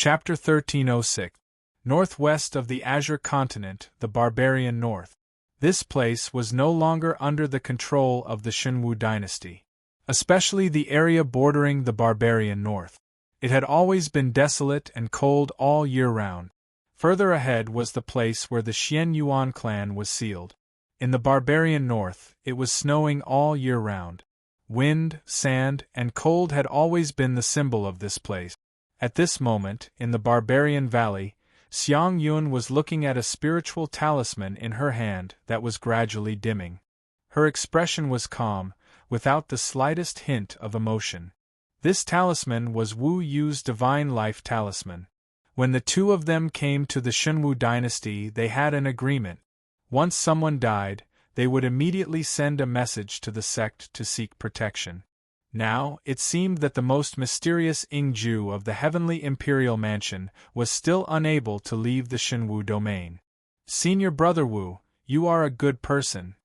Chapter 1306. Northwest of the Azure Continent, the barbarian North. This place was no longer under the control of the Shenwu dynasty, especially the area bordering the barbarian North. It had always been desolate and cold all year round. Further ahead was the place where the Xian Yuan clan was sealed. In the barbarian North, it was snowing all year round. Wind, sand, and cold had always been the symbol of this place. At this moment, in the barbarian valley, Xiang Yun was looking at a spiritual talisman in her hand that was gradually dimming. Her expression was calm, without the slightest hint of emotion. This talisman was Wu Yu's divine life talisman. When the two of them came to the Shenwu dynasty, they had an agreement. Once someone died, they would immediately send a message to the sect to seek protection. Now, it seemed that the most mysterious Ingju of the heavenly imperial mansion was still unable to leave the Shenwu domain. "Senior brother Wu, you are a good person."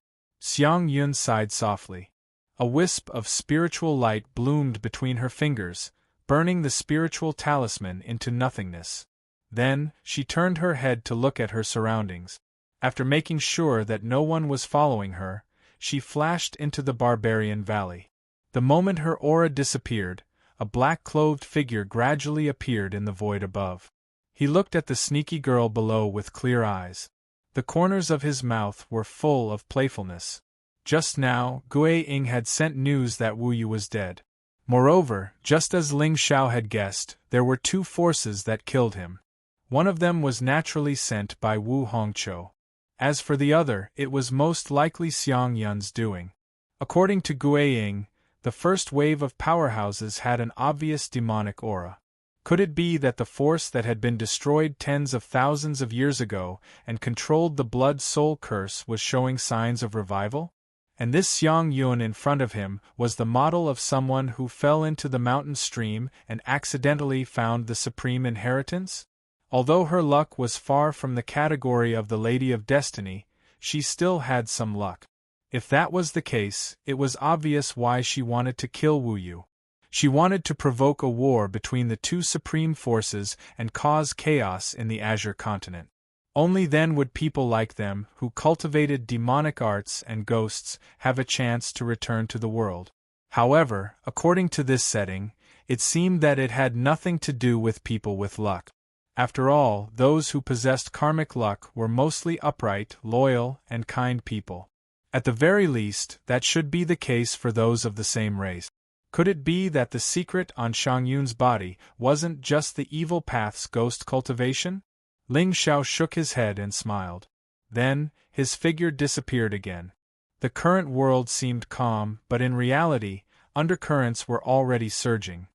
Xiang Yun sighed softly. A wisp of spiritual light bloomed between her fingers, burning the spiritual talisman into nothingness. Then, she turned her head to look at her surroundings. After making sure that no one was following her, she flashed into the barbarian valley. The moment her aura disappeared, a black-clothed figure gradually appeared in the void above. He looked at the sneaky girl below with clear eyes. The corners of his mouth were full of playfulness. Just now, Gui Ying had sent news that Wu Yu was dead. Moreover, just as Ling Xiao had guessed, there were two forces that killed him. One of them was naturally sent by Wu Hongqiu. As for the other, it was most likely Xiang Yun's doing. According to Gui Ying, the first wave of powerhouses had an obvious demonic aura. Could it be that the force that had been destroyed tens of thousands of years ago and controlled the blood-soul curse was showing signs of revival? And this Xiang Yun in front of him was the model of someone who fell into the mountain stream and accidentally found the supreme inheritance? Although her luck was far from the category of the Lady of Destiny, she still had some luck. If that was the case, it was obvious why she wanted to kill Wu Yu. She wanted to provoke a war between the two supreme forces and cause chaos in the Azure continent. Only then would people like them, who cultivated demonic arts and ghosts, have a chance to return to the world. However, according to this setting, it seemed that it had nothing to do with people with luck. After all, those who possessed karmic luck were mostly upright, loyal, and kind people. At the very least, that should be the case for those of the same race. Could it be that the secret on Xiang Yun's body wasn't just the evil path's ghost cultivation? Ling Xiao shook his head and smiled. Then, his figure disappeared again. The current world seemed calm, but in reality, undercurrents were already surging.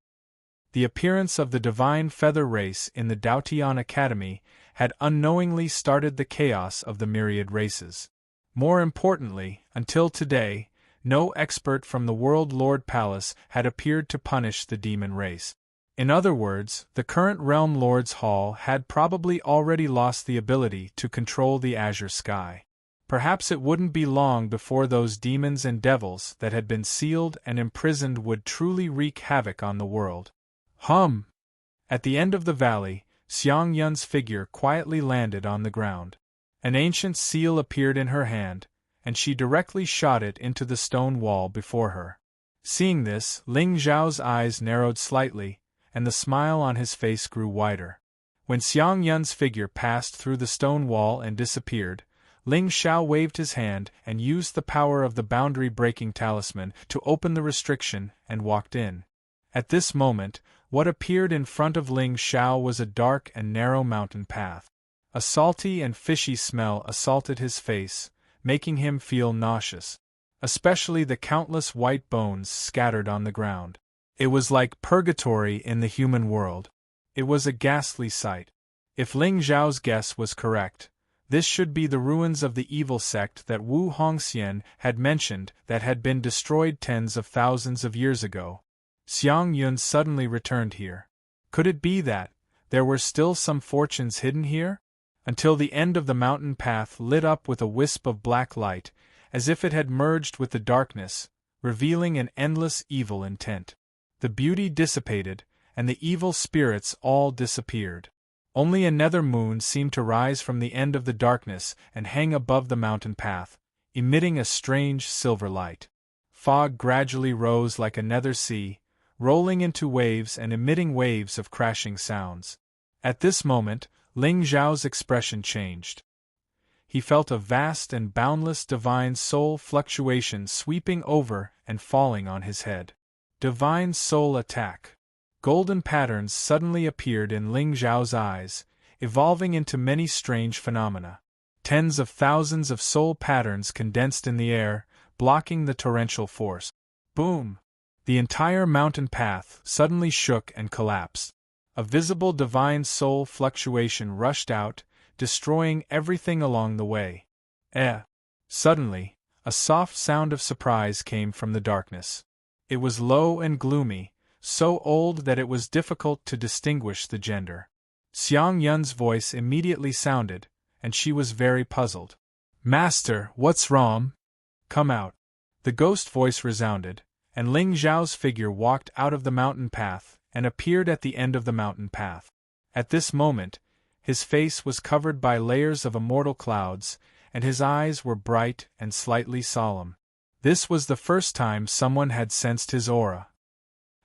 The appearance of the divine feather race in the Daotian Academy had unknowingly started the chaos of the myriad races. More importantly, until today, no expert from the World Lord Palace had appeared to punish the demon race. In other words, the current Realm Lord's Hall had probably already lost the ability to control the azure sky. Perhaps it wouldn't be long before those demons and devils that had been sealed and imprisoned would truly wreak havoc on the world. At the end of the valley, Xiang Yun's figure quietly landed on the ground. An ancient seal appeared in her hand, and she directly shot it into the stone wall before her. Seeing this, Ling Xiao's eyes narrowed slightly, and the smile on his face grew wider. When Xiang Yun's figure passed through the stone wall and disappeared, Ling Xiao waved his hand and used the power of the boundary-breaking talisman to open the restriction and walked in. At this moment, what appeared in front of Ling Xiao was a dark and narrow mountain path. A salty and fishy smell assaulted his face, making him feel nauseous, especially the countless white bones scattered on the ground. It was like purgatory in the human world. It was a ghastly sight. If Ling Xiao's guess was correct, this should be the ruins of the evil sect that Wu Hongxian had mentioned that had been destroyed tens of thousands of years ago. Xiang Yun suddenly returned here. Could it be that there were still some fortunes hidden here? Until the end of the mountain path lit up with a wisp of black light, as if it had merged with the darkness, revealing an endless evil intent. The beauty dissipated, and the evil spirits all disappeared. Only a nether moon seemed to rise from the end of the darkness and hang above the mountain path, emitting a strange silver light. Fog gradually rose like a nether sea, rolling into waves and emitting waves of crashing sounds. At this moment, Ling Zhao's expression changed. He felt a vast and boundless divine soul fluctuation sweeping over and falling on his head. Divine soul attack. Golden patterns suddenly appeared in Ling Zhao's eyes, evolving into many strange phenomena. Tens of thousands of soul patterns condensed in the air, blocking the torrential force. Boom! The entire mountain path suddenly shook and collapsed. A visible divine soul fluctuation rushed out, destroying everything along the way. Suddenly, a soft sound of surprise came from the darkness. It was low and gloomy, so old that it was difficult to distinguish the gender. Xiang Yun's voice immediately sounded, and she was very puzzled. "Master, what's wrong? Come out." The ghost voice resounded, and Ling Zhao's figure walked out of the mountain path and appeared at the end of the mountain path. At this moment, his face was covered by layers of immortal clouds, and his eyes were bright and slightly solemn. This was the first time someone had sensed his aura.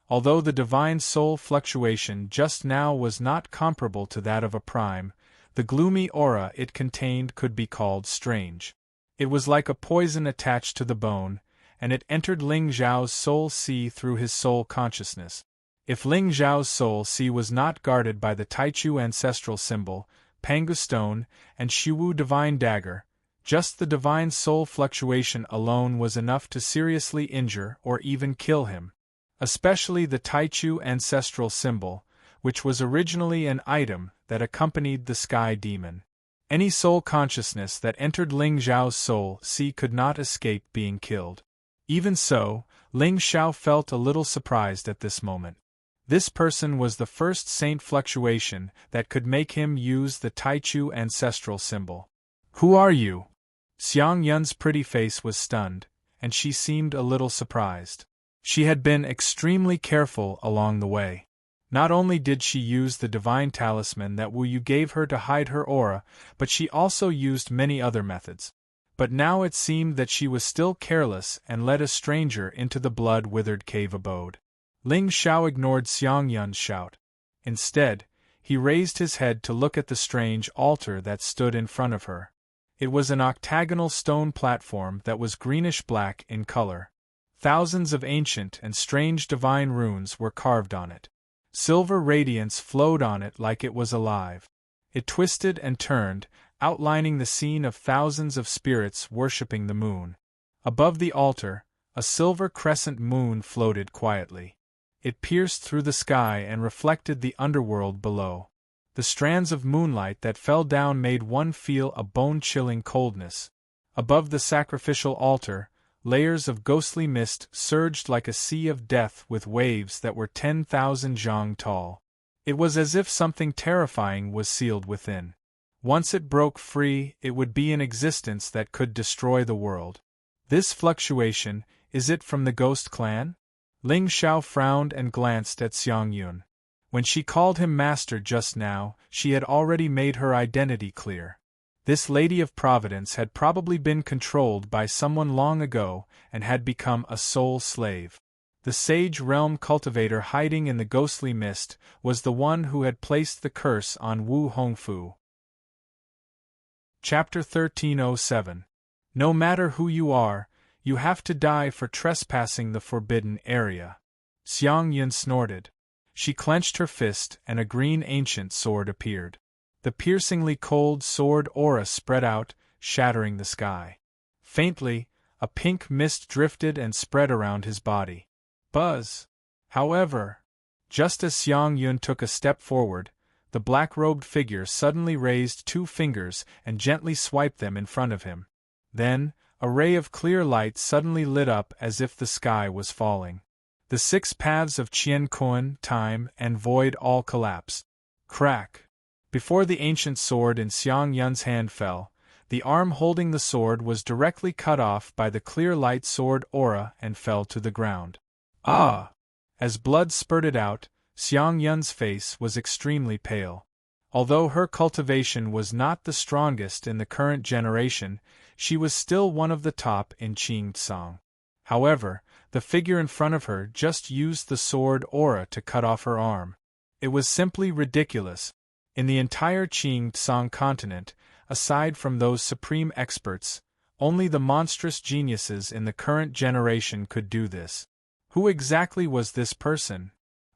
Although the divine soul fluctuation just now was not comparable to that of a prime, the gloomy aura it contained could be called strange. It was like a poison attached to the bone, and it entered Ling Zhao's soul sea through his soul consciousness. If Ling Zhao's soul sea was not guarded by the Taichu ancestral symbol, Pangu stone, and Shiwu divine dagger, just the divine soul fluctuation alone was enough to seriously injure or even kill him. Especially the Taichu ancestral symbol, which was originally an item that accompanied the sky demon. Any soul consciousness that entered Ling Zhao's soul sea could not escape being killed. Even so, Ling Zhao felt a little surprised at this moment. This person was the first saint fluctuation that could make him use the Taichu ancestral symbol. "Who are you?" Xiang Yun's pretty face was stunned, and she seemed a little surprised. She had been extremely careful along the way. Not only did she use the divine talisman that Wu Yu gave her to hide her aura, but she also used many other methods. But now it seemed that she was still careless and led a stranger into the blood-withered cave abode. Ling Zhao ignored Xiang Yun's shout. Instead, he raised his head to look at the strange altar that stood in front of her. It was an octagonal stone platform that was greenish-black in color. Thousands of ancient and strange divine runes were carved on it. Silver radiance flowed on it like it was alive. It twisted and turned, outlining the scene of thousands of spirits worshipping the moon. Above the altar, a silver crescent moon floated quietly. It pierced through the sky and reflected the underworld below. The strands of moonlight that fell down made one feel a bone-chilling coldness. Above the sacrificial altar, layers of ghostly mist surged like a sea of death with waves that were 10,000 zhang tall. It was as if something terrifying was sealed within. Once it broke free, it would be an existence that could destroy the world. This fluctuation, is it from the ghost clan? Ling Zhao frowned and glanced at Xiang Yun. When she called him master just now, she had already made her identity clear. This Lady of Providence had probably been controlled by someone long ago and had become a soul slave. The sage realm cultivator hiding in the ghostly mist was the one who had placed the curse on Wu Hongfu. Chapter 1307. No matter who you are, you have to die for trespassing the forbidden area. Xiang Yun snorted. She clenched her fist and a green ancient sword appeared. The piercingly cold sword aura spread out, shattering the sky. Faintly, a pink mist drifted and spread around his body. Buzz! However, just as Xiang Yun took a step forward, the black-robed figure suddenly raised two fingers and gently swiped them in front of him. Then, a ray of clear light suddenly lit up as if the sky was falling. The 6 paths of Qian Kuan, time, and void all collapsed. Crack! Before the ancient sword in Xiang Yun's hand fell, the arm holding the sword was directly cut off by the clear light sword aura and fell to the ground. Ah! As blood spurted out, Xiang Yun's face was extremely pale. Although her cultivation was not the strongest in the current generation, she was still one of the top in Qingtsang. However, the figure in front of her just used the sword aura to cut off her arm. It was simply ridiculous. In the entire Qingtsang continent, aside from those supreme experts, only the monstrous geniuses in the current generation could do this. Who exactly was this person?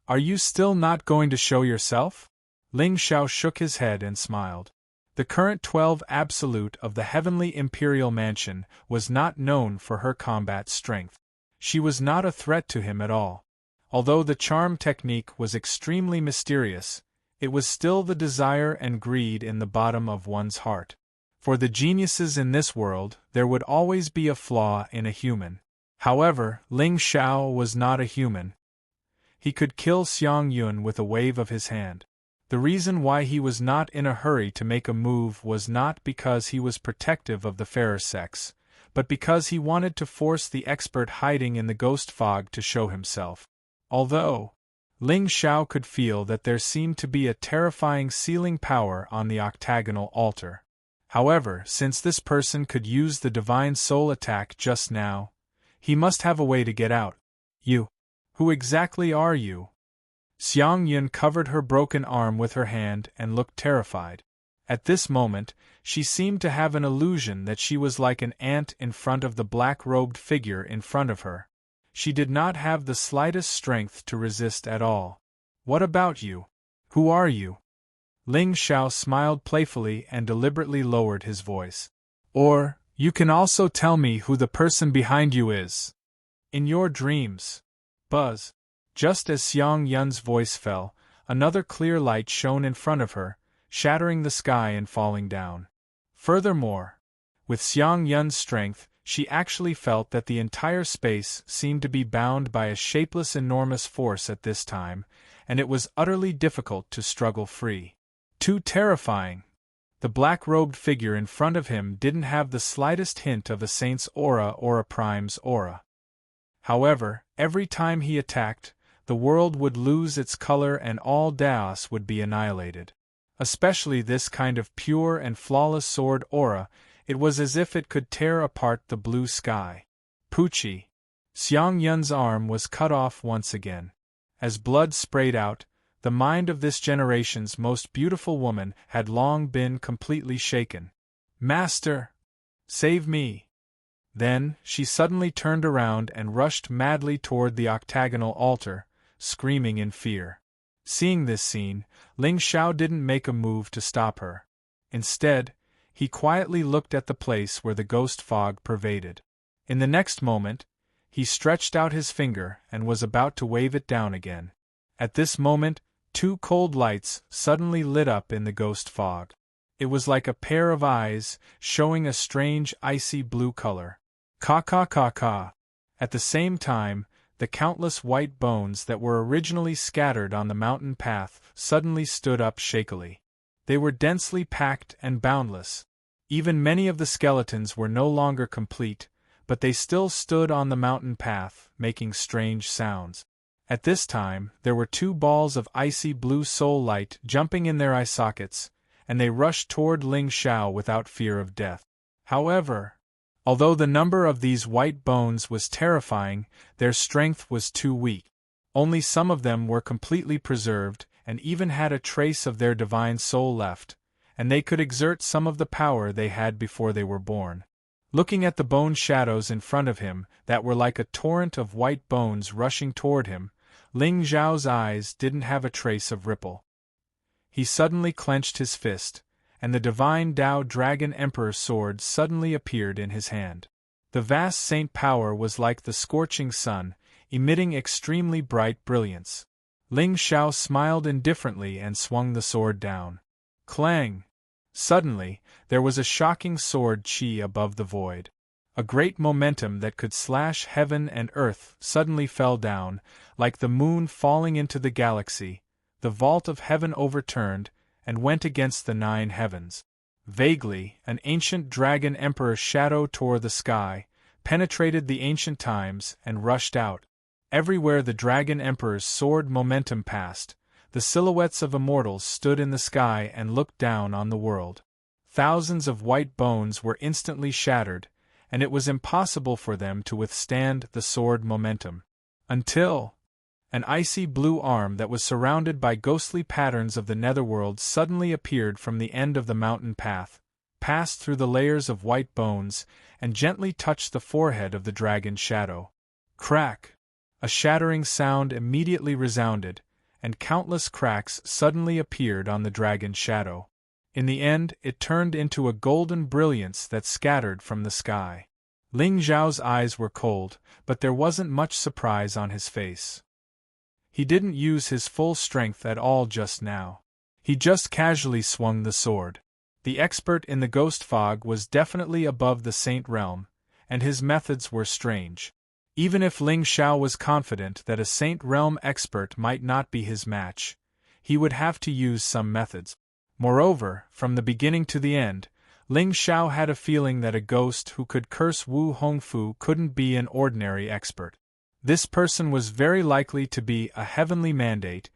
Are you still not going to show yourself? Ling Xiao shook his head and smiled. The current 12 Absolute of the Heavenly Imperial Mansion was not known for her combat strength. She was not a threat to him at all. Although the charm technique was extremely mysterious, it was still the desire and greed in the bottom of one's heart. For the geniuses in this world, there would always be a flaw in a human. However, Ling Xiao was not a human. He could kill Xiang Yun with a wave of his hand. The reason why he was not in a hurry to make a move was not because he was protective of the fairer sex, but because he wanted to force the expert hiding in the ghost fog to show himself. Although Ling Xiao could feel that there seemed to be a terrifying sealing power on the octagonal altar. However, since this person could use the divine soul attack just now, he must have a way to get out. You. Who exactly are you? Xiang Yun covered her broken arm with her hand and looked terrified. At this moment, she seemed to have an illusion that she was like an ant in front of the black-robed figure in front of her. She did not have the slightest strength to resist at all. What about you? Who are you? Ling Xiao smiled playfully and deliberately lowered his voice. Or, you can also tell me who the person behind you is. In your dreams. Buzz. Just as Xiang Yun's voice fell, another clear light shone in front of her, shattering the sky and falling down. Furthermore, with Xiang Yun's strength, she actually felt that the entire space seemed to be bound by a shapeless enormous force at this time, and it was utterly difficult to struggle free. Too terrifying! The black-robed figure in front of him didn't have the slightest hint of a saint's aura or a prime's aura. However, every time he attacked, the world would lose its color and all Daos would be annihilated. Especially this kind of pure and flawless sword aura, it was as if it could tear apart the blue sky. Pucci. Xiang Yun's arm was cut off once again. As blood sprayed out, the mind of this generation's most beautiful woman had long been completely shaken. Master! Save me! Then, she suddenly turned around and rushed madly toward the octagonal altar, screaming in fear. Seeing this scene, Ling Xiao didn't make a move to stop her. Instead, he quietly looked at the place where the ghost fog pervaded. In the next moment, he stretched out his finger and was about to wave it down again. At this moment, two cold lights suddenly lit up in the ghost fog. It was like a pair of eyes, showing a strange icy blue color. Ka. At the same time, the countless white bones that were originally scattered on the mountain path suddenly stood up shakily. They were densely packed and boundless. Even many of the skeletons were no longer complete, but they still stood on the mountain path, making strange sounds. At this time, there were two balls of icy blue soul light jumping in their eye sockets, and they rushed toward Ling Xiao without fear of death. However, although the number of these white bones was terrifying, their strength was too weak. Only some of them were completely preserved, and even had a trace of their divine soul left, and they could exert some of the power they had before they were born. Looking at the bone shadows in front of him that were like a torrent of white bones rushing toward him, Ling Xiao's eyes didn't have a trace of ripple. He suddenly clenched his fist, and the divine Tao Dragon Emperor sword suddenly appeared in his hand. The vast saint power was like the scorching sun, emitting extremely bright brilliance. Ling Xiao smiled indifferently and swung the sword down. Clang! Suddenly, there was a shocking sword chi above the void. A great momentum that could slash heaven and earth suddenly fell down, like the moon falling into the galaxy. The vault of heaven overturned, and went against the 9 heavens. Vaguely, an ancient dragon emperor shadow tore the sky, penetrated the ancient times, and rushed out. Everywhere the Dragon Emperor's sword momentum passed, the silhouettes of immortals stood in the sky and looked down on the world. Thousands of white bones were instantly shattered, and it was impossible for them to withstand the sword momentum. Until an icy blue arm that was surrounded by ghostly patterns of the netherworld suddenly appeared from the end of the mountain path, passed through the layers of white bones, and gently touched the forehead of the dragon's shadow. Crack! A shattering sound immediately resounded, and countless cracks suddenly appeared on the dragon's shadow. In the end, it turned into a golden brilliance that scattered from the sky. Ling Zhao's eyes were cold, but there wasn't much surprise on his face. He didn't use his full strength at all just now. He just casually swung the sword. The expert in the ghost fog was definitely above the saint realm, and his methods were strange. Even if Ling Zhao was confident that a saint realm expert might not be his match, he would have to use some methods. Moreover, from the beginning to the end, Ling Zhao had a feeling that a ghost who could curse Wu Hongfu couldn't be an ordinary expert. This person was very likely to be a heavenly mandate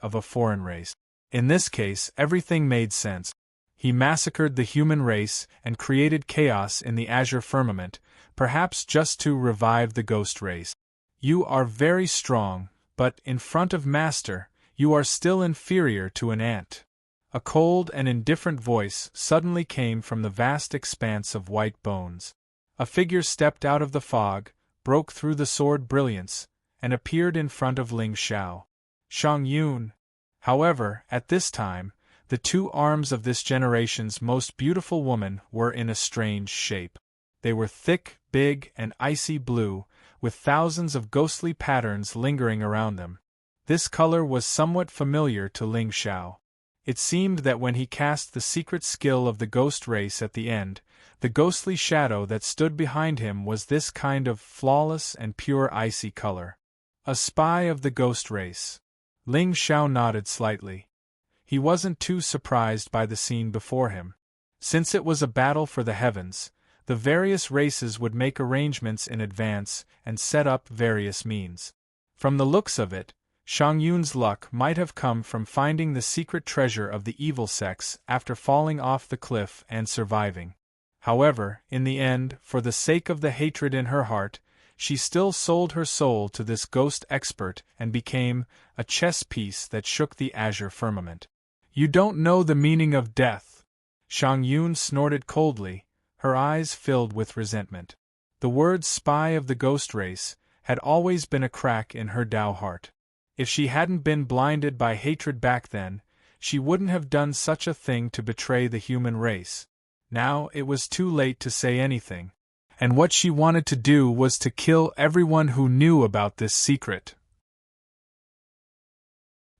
of a foreign race. In this case, everything made sense. He massacred the human race and created chaos in the azure firmament, perhaps just to revive the ghost race. You are very strong, but in front of Master, you are still inferior to an ant. A cold and indifferent voice suddenly came from the vast expanse of white bones. A figure stepped out of the fog, broke through the sword brilliance, and appeared in front of Ling Zhao. Shang Yun. However, at this time, the two arms of this generation's most beautiful woman were in a strange shape. They were thick, big, and icy blue, with thousands of ghostly patterns lingering around them. This color was somewhat familiar to Ling Zhao. It seemed that when he cast the secret skill of the ghost race at the end, the ghostly shadow that stood behind him was this kind of flawless and pure icy color. A spy of the ghost race. Ling Zhao nodded slightly. He wasn't too surprised by the scene before him. Since it was a battle for the heavens, the various races would make arrangements in advance and set up various means. From the looks of it, Shang Yun's luck might have come from finding the secret treasure of the evil sex after falling off the cliff and surviving. However, in the end, for the sake of the hatred in her heart, she still sold her soul to this ghost expert and became a chess piece that shook the azure firmament. You don't know the meaning of death. Shang Yun snorted coldly, her eyes filled with resentment. The word spy of the ghost race had always been a crack in her Dao heart. If she hadn't been blinded by hatred back then, she wouldn't have done such a thing to betray the human race. Now it was too late to say anything, and what she wanted to do was to kill everyone who knew about this secret.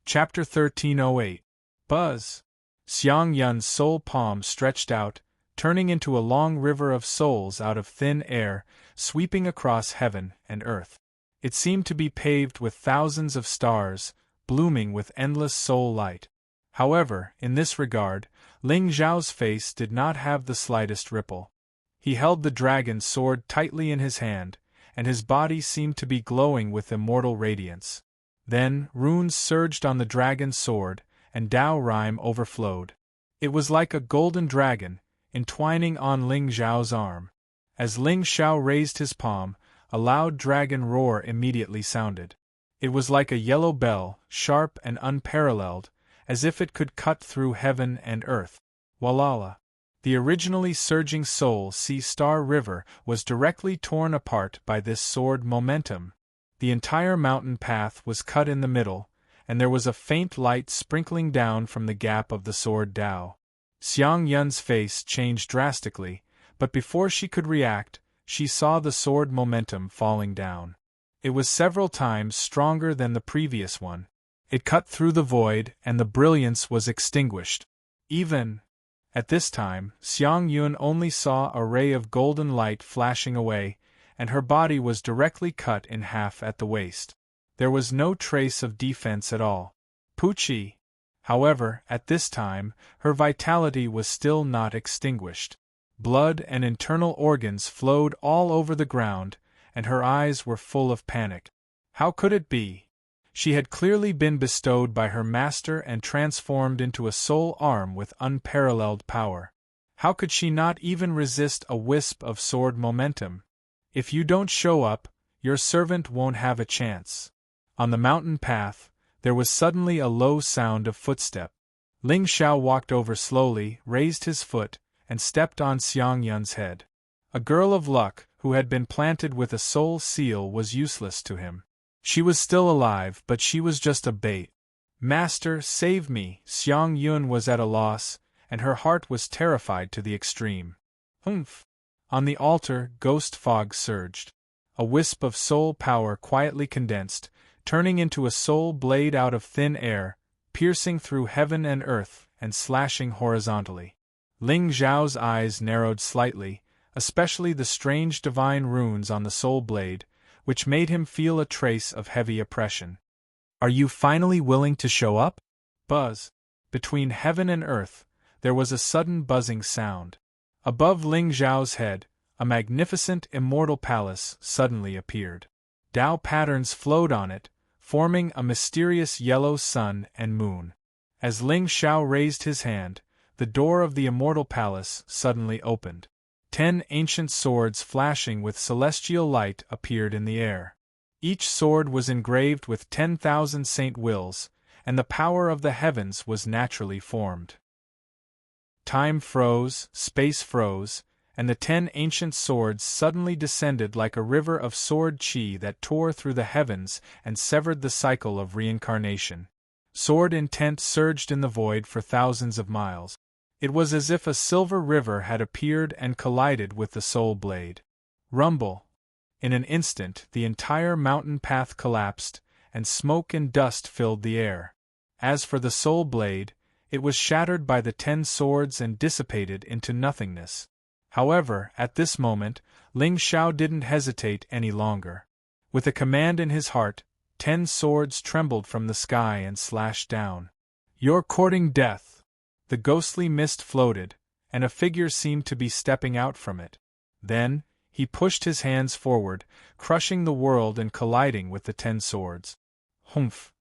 Chapter 1308. Buzz. Xiang Yun's soul palm stretched out, turning into a long river of souls out of thin air, sweeping across heaven and earth. It seemed to be paved with thousands of stars, blooming with endless soul light. However, in this regard, Ling Zhao's face did not have the slightest ripple. He held the dragon's sword tightly in his hand, and his body seemed to be glowing with immortal radiance. Then, runes surged on the dragon's sword, and Dao rhyme overflowed. It was like a golden dragon, entwining on Ling Zhao's arm. As Ling Zhao raised his palm, a loud dragon roar immediately sounded. It was like a yellow bell, sharp and unparalleled, as if it could cut through heaven and earth. Walala! The originally surging Soul Sea Star River was directly torn apart by this sword momentum. The entire mountain path was cut in the middle, and there was a faint light sprinkling down from the gap of the sword Dao. Xiang Yun's face changed drastically, but before she could react, she saw the sword momentum falling down. It was several times stronger than the previous one. It cut through the void, and the brilliance was extinguished. Even at this time, Xiang Yun only saw a ray of golden light flashing away, and her body was directly cut in half at the waist. There was no trace of defense at all. Pucci! However, at this time, her vitality was still not extinguished. Blood and internal organs flowed all over the ground, and her eyes were full of panic. How could it be? She had clearly been bestowed by her master and transformed into a soul arm with unparalleled power. How could she not even resist a wisp of sword momentum? If you don't show up, your servant won't have a chance. On the mountain path, there was suddenly a low sound of footstep. Ling Xiao walked over slowly, raised his foot, and stepped on Xiang Yun's head. A girl of luck, who had been planted with a soul seal, was useless to him. She was still alive, but she was just a bait. Master, save me! Xiang Yun was at a loss, and her heart was terrified to the extreme. Humph! On the altar, ghost fog surged. A wisp of soul power quietly condensed, turning into a soul blade out of thin air, piercing through heaven and earth, and slashing horizontally. Ling Zhao's eyes narrowed slightly, especially the strange divine runes on the soul blade, which made him feel a trace of heavy oppression. Are you finally willing to show up? Buzz. Between heaven and earth, there was a sudden buzzing sound. Above Ling Zhao's head, a magnificent immortal palace suddenly appeared. Tao patterns flowed on it, forming a mysterious yellow sun and moon. As Ling Xiao raised his hand, the door of the immortal palace suddenly opened. 10 ancient swords flashing with celestial light appeared in the air. Each sword was engraved with 10,000 saint wills, and the power of the heavens was naturally formed. Time froze, space froze, and the 10 ancient swords suddenly descended like a river of sword chi that tore through the heavens and severed the cycle of reincarnation. Sword intent surged in the void for thousands of miles. It was as if a silver river had appeared and collided with the soul blade. Rumble! In an instant, the entire mountain path collapsed, and smoke and dust filled the air. As for the soul blade, it was shattered by the 10 swords and dissipated into nothingness. However, at this moment, Ling Xiao didn't hesitate any longer. With a command in his heart, 10 swords trembled from the sky and slashed down. You're courting death! The ghostly mist floated, and a figure seemed to be stepping out from it. Then, he pushed his hands forward, crushing the world and colliding with the 10 swords. Humph!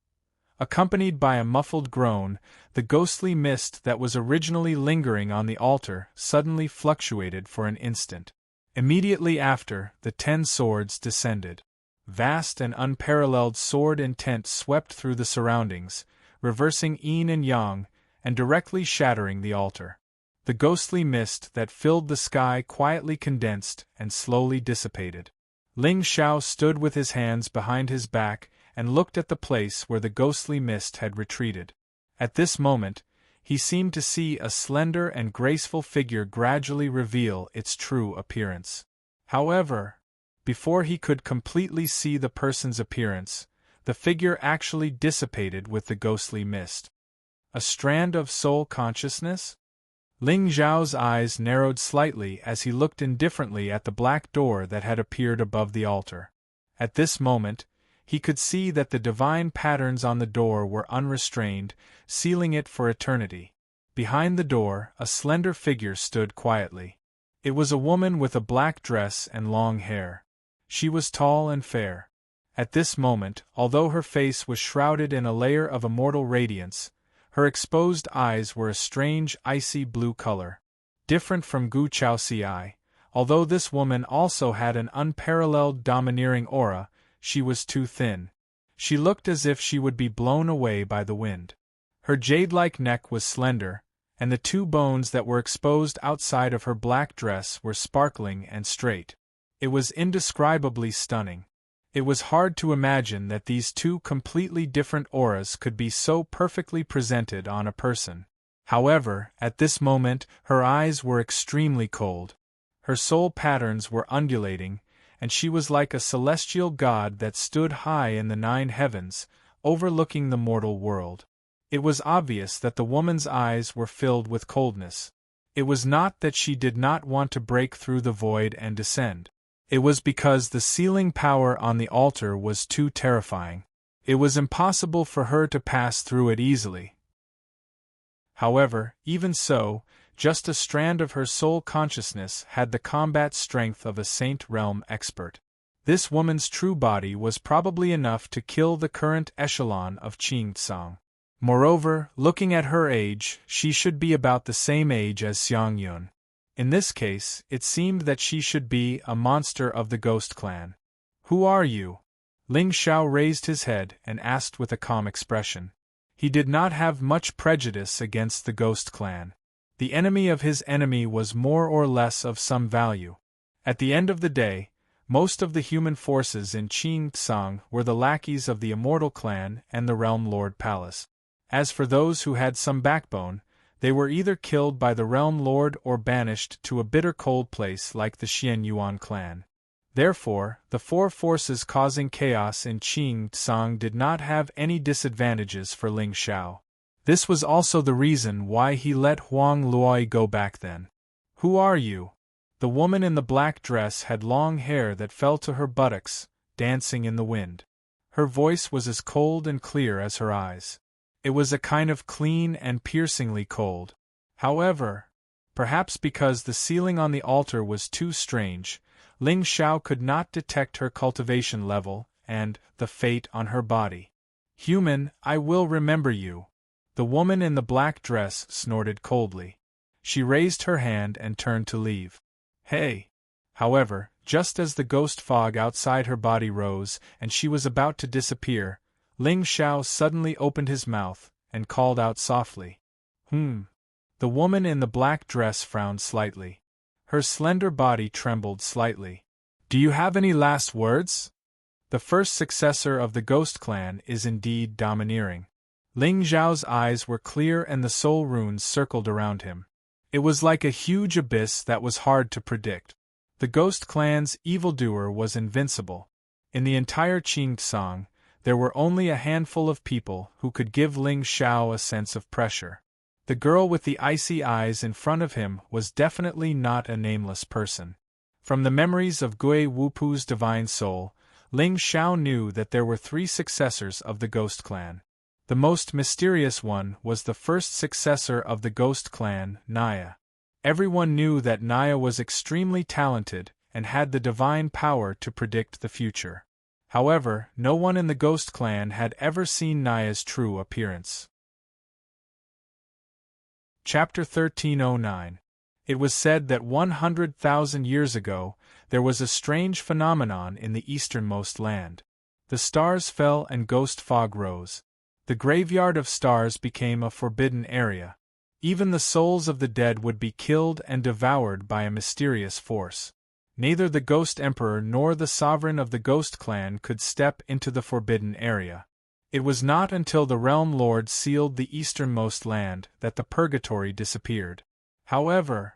Accompanied by a muffled groan, the ghostly mist that was originally lingering on the altar suddenly fluctuated for an instant. Immediately after, the 10 swords descended. Vast and unparalleled sword intent swept through the surroundings, reversing yin and yang, and directly shattering the altar. The ghostly mist that filled the sky quietly condensed and slowly dissipated. Ling Xiao stood with his hands behind his back and looked at the place where the ghostly mist had retreated. At this moment, he seemed to see a slender and graceful figure gradually reveal its true appearance. However, before he could completely see the person's appearance, the figure actually dissipated with the ghostly mist. A strand of soul consciousness? Ling Zhao's eyes narrowed slightly as he looked indifferently at the black door that had appeared above the altar. At this moment, he could see that the divine patterns on the door were unrestrained, sealing it for eternity. Behind the door, a slender figure stood quietly. It was a woman with a black dress and long hair. She was tall and fair. At this moment, although her face was shrouded in a layer of immortal radiance, her exposed eyes were a strange icy blue color. Different from Gu Chaoxiai, although this woman also had an unparalleled domineering aura, she was too thin. She looked as if she would be blown away by the wind. Her jade-like neck was slender, and the 2 bones that were exposed outside of her black dress were sparkling and straight. It was indescribably stunning. It was hard to imagine that these 2 completely different auras could be so perfectly presented on a person. However, at this moment, her eyes were extremely cold. Her soul patterns were undulating, and she was like a celestial god that stood high in the 9 heavens, overlooking the mortal world. It was obvious that the woman's eyes were filled with coldness. It was not that she did not want to break through the void and descend. It was because the sealing power on the altar was too terrifying. It was impossible for her to pass through it easily. However, even so, just a strand of her soul consciousness had the combat strength of a Saint Realm expert. This woman's true body was probably enough to kill the current echelon of Qingtsang. Moreover, looking at her age, she should be about the same age as Xiang Yun. In this case, it seemed that she should be a monster of the Ghost Clan. Who are you? Ling Xiao raised his head and asked with a calm expression. He did not have much prejudice against the Ghost Clan. The enemy of his enemy was more or less of some value. At the end of the day, most of the human forces in Qingtsang were the lackeys of the Immortal Clan and the Realm Lord Palace. As for those who had some backbone, they were either killed by the Realm Lord or banished to a bitter cold place like the Xian Yuan clan. Therefore, the four forces causing chaos in Qingtsang did not have any disadvantages for Ling Xiao. This was also the reason why he let Huang Luoi go back then. Who are you? The woman in the black dress had long hair that fell to her buttocks, dancing in the wind. Her voice was as cold and clear as her eyes. It was a kind of clean and piercingly cold. However, perhaps because the ceiling on the altar was too strange, Ling Xiao could not detect her cultivation level and the fate on her body. Human, I will remember you. The woman in the black dress snorted coldly. She raised her hand and turned to leave. Hey! However, just as the ghost fog outside her body rose and she was about to disappear, Ling Xiao suddenly opened his mouth and called out softly. The woman in the black dress frowned slightly. Her slender body trembled slightly. Do you have any last words? The first successor of the Ghost Clan is indeed domineering. Ling Xiao's eyes were clear and the soul runes circled around him. It was like a huge abyss that was hard to predict. The Ghost Clan's evildoer was invincible. In the entire Qingtsang, there were only a handful of people who could give Ling Xiao a sense of pressure. The girl with the icy eyes in front of him was definitely not a nameless person. From the memories of Gui Wupu's divine soul, Ling Xiao knew that there were 3 successors of the Ghost Clan. The most mysterious one was the first successor of the Ghost Clan, Naya. Everyone knew that Naya was extremely talented and had the divine power to predict the future. However, no one in the Ghost Clan had ever seen Naya's true appearance. Chapter 1309. It was said that 100,000 years ago, there was a strange phenomenon in the easternmost land. The stars fell and ghost fog rose. The graveyard of stars became a forbidden area. Even the souls of the dead would be killed and devoured by a mysterious force. Neither the Ghost Emperor nor the sovereign of the Ghost Clan could step into the forbidden area. It was not until the Realm Lord sealed the easternmost land that the purgatory disappeared. However,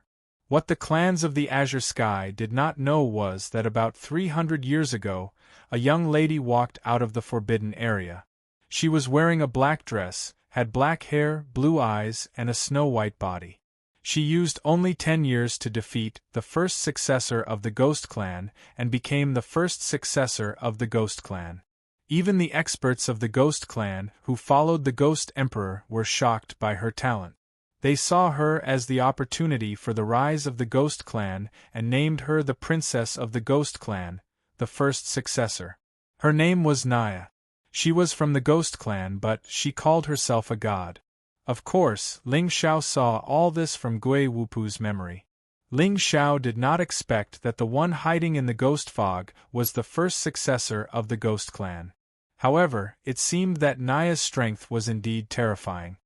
what the clans of the Azure Sky did not know was that about 300 years ago, a young lady walked out of the forbidden area. She was wearing a black dress, had black hair, blue eyes, and a snow-white body. She used only 10 years to defeat the first successor of the Ghost Clan and became the first successor of the Ghost Clan. Even the experts of the Ghost Clan who followed the Ghost Emperor were shocked by her talent. They saw her as the opportunity for the rise of the Ghost Clan and named her the Princess of the Ghost Clan, the first successor. Her name was Naya. She was from the Ghost Clan, but she called herself a god. Of course, Ling Xiao saw all this from Gui Wupu's memory. Ling Xiao did not expect that the one hiding in the ghost fog was the first successor of the Ghost Clan. However, it seemed that Naya's strength was indeed terrifying.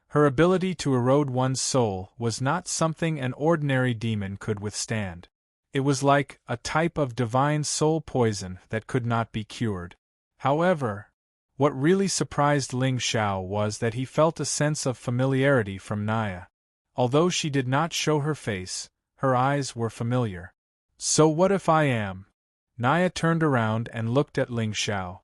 Her ability to erode one's soul was not something an ordinary demon could withstand. It was like a type of divine soul poison that could not be cured. However, what really surprised Ling Xiao was that he felt a sense of familiarity from Naya. Although she did not show her face, her eyes were familiar. So what if I am? Naya turned around and looked at Ling Xiao.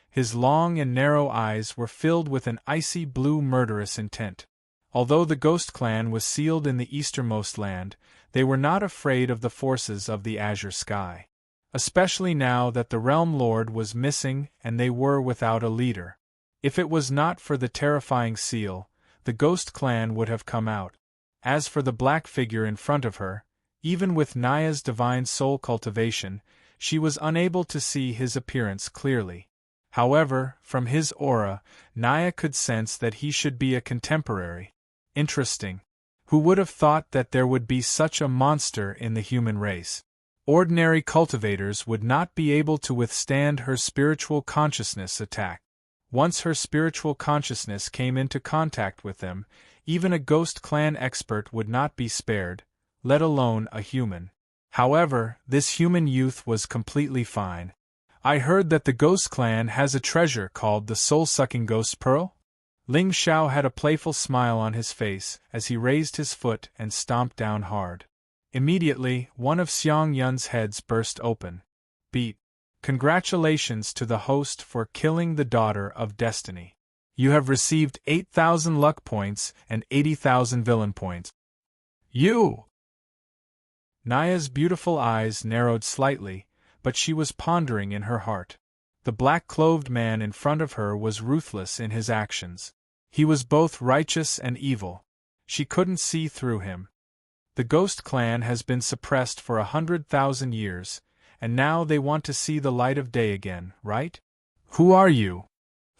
His long and narrow eyes were filled with an icy blue murderous intent. Although the Ghost Clan was sealed in the easternmost land, they were not afraid of the forces of the Azure Sky. Especially now that the Realm Lord was missing and they were without a leader. If it was not for the terrifying seal, the Ghost Clan would have come out. As for the black figure in front of her, even with Naya's divine soul cultivation, She was unable to see his appearance clearly. However, from his aura, Naya could sense that he should be a contemporary. Interesting. Who would have thought that there would be such a monster in the human race? Ordinary cultivators would not be able to withstand her spiritual consciousness attack. Once her spiritual consciousness came into contact with them, even a Ghost Clan expert would not be spared, let alone a human. However, this human youth was completely fine. I heard that the Ghost Clan has a treasure called the soul-sucking Ghost Pearl? Ling Xiao had a playful smile on his face as he raised his foot and stomped down hard. Immediately, one of Xiang Yun's heads burst open. Beat. Congratulations to the host for killing the daughter of destiny. You have received 8,000 luck points and 80,000 villain points. You! Naya's beautiful eyes narrowed slightly, but she was pondering in her heart. The black-clothed man in front of her was ruthless in his actions. He was both righteous and evil. She couldn't see through him. The Ghost Clan has been suppressed for 100,000 years, and now they want to see the light of day again, right? Who are you?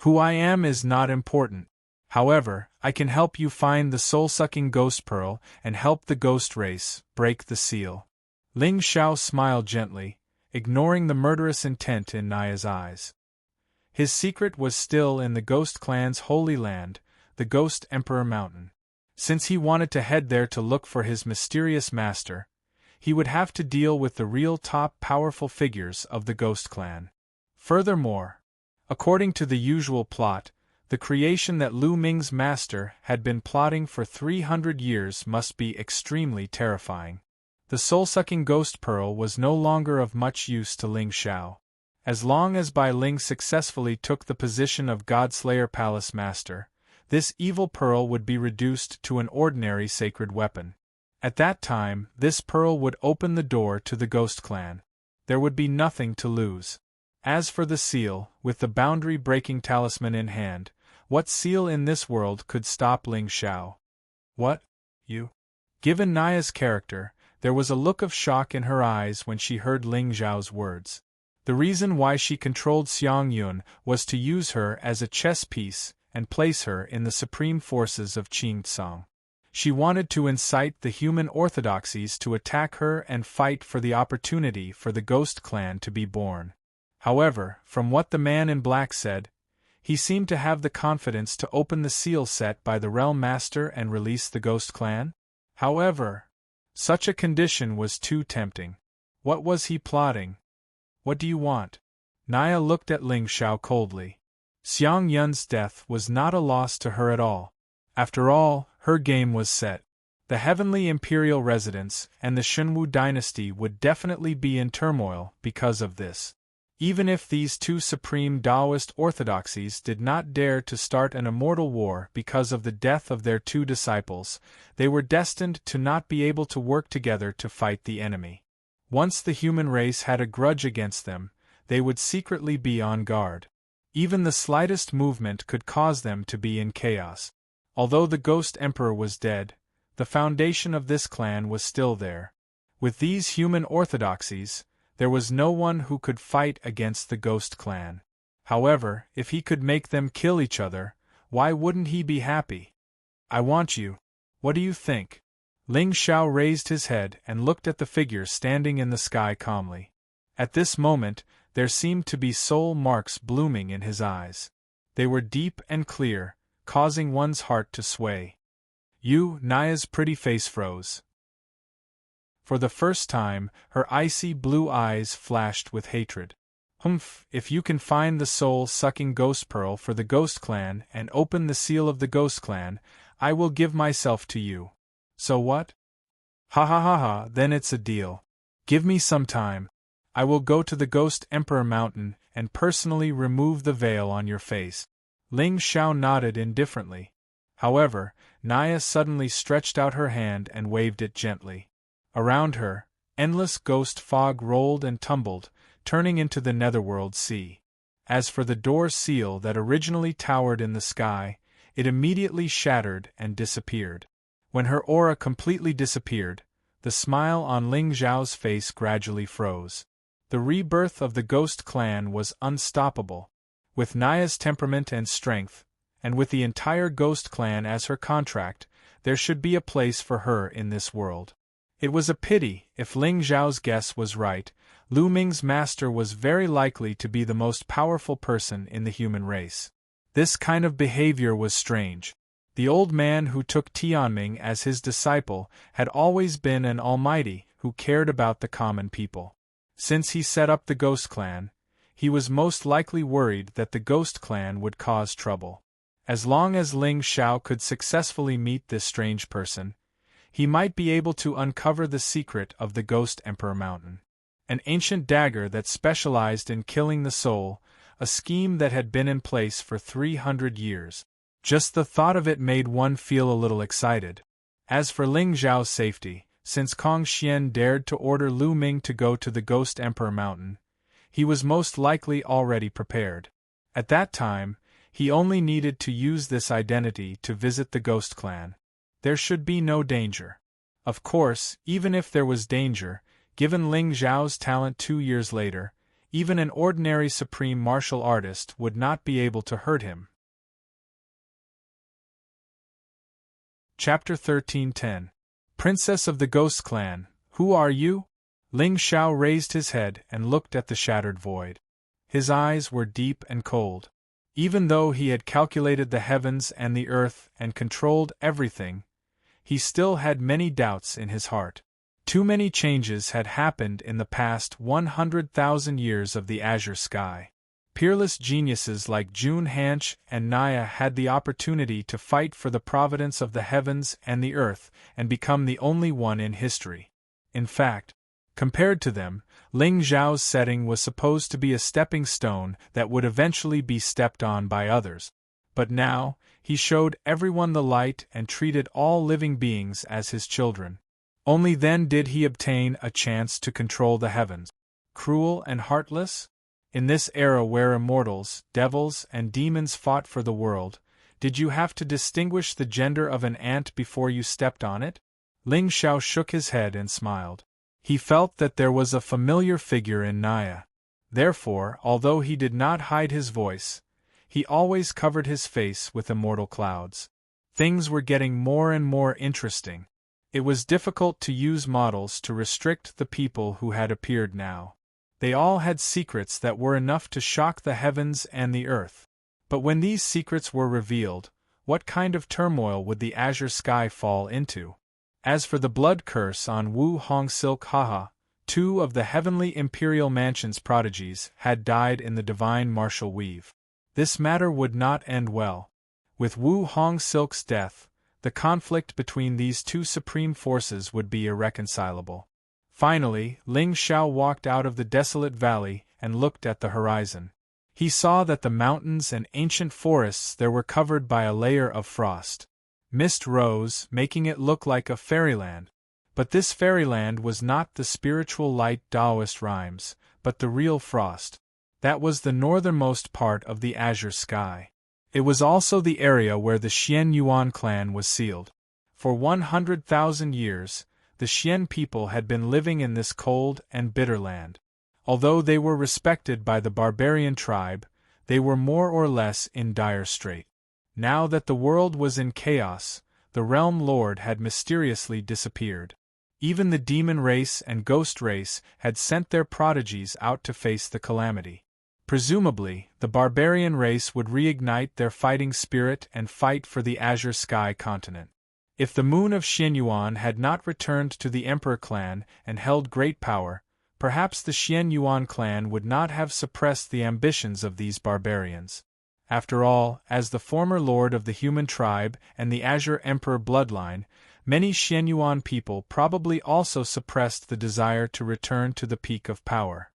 Who I am is not important. However, I can help you find the soul-sucking Ghost Pearl and help the Ghost race break the seal. Ling Xiao smiled gently, ignoring the murderous intent in Naya's eyes. His secret was still in the Ghost Clan's holy land, the Ghost Emperor Mountain. Since he wanted to head there to look for his mysterious master, he would have to deal with the real top powerful figures of the Ghost Clan. Furthermore, according to the usual plot, the creation that Lu Ming's master had been plotting for 300 years must be extremely terrifying. The soul-sucking Ghost Pearl was no longer of much use to Ling Xiao. As long as Bai Ling successfully took the position of Godslayer Palace Master, this evil pearl would be reduced to an ordinary sacred weapon. At that time, this pearl would open the door to the Ghost Clan. There would be nothing to lose. As for the seal, with the boundary-breaking talisman in hand, what seal in this world could stop Ling Xiao? What? You? Given Naya's character, there was a look of shock in her eyes when she heard Ling Xiao's words. The reason why she controlled Xiang Yun was to use her as a chess piece and place her in the supreme forces of Qing Tsang. She wanted to incite the human orthodoxies to attack her and fight for the opportunity for the Ghost Clan to be born. However, from what the man in black said, he seemed to have the confidence to open the seal set by the Realm Master and release the Ghost Clan. However, such a condition was too tempting. What was he plotting? What do you want? Naya looked at Ling Xiao coldly. Xiang Yun's death was not a loss to her at all. After all, her game was set. The Heavenly Imperial Residence and the Shenwu dynasty would definitely be in turmoil because of this. Even if these two supreme Taoist orthodoxies did not dare to start an immortal war because of the death of their two disciples, they were destined to not be able to work together to fight the enemy. Once the human race had a grudge against them, they would secretly be on guard. Even the slightest movement could cause them to be in chaos. Although the Ghost Emperor was dead, the foundation of this clan was still there. With these human orthodoxies, there was no one who could fight against the Ghost Clan. However, if he could make them kill each other, why wouldn't he be happy? I want you. What do you think? Ling Xiao raised his head and looked at the figure standing in the sky calmly. At this moment, there seemed to be soul marks blooming in his eyes. They were deep and clear, causing one's heart to sway. Naya's pretty face froze. For the first time, her icy blue eyes flashed with hatred. If you can find the soul-sucking Ghost Pearl for the Ghost Clan and open the seal of the Ghost Clan, I will give myself to you. So what? Ha ha ha ha, then it's a deal. Give me some time. I will go to the Ghost Emperor Mountain and personally remove the veil on your face. Ling Xiao nodded indifferently. However, Naya suddenly stretched out her hand and waved it gently. Around her, endless ghost fog rolled and tumbled, turning into the netherworld sea. As for the door seal that originally towered in the sky, it immediately shattered and disappeared. When her aura completely disappeared, the smile on Ling Xiao's face gradually froze. The rebirth of the Ghost Clan was unstoppable. With Naya's temperament and strength, and with the entire Ghost Clan as her contract, there should be a place for her in this world. It was a pity, if Ling Zhao's guess was right, Lu Ming's master was very likely to be the most powerful person in the human race. This kind of behavior was strange. The old man who took Tianming as his disciple had always been an almighty who cared about the common people. Since he set up the Ghost Clan, he was most likely worried that the Ghost Clan would cause trouble. As long as Ling Xiao could successfully meet this strange person, he might be able to uncover the secret of the Ghost Emperor Mountain. An ancient dagger that specialized in killing the soul, a scheme that had been in place for 300 years. Just the thought of it made one feel a little excited. As for Ling Zhao's safety, since Kong Xian dared to order Lu Ming to go to the Ghost Emperor Mountain, he was most likely already prepared. At that time, he only needed to use this identity to visit the Ghost Clan. There should be no danger. Of course, even if there was danger, given Ling Zhao's talent 2 years later, even an ordinary supreme martial artist would not be able to hurt him. Chapter 13:10 Princess of the Ghost Clan, who are you? Ling Xiao raised his head and looked at the shattered void. His eyes were deep and cold. Even though he had calculated the heavens and the earth and controlled everything, he still had many doubts in his heart. Too many changes had happened in the past 100,000 years of the azure sky. Peerless geniuses like Jun Hanch and Naya had the opportunity to fight for the providence of the heavens and the earth and become the only one in history. In fact, compared to them, Ling Zhao's setting was supposed to be a stepping stone that would eventually be stepped on by others. But now, he showed everyone the light and treated all living beings as his children. Only then did he obtain a chance to control the heavens. Cruel and heartless? In this era where immortals, devils, and demons fought for the world, did you have to distinguish the gender of an ant before you stepped on it? Ling Xiao shook his head and smiled. He felt that there was a familiar figure in Naya. Therefore, although he did not hide his voice, he always covered his face with immortal clouds. Things were getting more and more interesting. It was difficult to use models to restrict the people who had appeared now. They all had secrets that were enough to shock the heavens and the earth. But when these secrets were revealed, what kind of turmoil would the azure sky fall into? As for the blood curse on Wu Hong Silk Haha, 2 of the heavenly imperial mansion's prodigies had died in the divine martial weave. This matter would not end well. With Wu Hong Silk's death, the conflict between these 2 supreme forces would be irreconcilable. Finally, Ling Xiao walked out of the desolate valley and looked at the horizon. He saw that the mountains and ancient forests there were covered by a layer of frost. Mist rose, making it look like a fairyland. But this fairyland was not the spiritual light Taoist rhymes, but the real frost. That was the northernmost part of the azure sky. It was also the area where the Xian Yuan clan was sealed. For 100,000 years, the Xian people had been living in this cold and bitter land. Although they were respected by the barbarian tribe, they were more or less in dire strait. Now that the world was in chaos, the realm lord had mysteriously disappeared. Even the demon race and ghost race had sent their prodigies out to face the calamity. Presumably, the barbarian race would reignite their fighting spirit and fight for the azure sky continent. If the moon of Xianyuan had not returned to the Emperor clan and held great power, perhaps the Xianyuan clan would not have suppressed the ambitions of these barbarians. After all, as the former lord of the human tribe and the Azure Emperor bloodline, many Xianyuan people probably also suppressed the desire to return to the peak of power.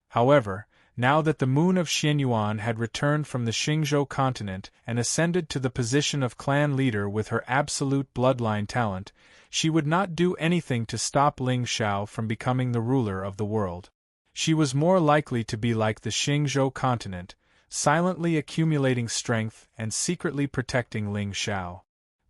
However, now that the moon of Xianyuan had returned from the Xingzhou continent and ascended to the position of clan leader with her absolute bloodline talent, she would not do anything to stop Ling Xiao from becoming the ruler of the world. She was more likely to be like the Xingzhou continent, silently accumulating strength and secretly protecting Ling Xiao.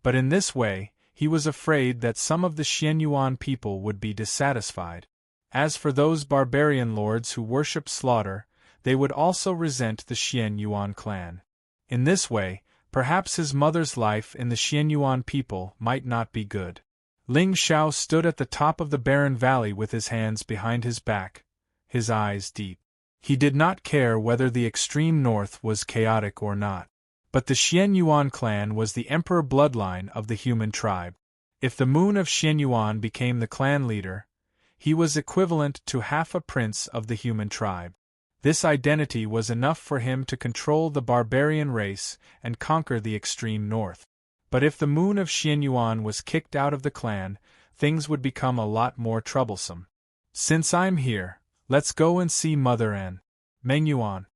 But in this way, he was afraid that some of the Xianyuan people would be dissatisfied. As for those barbarian lords who worship slaughter, they would also resent the Xian Yuan clan. In this way, perhaps his mother's life in the Xian Yuan people might not be good. Ling Xiao stood at the top of the barren valley with his hands behind his back, his eyes deep. He did not care whether the extreme north was chaotic or not. But the Xian Yuan clan was the emperor bloodline of the human tribe. If the moon of Xian Yuan became the clan leader, he was equivalent to half a prince of the human tribe. This identity was enough for him to control the barbarian race and conquer the extreme north. But if the moon of Xian Yuan was kicked out of the clan, things would become a lot more troublesome. Since I'm here, let's go and see Mother and Meng Yuan.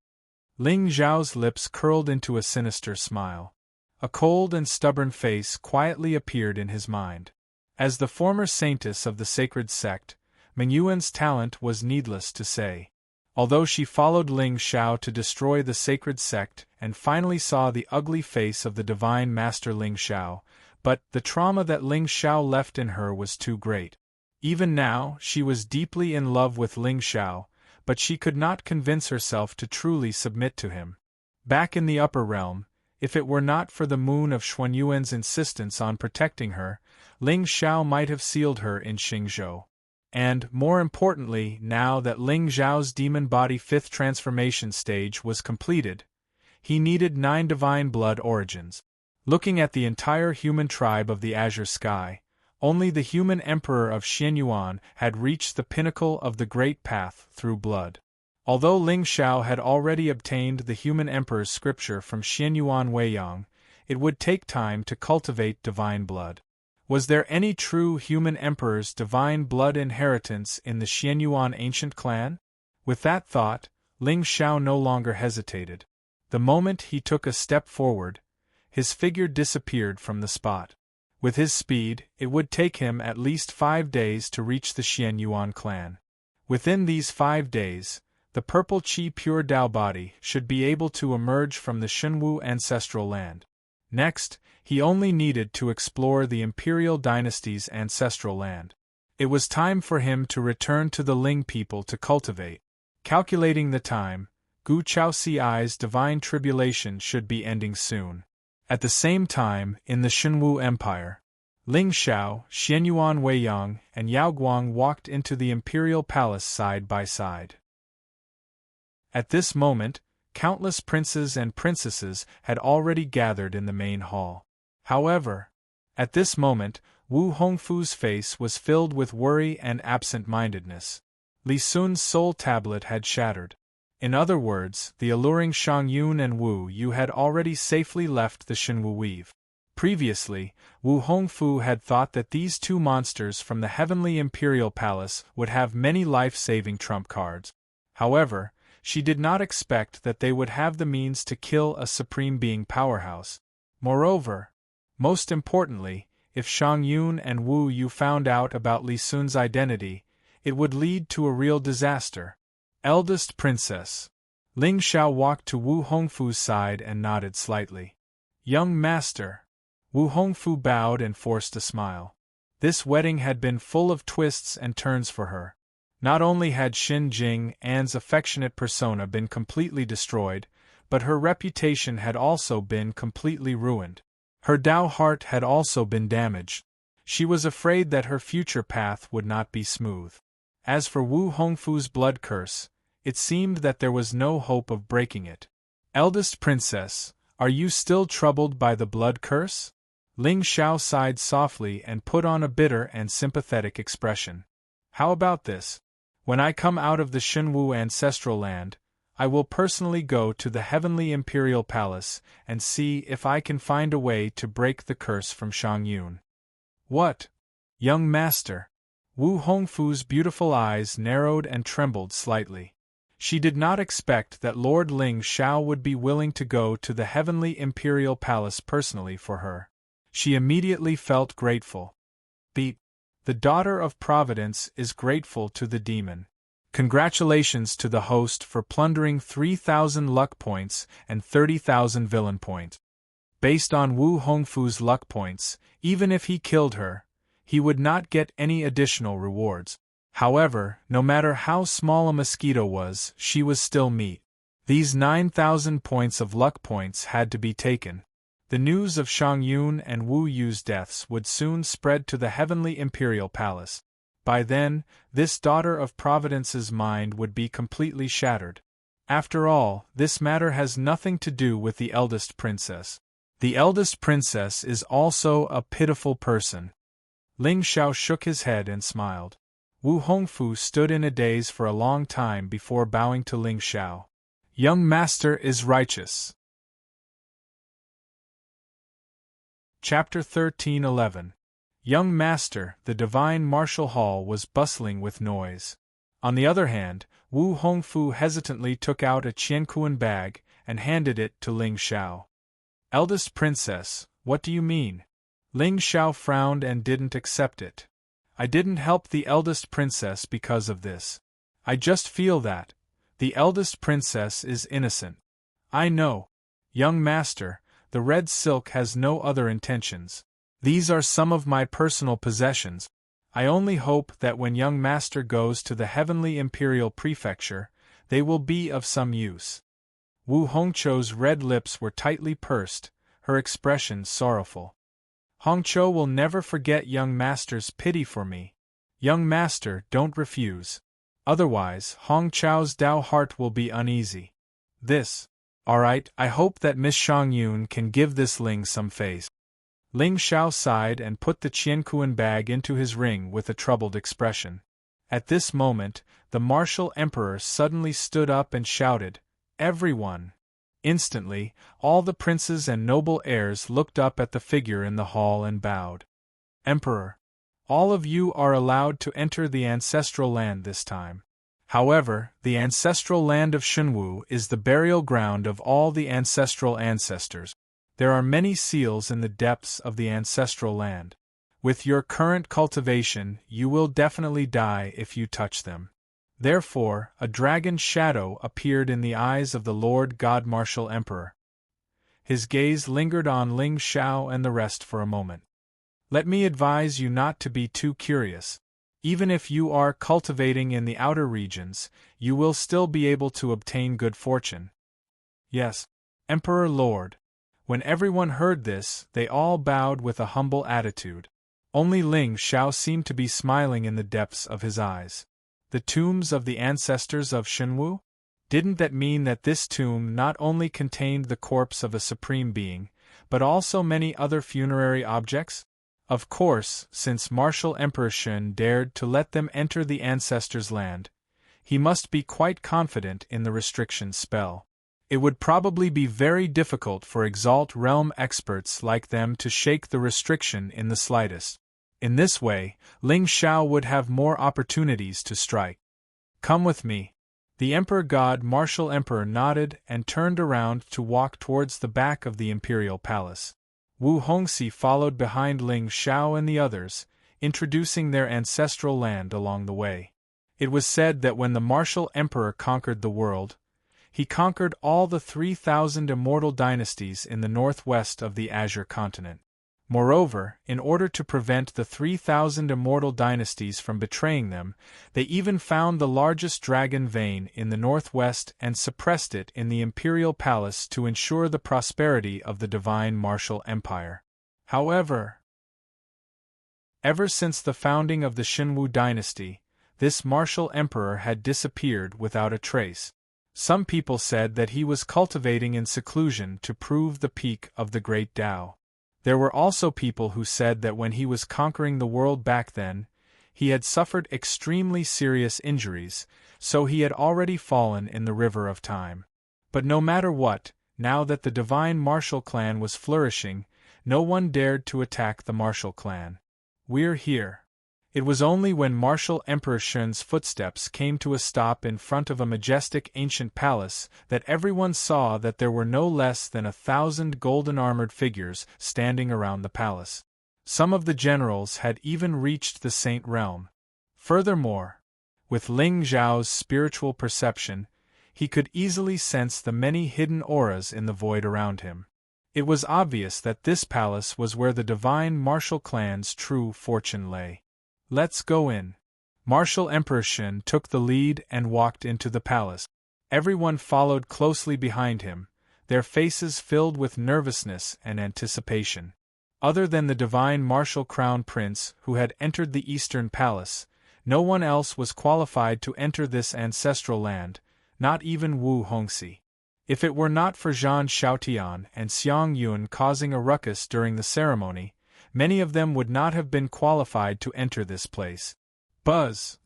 Ling Zhao's lips curled into a sinister smile. A cold and stubborn face quietly appeared in his mind. As the former saintess of the sacred sect, Meng Yuan's talent was needless to say. Although she followed Ling Xiao to destroy the sacred sect and finally saw the ugly face of the divine master Ling Xiao, but the trauma that Ling Xiao left in her was too great. Even now, she was deeply in love with Ling Xiao, but she could not convince herself to truly submit to him. Back in the upper realm, if it were not for the moon of Xuanyuan's insistence on protecting her, Ling Xiao might have sealed her in Xingzhou. And, more importantly, now that Ling Zhao's demon body 5th transformation stage was completed, he needed 9 divine blood origins. Looking at the entire human tribe of the Azure Sky, only the human emperor of Xian Yuan had reached the pinnacle of the great path through blood. Although Ling Xiao had already obtained the human emperor's scripture from Xian Yuan Weiyang, it would take time to cultivate divine blood. Was there any true human emperor's divine blood inheritance in the Xian Yuan ancient clan? With that thought, Ling Xiao no longer hesitated. The moment he took a step forward, his figure disappeared from the spot. With his speed, it would take him at least 5 days to reach the Xian Yuan clan. Within these 5 days, the purple Qi pure Tao body should be able to emerge from the Shenwu ancestral land. Next, he only needed to explore the Imperial Dynasty's ancestral land. It was time for him to return to the Ling people to cultivate. Calculating the time, Gu Chaoxi's divine tribulation should be ending soon. At the same time, in the Shenwu Empire, Ling Xiao, Xianyuan Weiyang, and Yao Guang walked into the imperial palace side by side. At this moment, countless princes and princesses had already gathered in the main hall. However, at this moment, Wu Hongfu's face was filled with worry and absent-mindedness. Li Sun's soul tablet had shattered. In other words, the alluring Shang Yun and Wu Yu had already safely left the Shenwu Weave. Previously, Wu Hongfu had thought that these 2 monsters from the Heavenly Imperial Palace would have many life-saving trump cards. However, she did not expect that they would have the means to kill a Supreme Being powerhouse. Moreover, most importantly, if Shang Yun and Wu Yu found out about Li Sun's identity, it would lead to a real disaster. Eldest Princess. Ling Xiao walked to Wu Hongfu's side and nodded slightly. Young Master. Wu Hongfu bowed and forced a smile. This wedding had been full of twists and turns for her. Not only had Xin Jing An's affectionate persona been completely destroyed, but her reputation had also been completely ruined. Her Dao heart had also been damaged. She was afraid that her future path would not be smooth. As for Wu Hongfu's blood curse, it seemed that there was no hope of breaking it. Eldest Princess, are you still troubled by the blood curse? Ling Xiao sighed softly and put on a bitter and sympathetic expression. How about this? When I come out of the Shenwu ancestral land, I will personally go to the Heavenly Imperial Palace and see if I can find a way to break the curse from Shang Yun. What? Young Master? Wu Hongfu's beautiful eyes narrowed and trembled slightly. She did not expect that Lord Ling Xiao would be willing to go to the Heavenly Imperial Palace personally for her. She immediately felt grateful. The daughter of Providence is grateful to the demon. Congratulations to the host for plundering 3,000 luck points and 30,000 villain points. Based on Wu Hongfu's luck points, even if he killed her, he would not get any additional rewards. However, no matter how small a mosquito was, she was still meat. These 9,000 points of luck points had to be taken. The news of Shang Yun and Wu Yu's deaths would soon spread to the heavenly imperial palace. By then, this daughter of Providence's mind would be completely shattered. After all, this matter has nothing to do with the eldest princess. The eldest princess is also a pitiful person. Ling Xiao shook his head and smiled. Wu Hongfu stood in a daze for a long time before bowing to Ling Xiao. Young master is righteous. Chapter 13:11. Young master, the divine martial hall was bustling with noise. On the other hand, Wu Hongfu hesitantly took out a qianquan bag and handed it to Ling Xiao. Eldest princess, what do you mean? Ling Xiao frowned and didn't accept it. I didn't help the eldest princess because of this. I just feel that the eldest princess is innocent. I know. Young master, the red silk has no other intentions. These are some of my personal possessions. I only hope that when young master goes to the heavenly imperial prefecture, they will be of some use. Wu Hongqiu's red lips were tightly pursed, her expression sorrowful. Hongqiu will never forget young master's pity for me. Young master, don't refuse. Otherwise, Hongqiu's Dao heart will be uneasy. This. Alright, I hope that Miss Shang Yun can give this Ling some face. Ling Xiao sighed and put the qianquan bag into his ring with a troubled expression. At this moment, the martial emperor suddenly stood up and shouted, "Everyone!" Instantly, all the princes and noble heirs looked up at the figure in the hall and bowed. Emperor! All of you are allowed to enter the ancestral land this time. However, the ancestral land of Shenwu is the burial ground of all the ancestral ancestors. There are many seals in the depths of the ancestral land. With your current cultivation, you will definitely die if you touch them. Therefore, a dragon's shadow appeared in the eyes of the Lord God Martial Emperor. His gaze lingered on Ling Xiao and the rest for a moment. Let me advise you not to be too curious. Even if you are cultivating in the outer regions, you will still be able to obtain good fortune. Yes, Emperor Lord. When everyone heard this, they all bowed with a humble attitude. Only Ling Xiao seemed to be smiling in the depths of his eyes. The tombs of the ancestors of Shenwu? Didn't that mean that this tomb not only contained the corpse of a supreme being, but also many other funerary objects? Of course, since Martial Emperor Shen dared to let them enter the ancestors' land, he must be quite confident in the restriction spell. It would probably be very difficult for Exalt Realm experts like them to shake the restriction in the slightest. In this way, Ling Xiao would have more opportunities to strike. Come with me. The Emperor God Martial Emperor nodded and turned around to walk towards the back of the imperial palace. Wu Hongxi followed behind Ling Xiao and the others, introducing their ancestral land along the way. It was said that when the Martial Emperor conquered the world, he conquered all the 3,000 immortal dynasties in the northwest of the Azure continent. Moreover, in order to prevent the 3,000 immortal dynasties from betraying them, they even found the largest dragon vein in the northwest and suppressed it in the imperial palace to ensure the prosperity of the divine martial empire. However, ever since the founding of the Shenwu dynasty, this martial emperor had disappeared without a trace. Some people said that he was cultivating in seclusion to prove the peak of the great Tao. There were also people who said that when he was conquering the world back then, he had suffered extremely serious injuries, so he had already fallen in the river of time. But no matter what, now that the divine martial clan was flourishing, no one dared to attack the martial clan. We're here. It was only when Martial Emperor Shen's footsteps came to a stop in front of a majestic ancient palace that everyone saw that there were no less than 1,000 golden-armored figures standing around the palace. Some of the generals had even reached the Saint Realm. Furthermore, with Ling Zhao's spiritual perception, he could easily sense the many hidden auras in the void around him. It was obvious that this palace was where the divine martial clan's true fortune lay. Let's go in. Martial Emperor Shen took the lead and walked into the palace. Everyone followed closely behind him, their faces filled with nervousness and anticipation. Other than the divine martial crown prince who had entered the Eastern Palace, no one else was qualified to enter this ancestral land, not even Wu Hongxi. If it were not for Zhan Xiaotian and Xiang Yun causing a ruckus during the ceremony, many of them would not have been qualified to enter this place. Buzz!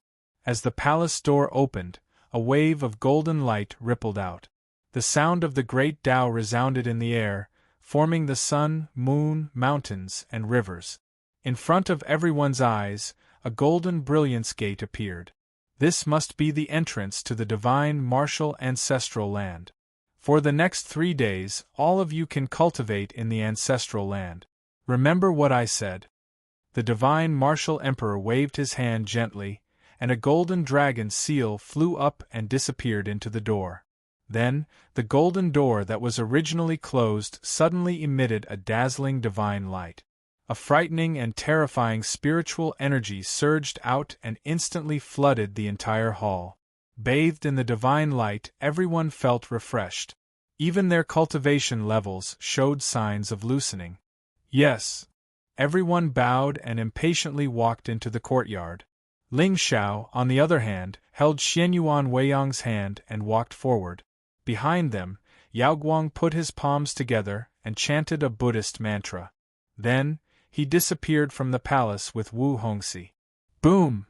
As the palace door opened, a wave of golden light rippled out. The sound of the great Tao resounded in the air, forming the sun, moon, mountains, and rivers. In front of everyone's eyes, a golden brilliance gate appeared. This must be the entrance to the divine martial ancestral land. For the next 3 days, all of you can cultivate in the ancestral land. Remember what I said. The divine martial emperor waved his hand gently, and a golden dragon seal flew up and disappeared into the door. Then, the golden door that was originally closed suddenly emitted a dazzling divine light. A frightening and terrifying spiritual energy surged out and instantly flooded the entire hall. Bathed in the divine light, everyone felt refreshed. Even their cultivation levels showed signs of loosening. Yes. Everyone bowed and impatiently walked into the courtyard. Ling Xiao, on the other hand, held Xianyuan Weiyang's hand and walked forward. Behind them, Yao Guang put his palms together and chanted a Buddhist mantra. Then, he disappeared from the palace with Wu Hongxi. Boom!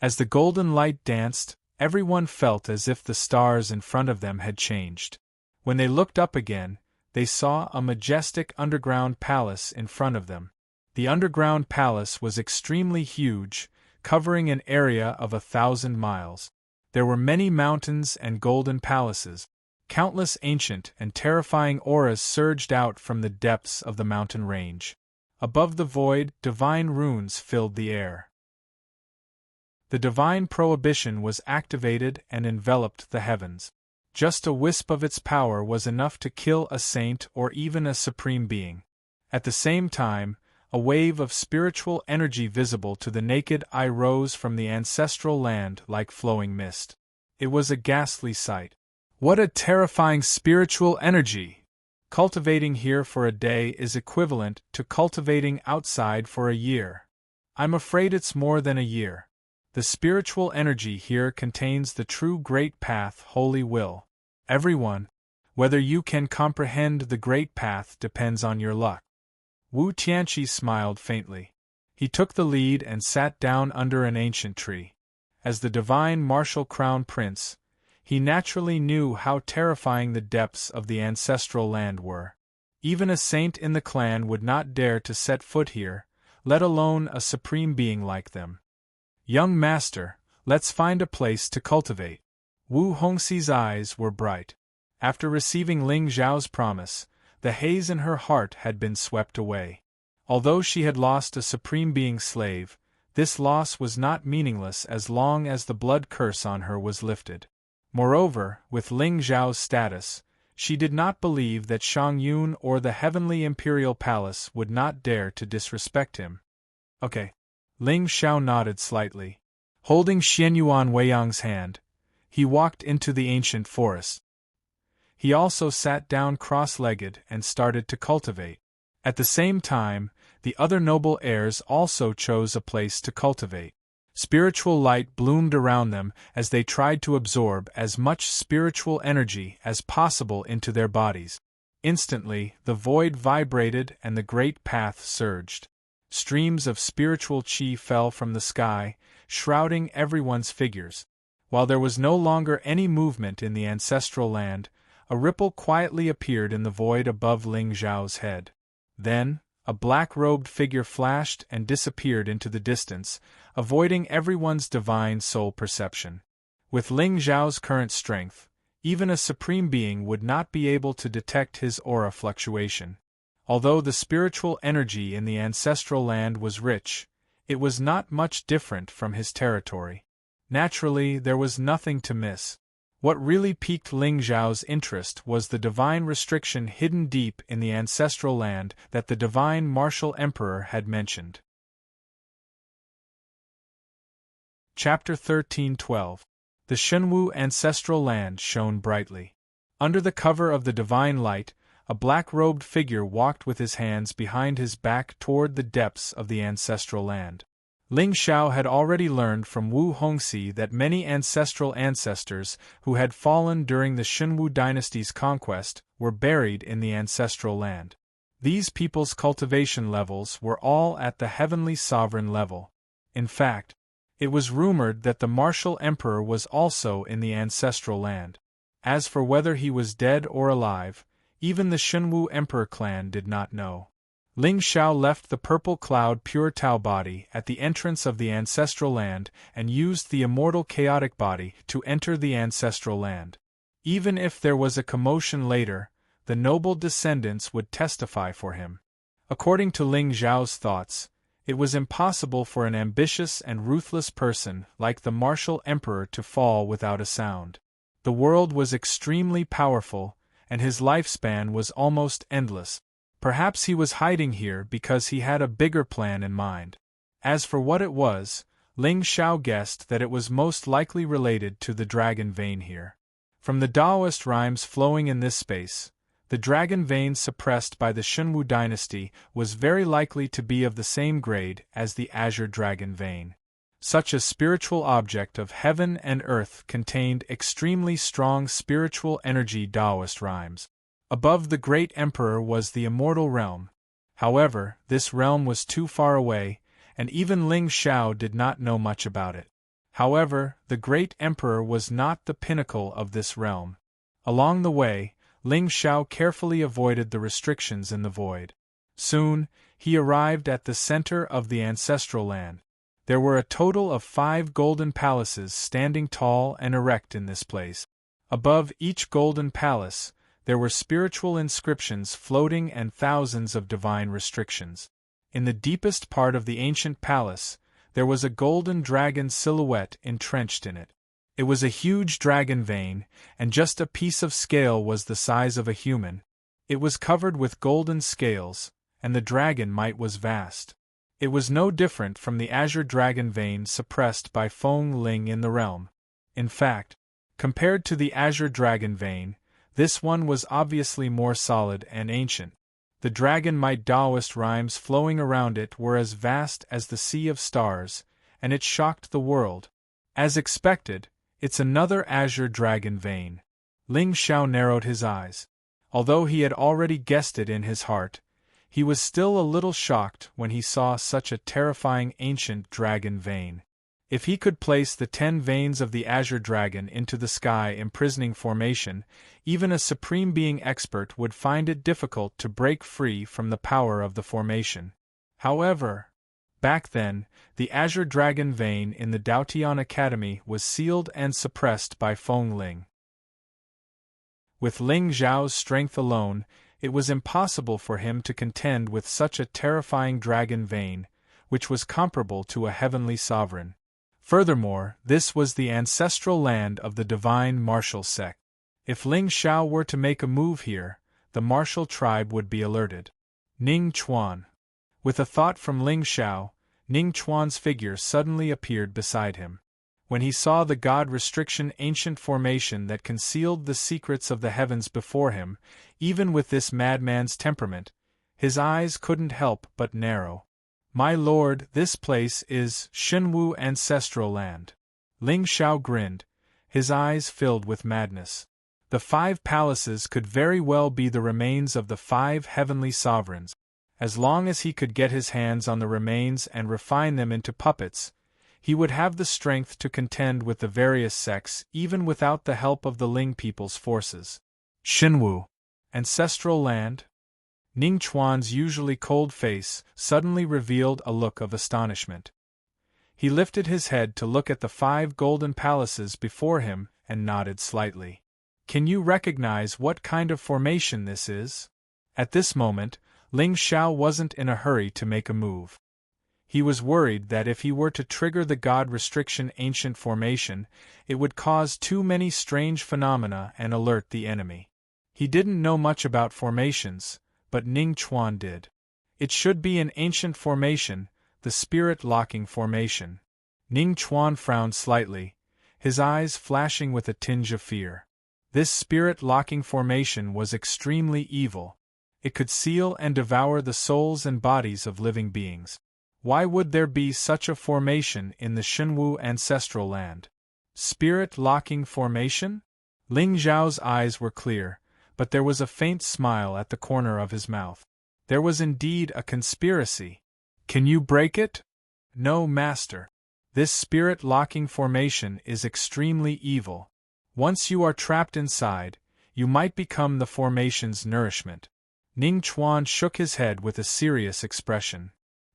As the golden light danced, everyone felt as if the stars in front of them had changed. When they looked up again, they saw a majestic underground palace in front of them. The underground palace was extremely huge, covering an area of 1,000 miles. There were many mountains and golden palaces. Countless ancient and terrifying auras surged out from the depths of the mountain range. Above the void, divine runes filled the air. The divine prohibition was activated and enveloped the heavens. Just a wisp of its power was enough to kill a saint or even a supreme being. At the same time, a wave of spiritual energy visible to the naked eye rose from the ancestral land like flowing mist. It was a ghastly sight. What a terrifying spiritual energy! Cultivating here for a day is equivalent to cultivating outside for a year. I'm afraid it's more than a year. The spiritual energy here contains the true Great Path, Holy Will. Everyone, whether you can comprehend the Great Path depends on your luck. Wu Tianqi smiled faintly. He took the lead and sat down under an ancient tree. As the divine martial crown prince, he naturally knew how terrifying the depths of the ancestral land were. Even a saint in the clan would not dare to set foot here, let alone a supreme being like them. Young master, let's find a place to cultivate. Wu Hongxi's eyes were bright. After receiving Ling Zhao's promise, the haze in her heart had been swept away. Although she had lost a supreme being slave, this loss was not meaningless as long as the blood curse on her was lifted. Moreover, with Ling Zhao's status, she did not believe that Shang Yun or the heavenly imperial palace would not dare to disrespect him. Okay. Ling Xiao nodded slightly. Holding Xianyuan Weiyang's hand, he walked into the ancient forest. He also sat down cross-legged and started to cultivate. At the same time, the other noble heirs also chose a place to cultivate. Spiritual light bloomed around them as they tried to absorb as much spiritual energy as possible into their bodies. Instantly, the void vibrated and the great path surged. Streams of spiritual qi fell from the sky, shrouding everyone's figures. While there was no longer any movement in the ancestral land, a ripple quietly appeared in the void above Ling Zhao's head. Then, a black-robed figure flashed and disappeared into the distance, avoiding everyone's divine soul perception. With Ling Zhao's current strength, even a supreme being would not be able to detect his aura fluctuation. Although the spiritual energy in the ancestral land was rich, it was not much different from his territory. Naturally, there was nothing to miss. What really piqued Ling Zhao's interest was the divine restriction hidden deep in the ancestral land that the divine martial emperor had mentioned. Chapter 13:12. The Shenwu ancestral land shone brightly. Under the cover of the divine light, a black-robed figure walked with his hands behind his back toward the depths of the ancestral land. Ling Xiao had already learned from Wu Hongxi that many ancestral ancestors who had fallen during the Shenwu dynasty's conquest were buried in the ancestral land. These people's cultivation levels were all at the heavenly sovereign level. In fact, it was rumored that the martial emperor was also in the ancestral land. As for whether he was dead or alive, even the Shenwu emperor clan did not know. Ling Xiao left the purple cloud pure Tao body at the entrance of the ancestral land and used the immortal chaotic body to enter the ancestral land. Even if there was a commotion later, the noble descendants would testify for him. According to Ling Xiao's thoughts, it was impossible for an ambitious and ruthless person like the martial emperor to fall without a sound. The world was extremely powerful, and his lifespan was almost endless. Perhaps he was hiding here because he had a bigger plan in mind. As for what it was, Ling Xiao guessed that it was most likely related to the dragon vein here. From the Taoist rhymes flowing in this space, the dragon vein suppressed by the Shenwu dynasty was very likely to be of the same grade as the azure dragon vein. Such a spiritual object of heaven and earth contained extremely strong spiritual energy. Taoist rhymes. Above the great emperor was the immortal realm. However, this realm was too far away, and even Ling Xiao did not know much about it. However, the great emperor was not the pinnacle of this realm. Along the way, Ling Xiao carefully avoided the restrictions in the void. Soon, he arrived at the center of the ancestral land. There were a total of 5 golden palaces standing tall and erect in this place. Above each golden palace, there were spiritual inscriptions floating and thousands of divine restrictions. In the deepest part of the ancient palace, there was a golden dragon silhouette entrenched in it. It was a huge dragon vein, and just a piece of scale was the size of a human. It was covered with golden scales, and the dragon might was vast. It was no different from the azure dragon vein suppressed by Feng Ling in the realm. In fact, compared to the azure dragon vein, this one was obviously more solid and ancient. The dragon might Taoist rhymes flowing around it were as vast as the sea of stars, and it shocked the world. As expected, it's another azure dragon vein. Ling Xiao narrowed his eyes. Although he had already guessed it in his heart, he was still a little shocked when he saw such a terrifying ancient dragon vein. If he could place the 10 veins of the azure dragon into the sky imprisoning formation, even a supreme being expert would find it difficult to break free from the power of the formation. However, back then, the azure dragon vein in the Daotian Academy was sealed and suppressed by Feng Ling. With Ling Xiao's strength alone, it was impossible for him to contend with such a terrifying dragon vein, which was comparable to a heavenly sovereign. Furthermore, this was the ancestral land of the divine martial sect. If Ling Xiao were to make a move here, the martial tribe would be alerted. Ning Chuan. With a thought from Ling Xiao, Ning Chuan's figure suddenly appeared beside him. When he saw the god restriction ancient formation that concealed the secrets of the heavens before him, even with this madman's temperament, his eyes couldn't help but narrow. My lord, this place is Shenwu ancestral land. Ling Xiao grinned, his eyes filled with madness. The 5 palaces could very well be the remains of the 5 heavenly sovereigns. As long as he could get his hands on the remains and refine them into puppets, he would have the strength to contend with the various sects even without the help of the Ling people's forces. Shenwu, ancestral land? Ning Chuan's usually cold face suddenly revealed a look of astonishment. He lifted his head to look at the 5 golden palaces before him and nodded slightly. Can you recognize what kind of formation this is? At this moment, Ling Xiao wasn't in a hurry to make a move. He was worried that if he were to trigger the god restriction ancient formation, it would cause too many strange phenomena and alert the enemy. He didn't know much about formations, but Ning Chuan did. It should be an ancient formation, the spirit-locking formation. Ning Chuan frowned slightly, his eyes flashing with a tinge of fear. This spirit-locking formation was extremely evil. It could seal and devour the souls and bodies of living beings. Why would there be such a formation in the Shenwu ancestral land? Spirit-locking formation? Ling Zhao's eyes were clear, but there was a faint smile at the corner of his mouth. There was indeed a conspiracy. Can you break it? No, master. This spirit-locking formation is extremely evil. Once you are trapped inside, you might become the formation's nourishment. Ning Chuan shook his head with a serious expression.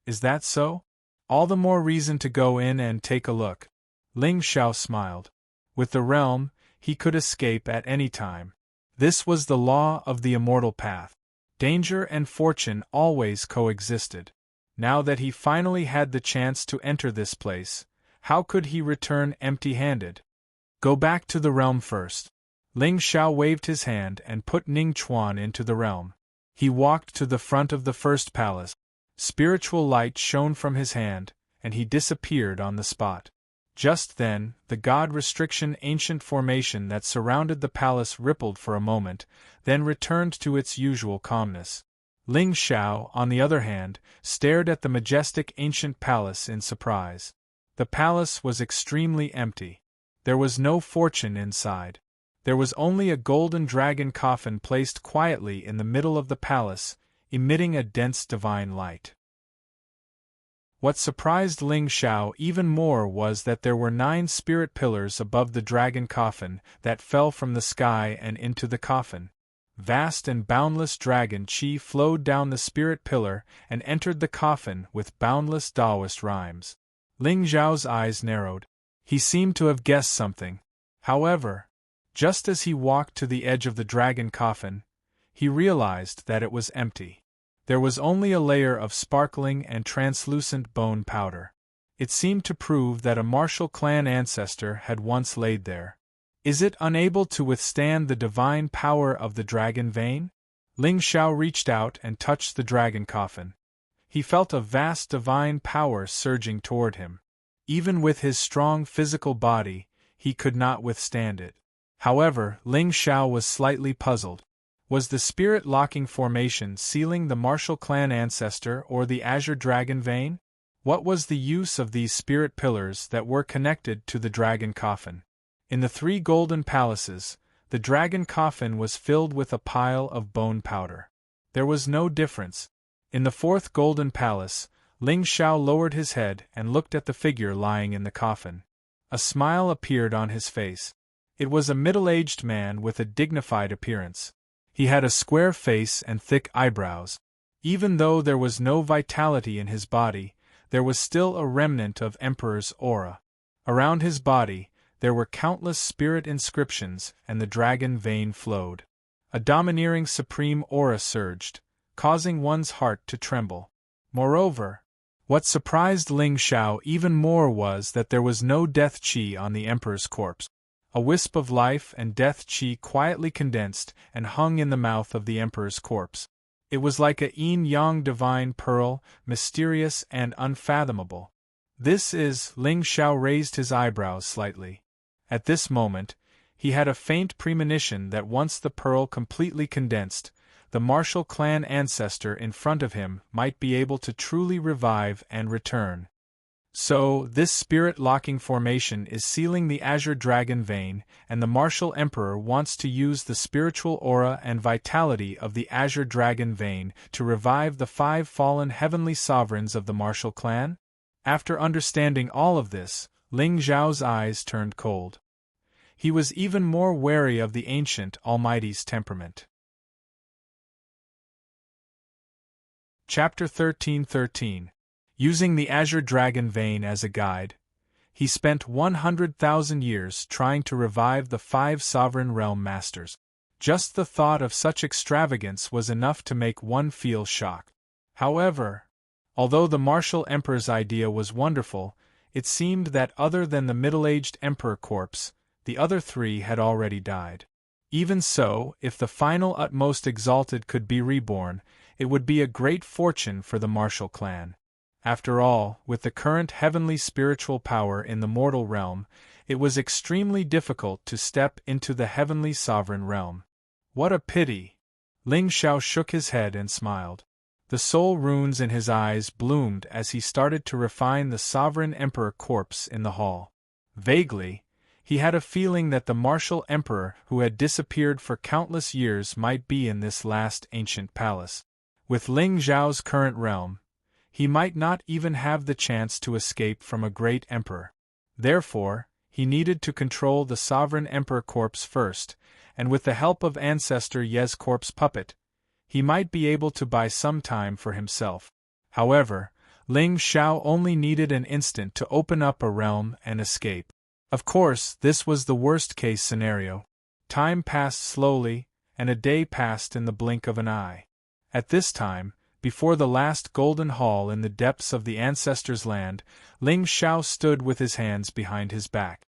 Is that so? All the more reason to go in and take a look. Ling Xiao smiled. With the realm, he could escape at any time. This was the law of the immortal path. Danger and fortune always coexisted. Now that he finally had the chance to enter this place, how could he return empty-handed? Go back to the realm first. Ling Xiao waved his hand and put Ning Chuan into the realm. He walked to the front of the first palace. Spiritual light shone from his hand, and he disappeared on the spot. Just then, the god restriction ancient formation that surrounded the palace rippled for a moment, then returned to its usual calmness. Ling Xiao, on the other hand, stared at the majestic ancient palace in surprise. The palace was extremely empty. There was no fortune inside. There was only a golden dragon coffin placed quietly in the middle of the palace, emitting a dense divine light. What surprised Ling Xiao even more was that there were 9 spirit pillars above the dragon coffin that fell from the sky and into the coffin. Vast and boundless dragon qi flowed down the spirit pillar and entered the coffin with boundless Taoist rhymes. Ling Zhao's eyes narrowed. He seemed to have guessed something. However, just as he walked to the edge of the dragon coffin, he realized that it was empty. There was only a layer of sparkling and translucent bone powder. It seemed to prove that a martial clan ancestor had once laid there. Is it unable to withstand the divine power of the dragon vein? Ling Xiao reached out and touched the dragon coffin. He felt a vast divine power surging toward him. Even with his strong physical body, he could not withstand it. However, Ling Xiao was slightly puzzled. Was the spirit-locking formation sealing the martial clan ancestor or the azure dragon vein? What was the use of these spirit pillars that were connected to the dragon coffin? In the 3 golden palaces, the dragon coffin was filled with a pile of bone powder. There was no difference. In the 4th golden palace, Ling Xiao lowered his head and looked at the figure lying in the coffin. A smile appeared on his face. It was a middle-aged man with a dignified appearance. He had a square face and thick eyebrows. Even though there was no vitality in his body, there was still a remnant of Emperor's aura. Around his body, there were countless spirit inscriptions, and the dragon vein flowed. A domineering supreme aura surged, causing one's heart to tremble. Moreover, what surprised Ling Xiao even more was that there was no death qi on the Emperor's corpse. A wisp of life and death qi quietly condensed and hung in the mouth of the Emperor's corpse. It was like a yin-yang divine pearl, mysterious and unfathomable. This is, Ling Xiao raised his eyebrows slightly. At this moment, he had a faint premonition that once the pearl completely condensed, the martial clan ancestor in front of him might be able to truly revive and return. So, this spirit-locking formation is sealing the azure dragon vein, and the martial emperor wants to use the spiritual aura and vitality of the azure dragon vein to revive the 5 fallen heavenly sovereigns of the martial clan? After understanding all of this, Ling Zhao's eyes turned cold. He was even more wary of the ancient Almighty's temperament. Chapter 13:13. Using the azure dragon vein as a guide, he spent 100,000 years trying to revive the 5 sovereign realm masters. Just the thought of such extravagance was enough to make one feel shock. However, although the martial emperor's idea was wonderful, it seemed that other than the middle-aged emperor corpse, the other 3 had already died. Even so, if the final utmost exalted could be reborn, it would be a great fortune for the martial clan. After all, with the current heavenly spiritual power in the mortal realm, it was extremely difficult to step into the heavenly sovereign realm. What a pity! Ling Xiao shook his head and smiled. The soul runes in his eyes bloomed as he started to refine the sovereign emperor corpse in the hall. Vaguely, he had a feeling that the martial emperor who had disappeared for countless years might be in this last ancient palace. With Ling Xiao's current realm, he might not even have the chance to escape from a great emperor. Therefore, he needed to control the sovereign emperor corpse first, and with the help of ancestor Ye's corpse puppet, he might be able to buy some time for himself. However, Ling Xiao only needed an instant to open up a realm and escape. Of course, this was the worst-case scenario. Time passed slowly, and a day passed in the blink of an eye. At this time, before the last golden hall in the depths of the ancestors' land, Ling Xiao stood with his hands behind his back.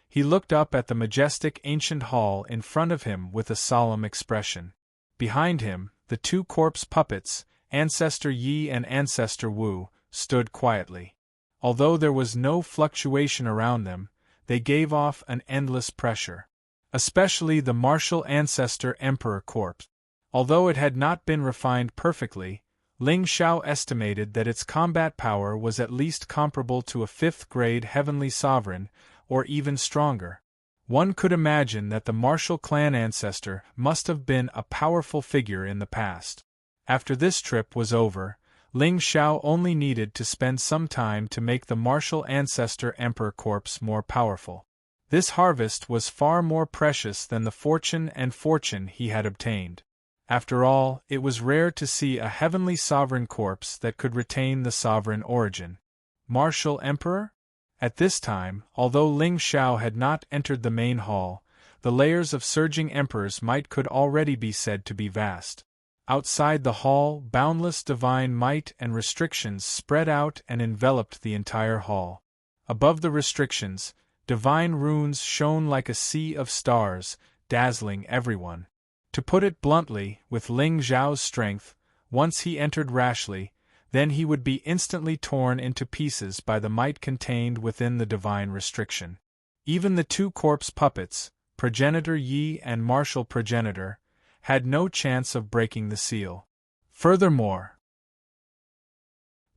He looked up at the majestic ancient hall in front of him with a solemn expression. Behind him, the two corpse puppets, Ancestor Yi and Ancestor Wu, stood quietly. Although there was no fluctuation around them, they gave off an endless pressure. Especially the martial ancestor emperor corpse. Although it had not been refined perfectly, Ling Xiao estimated that its combat power was at least comparable to a 5th-grade heavenly sovereign, or even stronger. One could imagine that the martial clan ancestor must have been a powerful figure in the past. After this trip was over, Ling Xiao only needed to spend some time to make the martial ancestor emperor corpse more powerful. This harvest was far more precious than the fortune he had obtained. After all, it was rare to see a heavenly sovereign corpse that could retain the sovereign origin. Martial emperor? At this time, although Ling Xiao had not entered the main hall, the layers of surging emperors might could already be said to be vast. Outside the hall, boundless divine might and restrictions spread out and enveloped the entire hall. Above the restrictions, divine runes shone like a sea of stars, dazzling everyone. To put it bluntly, with Ling Xiao's strength, once he entered rashly, then he would be instantly torn into pieces by the might contained within the divine restriction. Even the two corpse puppets, Progenitor Yi and Martial Progenitor, had no chance of breaking the seal. Furthermore,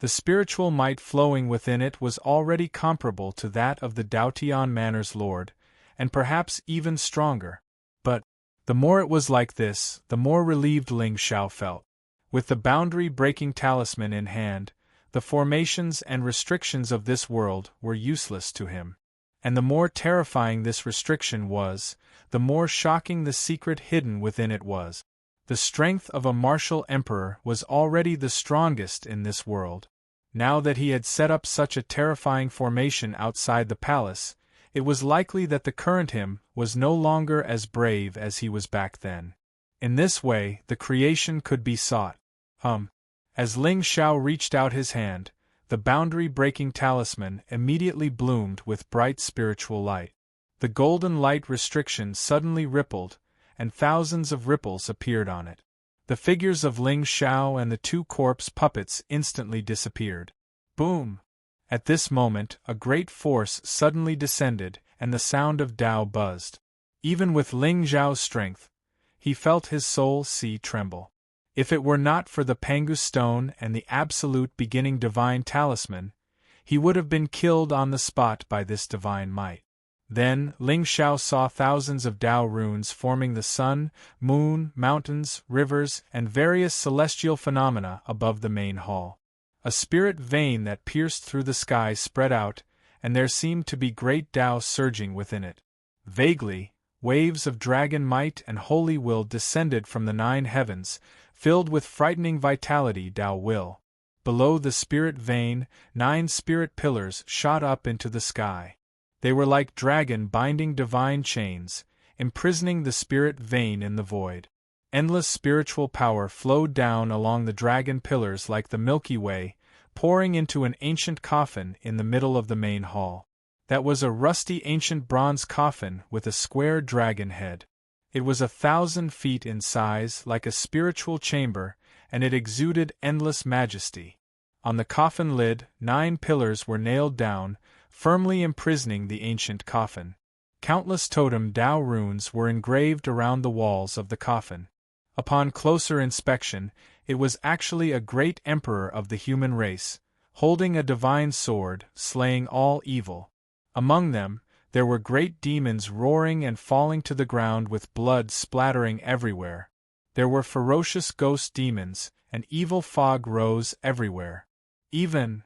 the spiritual might flowing within it was already comparable to that of the Daotian Manor's lord, and perhaps even stronger. But, the more it was like this, the more relieved Ling Xiao felt. With the boundary-breaking talisman in hand, the formations and restrictions of this world were useless to him. And the more terrifying this restriction was, the more shocking the secret hidden within it was. The strength of a martial emperor was already the strongest in this world. Now that he had set up such a terrifying formation outside the palace, it was likely that the current him was no longer as brave as he was back then. In this way, the creation could be sought. As Ling Xiao reached out his hand, the boundary-breaking talisman immediately bloomed with bright spiritual light. The golden light restriction suddenly rippled, and thousands of ripples appeared on it. The figures of Ling Xiao and the two corpse puppets instantly disappeared. Boom! At this moment, a great force suddenly descended, and the sound of Tao buzzed. Even with Ling Xiao's strength, he felt his soul tremble. If it were not for the Pangu stone and the absolute beginning divine talisman, he would have been killed on the spot by this divine might. Then, Ling Xiao saw thousands of Tao runes forming the sun, moon, mountains, rivers, and various celestial phenomena above the main hall. A spirit vein that pierced through the sky spread out, and there seemed to be great Tao surging within it. Vaguely, waves of dragon might and holy will descended from the 9 heavens, filled with frightening vitality Tao will. Below the spirit vein, 9 spirit pillars shot up into the sky. They were like dragon binding divine chains, imprisoning the spirit vein in the void. Endless spiritual power flowed down along the dragon pillars like the Milky Way, pouring into an ancient coffin in the middle of the main hall. That was a rusty ancient bronze coffin with a square dragon head. It was 1,000 feet in size, like a spiritual chamber, and it exuded endless majesty. On the coffin lid, 9 pillars were nailed down, firmly imprisoning the ancient coffin. Countless totem Tao runes were engraved around the walls of the coffin. Upon closer inspection, it was actually a great emperor of the human race, holding a divine sword, slaying all evil. Among them, there were great demons roaring and falling to the ground with blood splattering everywhere. There were ferocious ghost demons, and evil fog rose everywhere. Even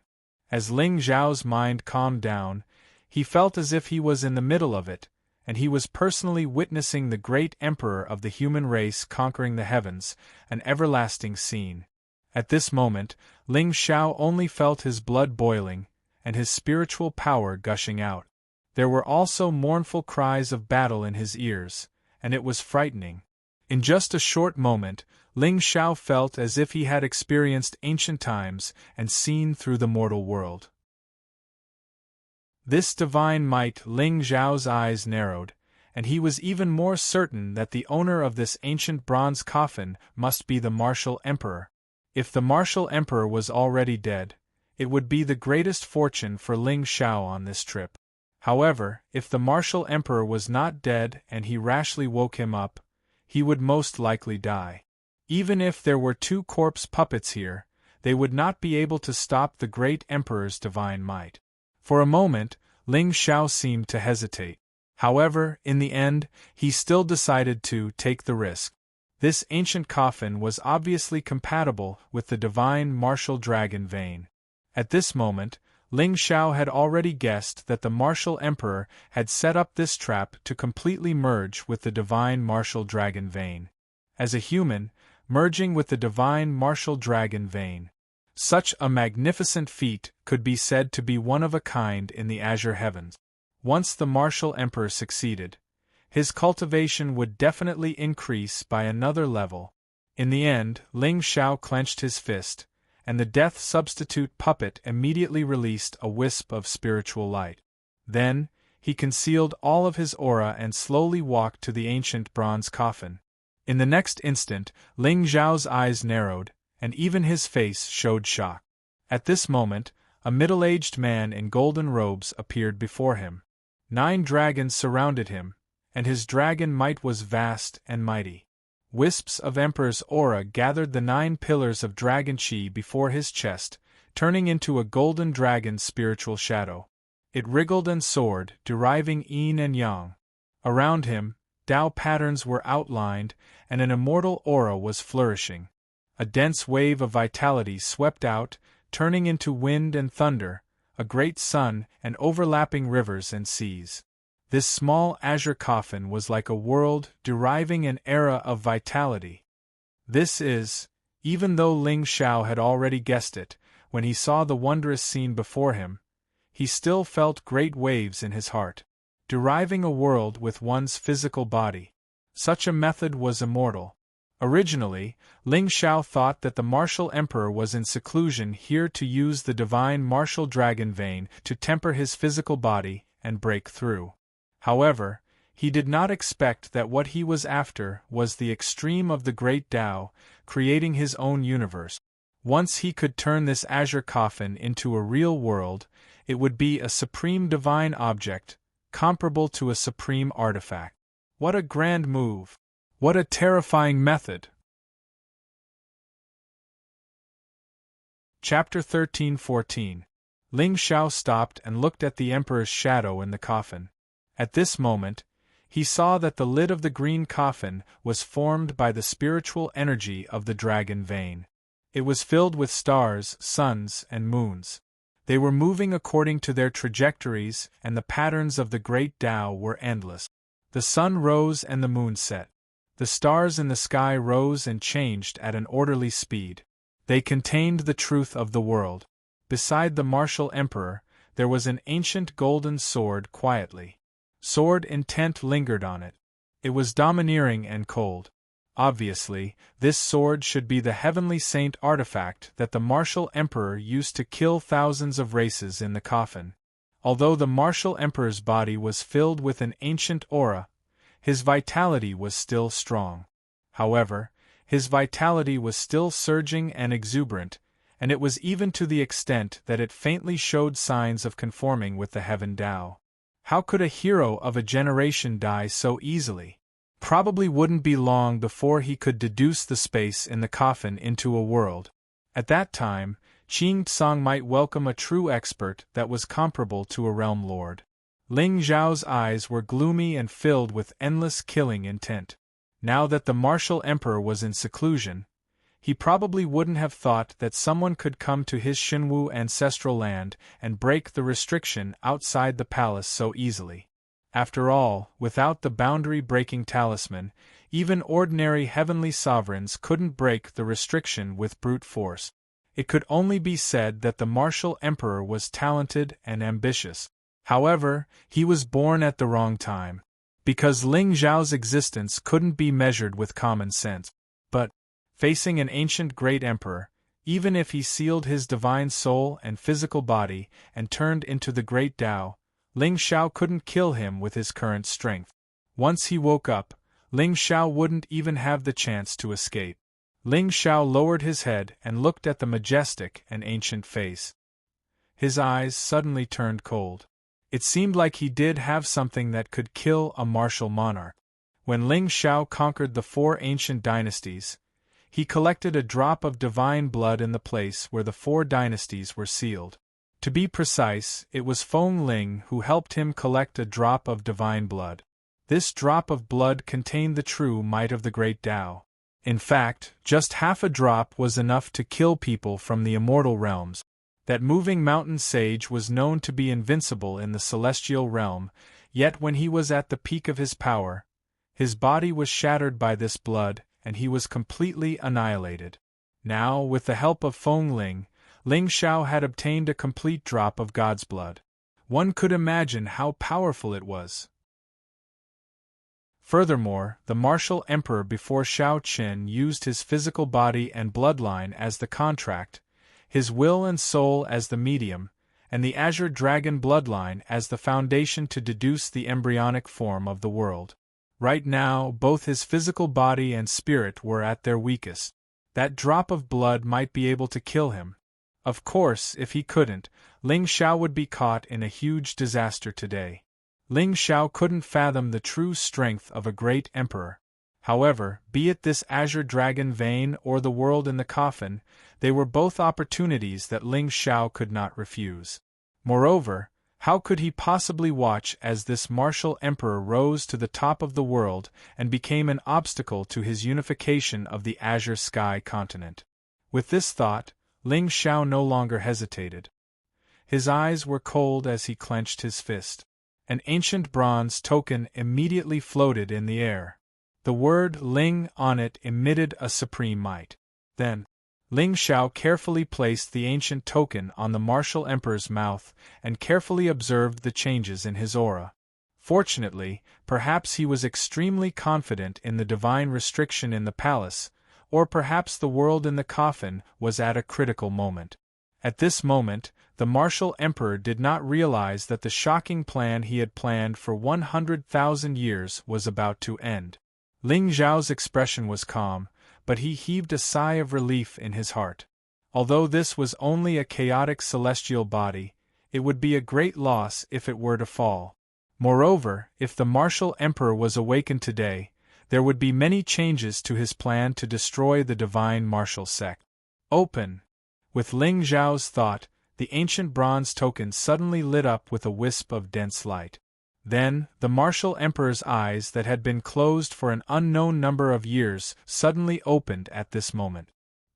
as Ling Zhao's mind calmed down, he felt as if he was in the middle of it, and he was personally witnessing the great emperor of the human race conquering the heavens, an everlasting scene. At this moment, Ling Zhao only felt his blood boiling, and his spiritual power gushing out. There were also mournful cries of battle in his ears, and it was frightening. In just a short moment, Ling Zhao felt as if he had experienced ancient times and seen through the mortal world. This divine might, Ling Zhao's eyes narrowed, and he was even more certain that the owner of this ancient bronze coffin must be the martial emperor. If the martial emperor was already dead, it would be the greatest fortune for Ling Zhao on this trip. However, if the martial emperor was not dead and he rashly woke him up, he would most likely die. Even if there were 2 corpse puppets here, they would not be able to stop the great emperor's divine might. For a moment, Ling Zhao seemed to hesitate. However, in the end, he still decided to take the risk. This ancient coffin was obviously compatible with the divine martial dragon vein. At this moment, Ling Zhao had already guessed that the martial emperor had set up this trap to completely merge with the divine martial dragon vein. As a human, merging with the divine martial dragon vein. Such a magnificent feat could be said to be one of a kind in the azure heavens. Once the martial emperor succeeded, his cultivation would definitely increase by another level. In the end, Ling Zhao clenched his fist, and the death substitute puppet immediately released a wisp of spiritual light. Then, he concealed all of his aura and slowly walked to the ancient bronze coffin. In the next instant, Ling Zhao's eyes narrowed, and even his face showed shock. At this moment, a middle-aged man in golden robes appeared before him. 9 dragons surrounded him, and his dragon might was vast and mighty. Wisps of Emperor's aura gathered the 9 pillars of dragon chi before his chest, turning into a golden dragon's spiritual shadow. It wriggled and soared, deriving yin and yang. Around him, Tao patterns were outlined, and an immortal aura was flourishing. A dense wave of vitality swept out, turning into wind and thunder, a great sun, and overlapping rivers and seas. This small azure coffin was like a world deriving an era of vitality. This is, even though Ling Zhao had already guessed it, when he saw the wondrous scene before him, he still felt great waves in his heart. Deriving a world with one's physical body. Such a method was immortal. Originally, Ling Zhao thought that the martial emperor was in seclusion here to use the divine martial dragon vein to temper his physical body and break through. However, he did not expect that what he was after was the extreme of the great Tao, creating his own universe. Once he could turn this azure coffin into a real world, it would be a supreme divine object, comparable to a supreme artifact. What a grand move! What a terrifying method! Chapter 13-14. Ling Zhao stopped and looked at the emperor's shadow in the coffin. At this moment, he saw that the lid of the green coffin was formed by the spiritual energy of the dragon vein. It was filled with stars, suns, and moons. They were moving according to their trajectories, and the patterns of the great Tao were endless. The sun rose and the moon set. The stars in the sky rose and changed at an orderly speed. They contained the truth of the world. Beside the martial emperor, there was an ancient golden sword quietly. Sword intent lingered on it. It was domineering and cold. Obviously, this sword should be the heavenly saint artifact that the martial emperor used to kill thousands of races in the coffin. Although the martial emperor's body was filled with an ancient aura, his vitality was still strong. However, his vitality was still surging and exuberant, and it was even to the extent that it faintly showed signs of conforming with the heaven Tao. How could a hero of a generation die so easily? Probably wouldn't be long before he could deduce the space in the coffin into a world. At that time, Qing Tsang might welcome a true expert that was comparable to a realm lord. Ling Zhao's eyes were gloomy and filled with endless killing intent. Now that the martial emperor was in seclusion, he probably wouldn't have thought that someone could come to his Shenwu ancestral land and break the restriction outside the palace so easily. After all, without the boundary-breaking talisman, even ordinary heavenly sovereigns couldn't break the restriction with brute force. It could only be said that the martial emperor was talented and ambitious. However, he was born at the wrong time, because Ling Zhao's existence couldn't be measured with common sense. But, facing an ancient great emperor, even if he sealed his divine soul and physical body and turned into the great Tao, Ling Xiao couldn't kill him with his current strength. Once he woke up, Ling Xiao wouldn't even have the chance to escape. Ling Xiao lowered his head and looked at the majestic and ancient face. His eyes suddenly turned cold. It seemed like he did have something that could kill a martial monarch. When Ling Xiao conquered the 4 ancient dynasties, he collected a drop of divine blood in the place where the 4 dynasties were sealed. To be precise, it was Feng Ling who helped him collect a drop of divine blood. This drop of blood contained the true might of the great Tao. In fact, just half a drop was enough to kill people from the immortal realms. That moving mountain sage was known to be invincible in the celestial realm, yet when he was at the peak of his power, his body was shattered by this blood, and he was completely annihilated. Now, with the help of Feng Ling, Ling Xiao had obtained a complete drop of God's blood. One could imagine how powerful it was. Furthermore, the martial emperor before Xiao Qin used his physical body and bloodline as the contract, his will and soul as the medium, and the azure dragon bloodline as the foundation to deduce the embryonic form of the world. Right now, both his physical body and spirit were at their weakest. That drop of blood might be able to kill him. Of course, if he couldn't, Ling Xiao would be caught in a huge disaster today. Ling Xiao couldn't fathom the true strength of a great emperor. However, be it this azure dragon vein or the world in the coffin, they were both opportunities that Ling Xiao could not refuse. Moreover, how could he possibly watch as this martial emperor rose to the top of the world and became an obstacle to his unification of the azure sky continent? With this thought, Ling Xiao no longer hesitated. His eyes were cold as he clenched his fist. An ancient bronze token immediately floated in the air. The word Ling on it emitted a supreme might. Then, Ling Xiao carefully placed the ancient token on the martial emperor's mouth and carefully observed the changes in his aura. Fortunately, perhaps he was extremely confident in the divine restriction in the palace, or perhaps the world in the coffin was at a critical moment. At this moment, the martial emperor did not realize that the shocking plan he had planned for 100,000 years was about to end. Ling Zhao's expression was calm, but he heaved a sigh of relief in his heart. Although this was only a chaotic celestial body, it would be a great loss if it were to fall. Moreover, if the martial emperor was awakened today, there would be many changes to his plan to destroy the divine martial sect. Open! With Ling Zhao's thought, the ancient bronze token suddenly lit up with a wisp of dense light. Then, the martial emperor's eyes that had been closed for an unknown number of years suddenly opened at this moment.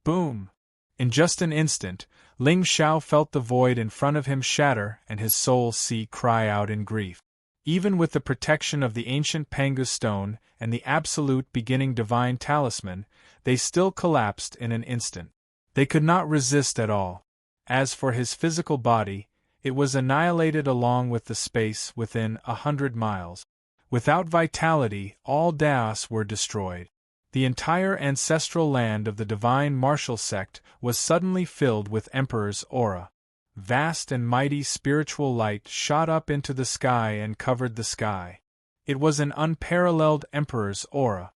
Boom! In just an instant, Ling Xiao felt the void in front of him shatter and his soul cry out in grief. Even with the protection of the ancient Pangu stone and the absolute beginning divine talisman, they still collapsed in an instant. They could not resist at all. As for his physical body, it was annihilated along with the space within 100 miles. Without vitality, all Daos were destroyed. The entire ancestral land of the divine martial sect was suddenly filled with Emperor's aura. Vast and mighty spiritual light shot up into the sky and covered the sky. It was an unparalleled Emperor's aura.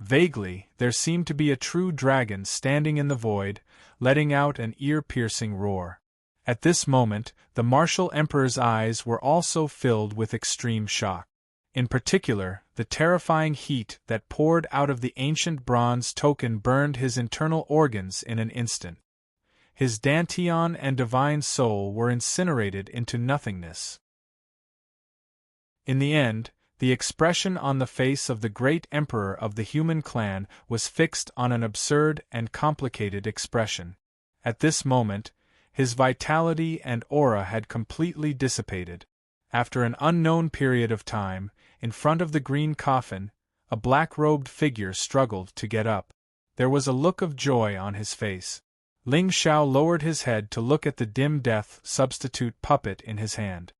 Vaguely, there seemed to be a true dragon standing in the void, letting out an ear-piercing roar. At this moment, the martial emperor's eyes were also filled with extreme shock. In particular, the terrifying heat that poured out of the ancient bronze token burned his internal organs in an instant. His dantian and divine soul were incinerated into nothingness. In the end, the expression on the face of the great emperor of the human clan was fixed on an absurd and complicated expression. At this moment, his vitality and aura had completely dissipated. After an unknown period of time, in front of the green coffin, a black-robed figure struggled to get up. There was a look of joy on his face. Ling Xiao lowered his head to look at the dim death substitute puppet in his hand.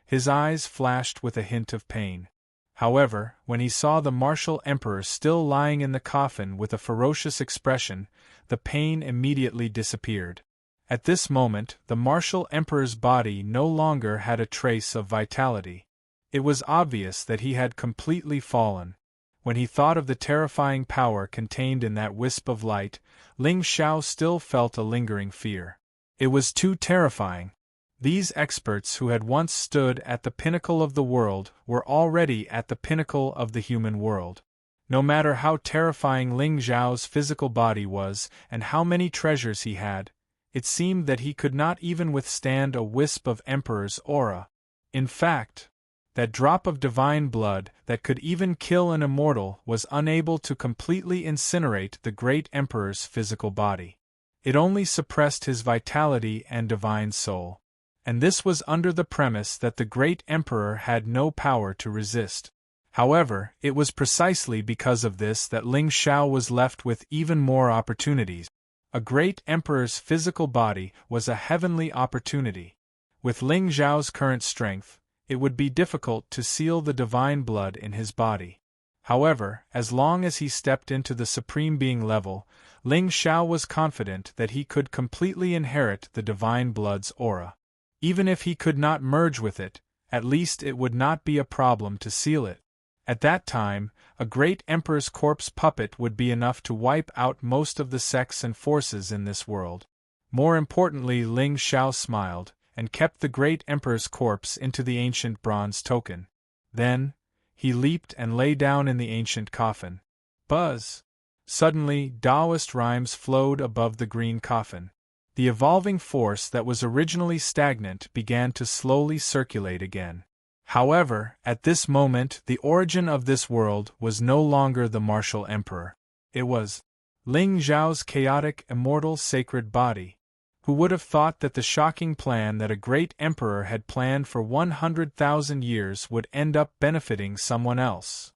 His eyes flashed with a hint of pain. However, when he saw the martial emperor still lying in the coffin with a ferocious expression, the pain immediately disappeared. At this moment, the martial emperor's body no longer had a trace of vitality. It was obvious that he had completely fallen. When he thought of the terrifying power contained in that wisp of light, Ling Xiao still felt a lingering fear. It was too terrifying. These experts who had once stood at the pinnacle of the world were already at the pinnacle of the human world. No matter how terrifying Ling Xiao's physical body was and how many treasures he had, it seemed that he could not even withstand a wisp of Emperor's aura. In fact, that drop of divine blood that could even kill an immortal was unable to completely incinerate the great Emperor's physical body. It only suppressed his vitality and divine soul. And this was under the premise that the great Emperor had no power to resist. However, it was precisely because of this that Ling Xiao was left with even more opportunities. A great Emperor's physical body was a heavenly opportunity. With Ling Xiao's current strength, it would be difficult to seal the divine blood in his body. However, as long as he stepped into the Supreme Being level, Ling Xiao was confident that he could completely inherit the divine blood's aura. Even if he could not merge with it, at least it would not be a problem to seal it. At that time, a great emperor's corpse puppet would be enough to wipe out most of the sects and forces in this world. More importantly, Ling Xiao smiled, and kept the great emperor's corpse into the ancient bronze token. Then, he leaped and lay down in the ancient coffin. Buzz! Suddenly, Taoist rhymes flowed above the green coffin. The evolving force that was originally stagnant began to slowly circulate again. However, at this moment the origin of this world was no longer the martial emperor. It was Ling Xiao's chaotic, immortal, sacred body. Who would have thought that the shocking plan that a great emperor had planned for 100,000 years would end up benefiting someone else?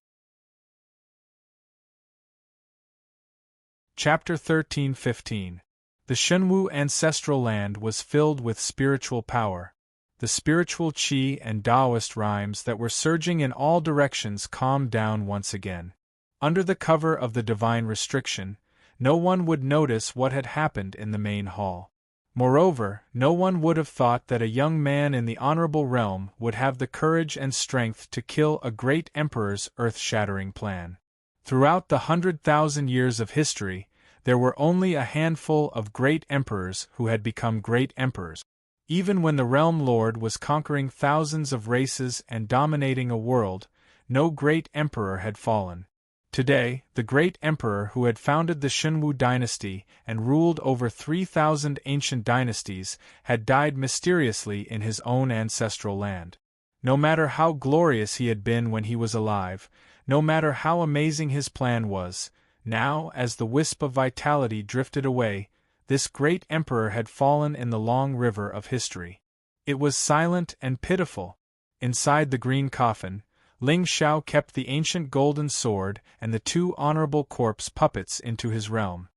Chapter 13-15. The Shenwu ancestral land was filled with spiritual power. The spiritual qi and Taoist rhymes that were surging in all directions calmed down once again. Under the cover of the divine restriction, no one would notice what had happened in the main hall. Moreover, no one would have thought that a young man in the honorable realm would have the courage and strength to kill a great emperor's earth-shattering plan. Throughout the 100,000 years of history, there were only a handful of great emperors who had become great emperors. Even when the realm lord was conquering thousands of races and dominating a world, no great emperor had fallen. Today, the great emperor who had founded the Shenwu dynasty and ruled over 3,000 ancient dynasties had died mysteriously in his own ancestral land. No matter how glorious he had been when he was alive, no matter how amazing his plan was, now, as the wisp of vitality drifted away, this great emperor had fallen in the long river of history. It was silent and pitiful. Inside the green coffin, Ling Xiao kept the ancient golden sword and the two honorable corpse puppets into his realm.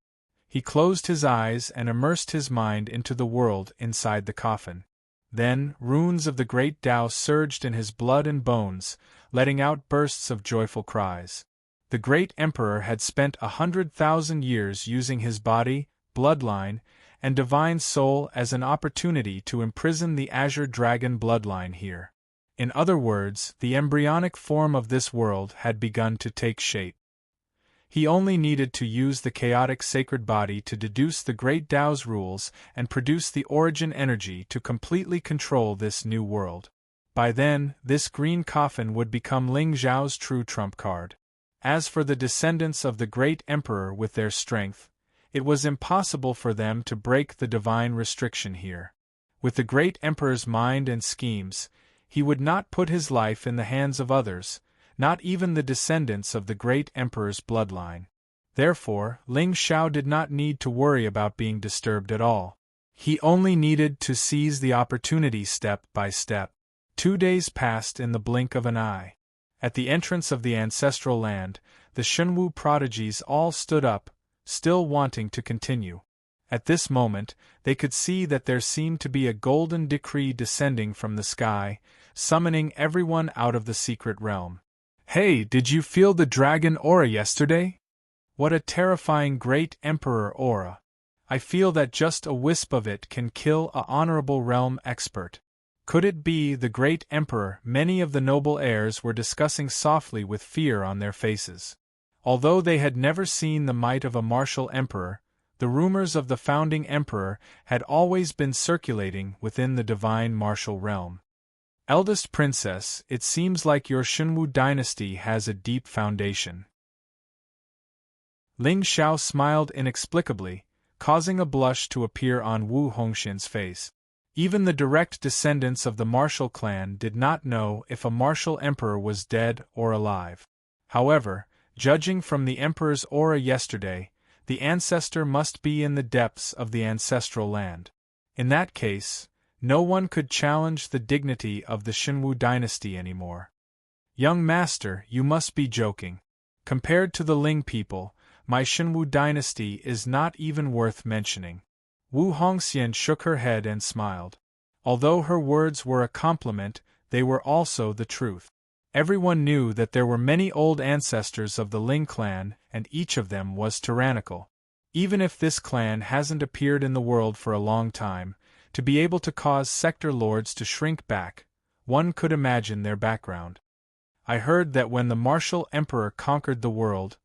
He closed his eyes and immersed his mind into the world inside the coffin. Then, runes of the great Tao surged in his blood and bones, letting out bursts of joyful cries. The great emperor had spent 100,000 years using his body, bloodline, and divine soul as an opportunity to imprison the Azure Dragon bloodline here. In other words, the embryonic form of this world had begun to take shape. He only needed to use the chaotic sacred body to deduce the great Tao's rules and produce the origin energy to completely control this new world. By then, this green coffin would become Ling Zhao's true trump card. As for the descendants of the great emperor with their strength, it was impossible for them to break the divine restriction here. With the great emperor's mind and schemes, he would not put his life in the hands of others, not even the descendants of the great emperor's bloodline. Therefore, Ling Xiao did not need to worry about being disturbed at all. He only needed to seize the opportunity step by step. 2 days passed in the blink of an eye. At the entrance of the ancestral land, the Shenwu prodigies all stood up, still wanting to continue. At this moment, they could see that there seemed to be a golden decree descending from the sky, summoning everyone out of the secret realm. "Hey, did you feel the dragon aura yesterday? What a terrifying great emperor aura. I feel that just a wisp of it can kill a honorable realm expert." Could it be the great emperor? Many of the noble heirs were discussing softly with fear on their faces. Although they had never seen the might of a martial emperor, the rumors of the founding emperor had always been circulating within the divine martial realm. "Eldest princess, it seems like your Shenwu dynasty has a deep foundation." Ling Xiao smiled inexplicably, causing a blush to appear on Wu Hongxian's face. Even the direct descendants of the martial clan did not know if a martial emperor was dead or alive. However, judging from the emperor's aura yesterday, the ancestor must be in the depths of the ancestral land. In that case, no one could challenge the dignity of the Shenwu dynasty anymore. "Young master, you must be joking. Compared to the Ling people, my Shenwu dynasty is not even worth mentioning." Wu Hongxian shook her head and smiled. Although her words were a compliment, they were also the truth. Everyone knew that there were many old ancestors of the Ling clan, and each of them was tyrannical. Even if this clan hasn't appeared in the world for a long time, to be able to cause sector lords to shrink back, one could imagine their background. "I heard that when the martial emperor conquered the world,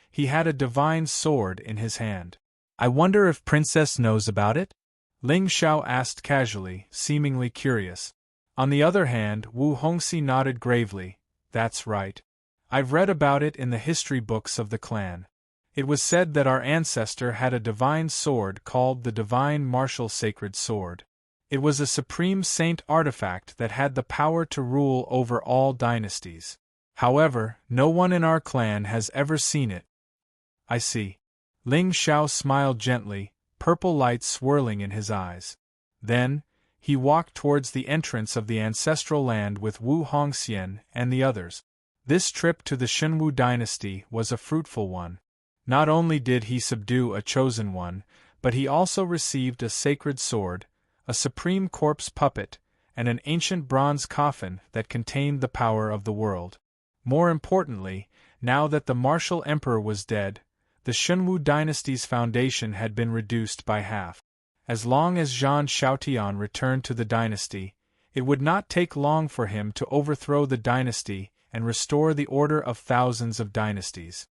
he had a divine sword in his hand. I wonder if Princess knows about it?" Ling Xiao asked casually, seemingly curious. On the other hand, Wu Hongxi nodded gravely. "That's right. I've read about it in the history books of the clan. It was said that our ancestor had a divine sword called the Divine Martial Sacred Sword. It was a supreme saint artifact that had the power to rule over all dynasties. However, no one in our clan has ever seen it." "I see." Ling Xiao smiled gently, purple light swirling in his eyes. Then, he walked towards the entrance of the ancestral land with Wu Hongxian and the others. This trip to the Shenwu dynasty was a fruitful one. Not only did he subdue a chosen one, but he also received a sacred sword, a supreme corpse puppet, and an ancient bronze coffin that contained the power of the world. More importantly, now that the martial emperor was dead, the Shenwu dynasty's foundation had been reduced by half. As long as Zhan Xiaotian returned to the dynasty, it would not take long for him to overthrow the dynasty and restore the order of thousands of dynasties.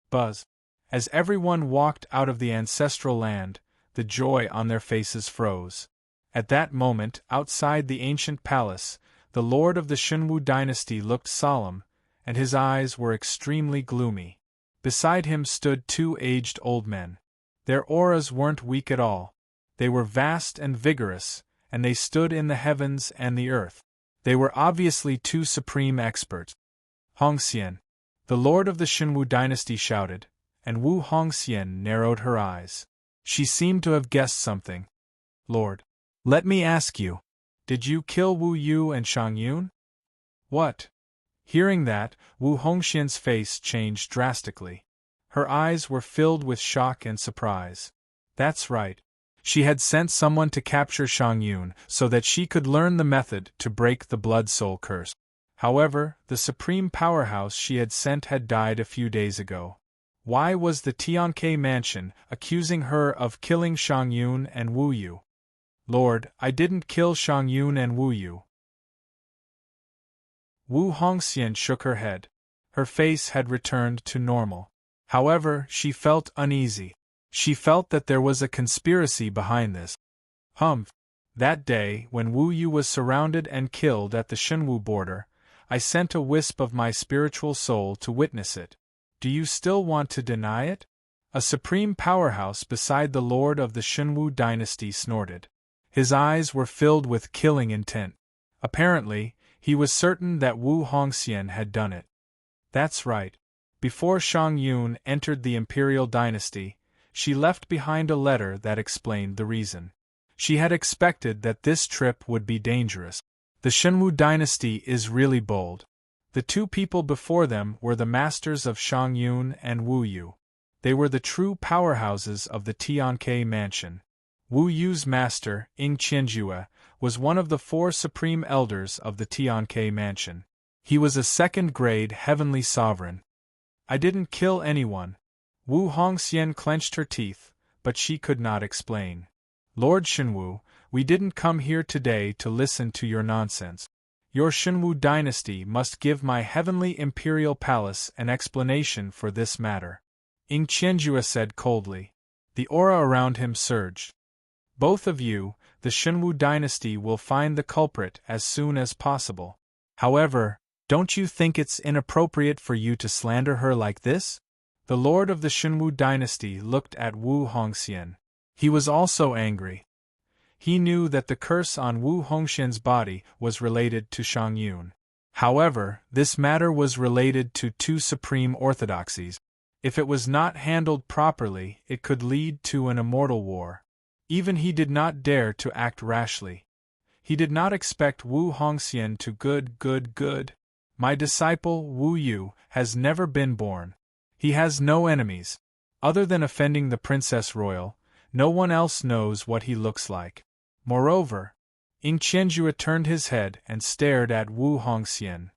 Buzz. As everyone walked out of the ancestral land, the joy on their faces froze. At that moment, outside the ancient palace, the lord of the Shenwu dynasty looked solemn, and his eyes were extremely gloomy. Beside him stood 2 aged old men. Their auras weren't weak at all. They were vast and vigorous, and they stood in the heavens and the earth. They were obviously 2 supreme experts. "Hongxian!" the lord of the Shenwu dynasty shouted, and Wu Hongxian narrowed her eyes. She seemed to have guessed something. "Lord, let me ask you, did you kill Wu Yu and Shang Yun?" "What?" Hearing that, Wu Hongxian's face changed drastically. Her eyes were filled with shock and surprise. That's right. She had sent someone to capture Shang Yun so that she could learn the method to break the blood-soul curse. However, the supreme powerhouse she had sent had died a few days ago. Why was the Tianke mansion accusing her of killing Shang Yun and Wu Yu? "Lord, I didn't kill Shang Yun and Wu Yu." Wu Hongxian shook her head. Her face had returned to normal. However, she felt uneasy. She felt that there was a conspiracy behind this. Humph! That day, when Wu Yu was surrounded and killed at the Shenwu border, I sent a wisp of my spiritual soul to witness it. Do you still want to deny it? A supreme powerhouse beside the lord of the Shenwu dynasty snorted. His eyes were filled with killing intent. Apparently, he was certain that Wu Hongxian had done it. That's right. Before Shang Yun entered the imperial dynasty, she left behind a letter that explained the reason. She had expected that this trip would be dangerous. The Shenwu dynasty is really bold. The two people before them were the masters of Shang Yun and Wu Yu. They were the true powerhouses of the Tianke mansion. Wu Yu's master, Ying Qianjue, was one of the 4 supreme elders of the Tianke mansion. He was a second-grade heavenly sovereign. I didn't kill anyone. Wu Hongxian clenched her teeth, but she could not explain. Lord Shenwu, we didn't come here today to listen to your nonsense. Your Shenwu dynasty must give my heavenly imperial palace an explanation for this matter. Ying Qianjue said coldly. The aura around him surged. Both of you, the Shenwu dynasty will find the culprit as soon as possible. However, don't you think it's inappropriate for you to slander her like this? The lord of the Shenwu dynasty looked at Wu Hongxian. He was also angry. He knew that the curse on Wu Hongxian's body was related to Shang Yun. However, this matter was related to 2 supreme orthodoxies. If it was not handled properly, it could lead to an immortal war. Even he did not dare to act rashly. He did not expect Wu Hongxian to good. My disciple, Wu Yu, has never been born. He has no enemies. Other than offending the Princess Royal, no one else knows what he looks like. Moreover, Ying Qianjue turned his head and stared at Wu Hongxian.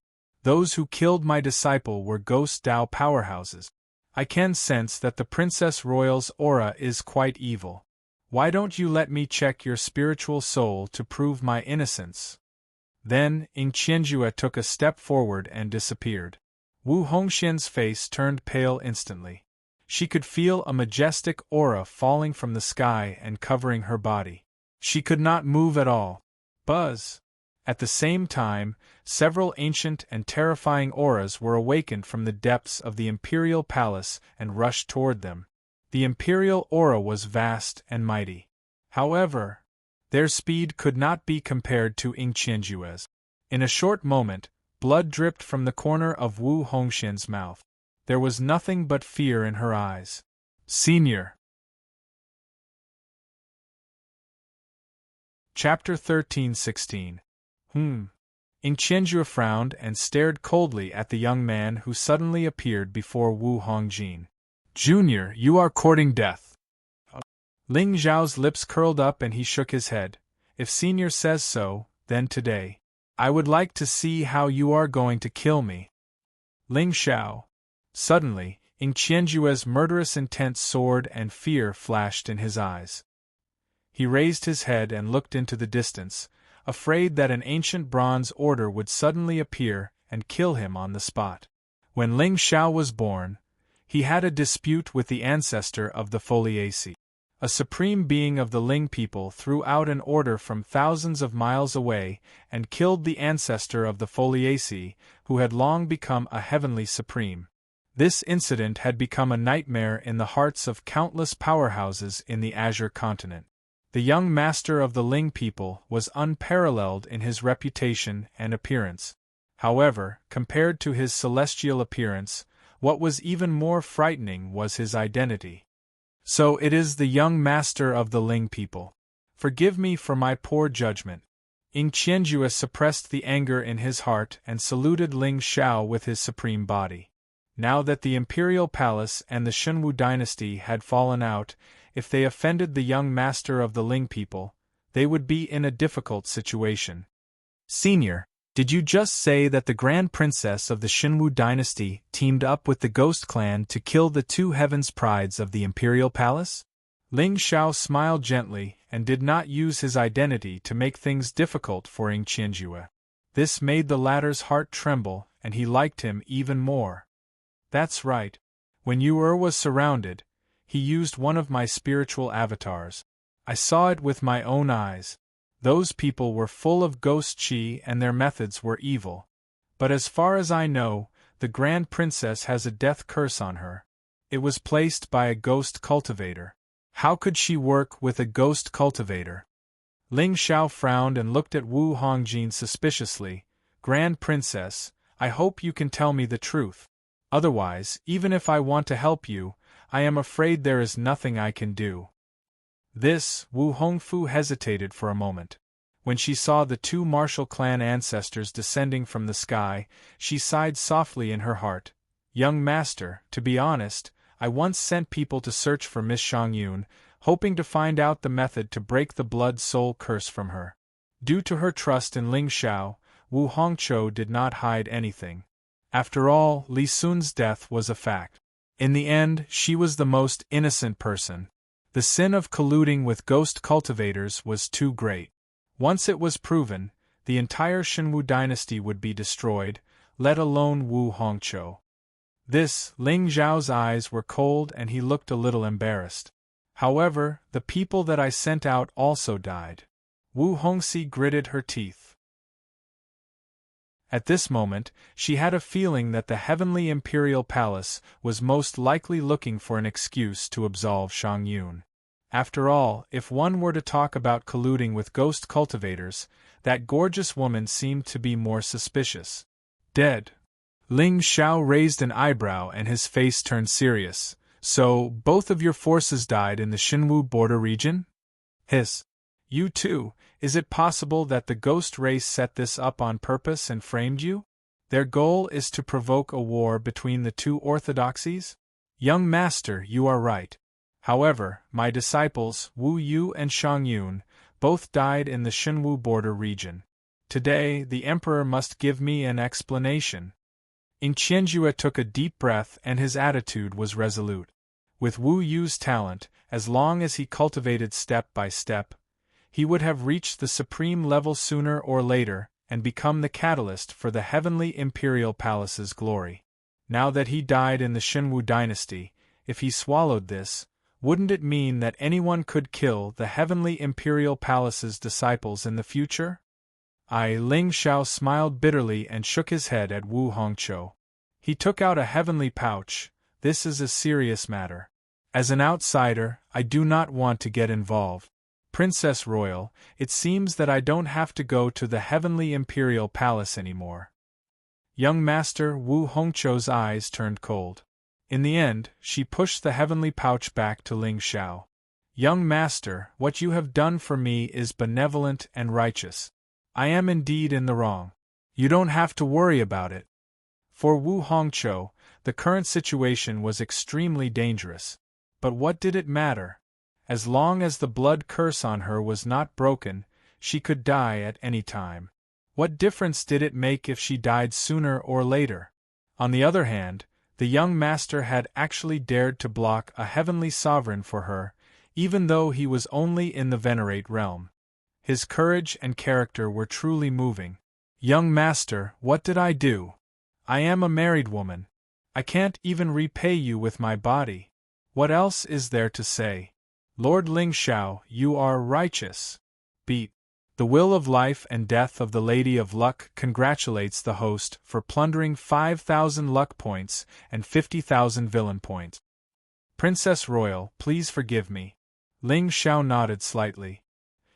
Those who killed my disciple were ghost Dao powerhouses. I can sense that the Princess Royal's aura is quite evil. Why don't you let me check your spiritual soul to prove my innocence? Then, Ying Qianjue took a step forward and disappeared. Wu Hongxian's face turned pale instantly. She could feel a majestic aura falling from the sky and covering her body. She could not move at all. Buzz! At the same time, several ancient and terrifying auras were awakened from the depths of the imperial palace and rushed toward them. The imperial aura was vast and mighty. However, their speed could not be compared to Ying Qianjue's. In a short moment, blood dripped from the corner of Wu Hongxian's mouth. There was nothing but fear in her eyes. Senior. Chapter 13-16. Ying Qianjue frowned and stared coldly at the young man who suddenly appeared before Wu Hongjin. Junior, you are courting death. Ling Zhao's lips curled up and he shook his head. If Senior says so, then today. I would like to see how you are going to kill me. Ling Xiao. Suddenly, Ying Qianjue's murderous intent soared and fear flashed in his eyes. He raised his head and looked into the distance, afraid that an ancient bronze order would suddenly appear and kill him on the spot. When Ling Xiao was born, he had a dispute with the ancestor of the Foliaceae. A supreme being of the Ling people threw out an order from thousands of miles away and killed the ancestor of the Foliaceae, who had long become a heavenly supreme. This incident had become a nightmare in the hearts of countless powerhouses in the Azure continent. The young master of the Ling people was unparalleled in his reputation and appearance. However, compared to his celestial appearance, what was even more frightening was his identity. So it is the young master of the Ling people. Forgive me for my poor judgment. Ying Qianjue suppressed the anger in his heart and saluted Ling Xiao with his supreme body. Now that the imperial palace and the Shenwu dynasty had fallen out, if they offended the young master of the Ling people, they would be in a difficult situation. Senior, did you just say that the Grand Princess of the Shenwu dynasty teamed up with the Ghost Clan to kill the 2 heavens prides of the imperial palace? Ling Xiao smiled gently and did not use his identity to make things difficult for Ying Qianjue. This made the latter's heart tremble and he liked him even more. That's right. When Yu was surrounded, he used one of my spiritual avatars. I saw it with my own eyes. Those people were full of ghost chi and their methods were evil. But as far as I know, the Grand Princess has a death curse on her. It was placed by a ghost cultivator. How could she work with a ghost cultivator? Ling Xiao frowned and looked at Wu Hongjin suspiciously. Grand Princess, I hope you can tell me the truth. Otherwise, even if I want to help you, I am afraid there is nothing I can do. This, Wu Hongfu hesitated for a moment. When she saw the two martial clan ancestors descending from the sky, she sighed softly in her heart. Young master, to be honest, I once sent people to search for Miss Shangyun, hoping to find out the method to break the blood-soul curse from her. Due to her trust in Ling Xiao, Wu Hongqiu did not hide anything. After all, Li Sun's death was a fact. In the end, she was the most innocent person. The sin of colluding with ghost cultivators was too great. Once it was proven, the entire Shenwu dynasty would be destroyed, let alone Wu Hongqiu. This, Ling Zhao's eyes were cold and he looked a little embarrassed. However, the people that I sent out also died. Wu Hongxi gritted her teeth. At this moment, she had a feeling that the heavenly imperial palace was most likely looking for an excuse to absolve Shangyun. After all, if one were to talk about colluding with ghost cultivators, that gorgeous woman seemed to be more suspicious. Dead. Ling Xiao raised an eyebrow and his face turned serious. So, both of your forces died in the Shenwu border region? Hiss. You too, is it possible that the ghost race set this up on purpose and framed you? Their goal is to provoke a war between the two orthodoxies? Young master, you are right. However, my disciples, Wu Yu and Shangyun, both died in the Shenwu border region. Today, the emperor must give me an explanation. Ing Qianjue took a deep breath and his attitude was resolute. With Wu Yu's talent, as long as he cultivated step by step, he would have reached the supreme level sooner or later and become the catalyst for the heavenly imperial palace's glory. Now that he died in the Shenwu dynasty, if he swallowed this, wouldn't it mean that anyone could kill the heavenly imperial palace's disciples in the future? Ling Xiao smiled bitterly and shook his head at Wu Hongqiu. He took out a heavenly pouch. This is a serious matter. As an outsider, I do not want to get involved. Princess Royal, it seems that I don't have to go to the heavenly imperial palace anymore. Young master Wu Hongqiu's eyes turned cold. In the end, she pushed the heavenly pouch back to Ling Xiao. Young master, what you have done for me is benevolent and righteous. I am indeed in the wrong. You don't have to worry about it. For Wu Hongqiu, the current situation was extremely dangerous. But what did it matter? As long as the blood curse on her was not broken, she could die at any time. What difference did it make if she died sooner or later? On the other hand, the young master had actually dared to block a heavenly sovereign for her, even though he was only in the Venerate realm. His courage and character were truly moving. Young master, what did I do? I am a married woman. I can't even repay you with my body. What else is there to say? Lord Ling Xiao, you are righteous. Beat. The will of life and death of the Lady of Luck congratulates the host for plundering 5,000 luck points and 50,000 villain points. Princess Royal, please forgive me. Ling Xiao nodded slightly.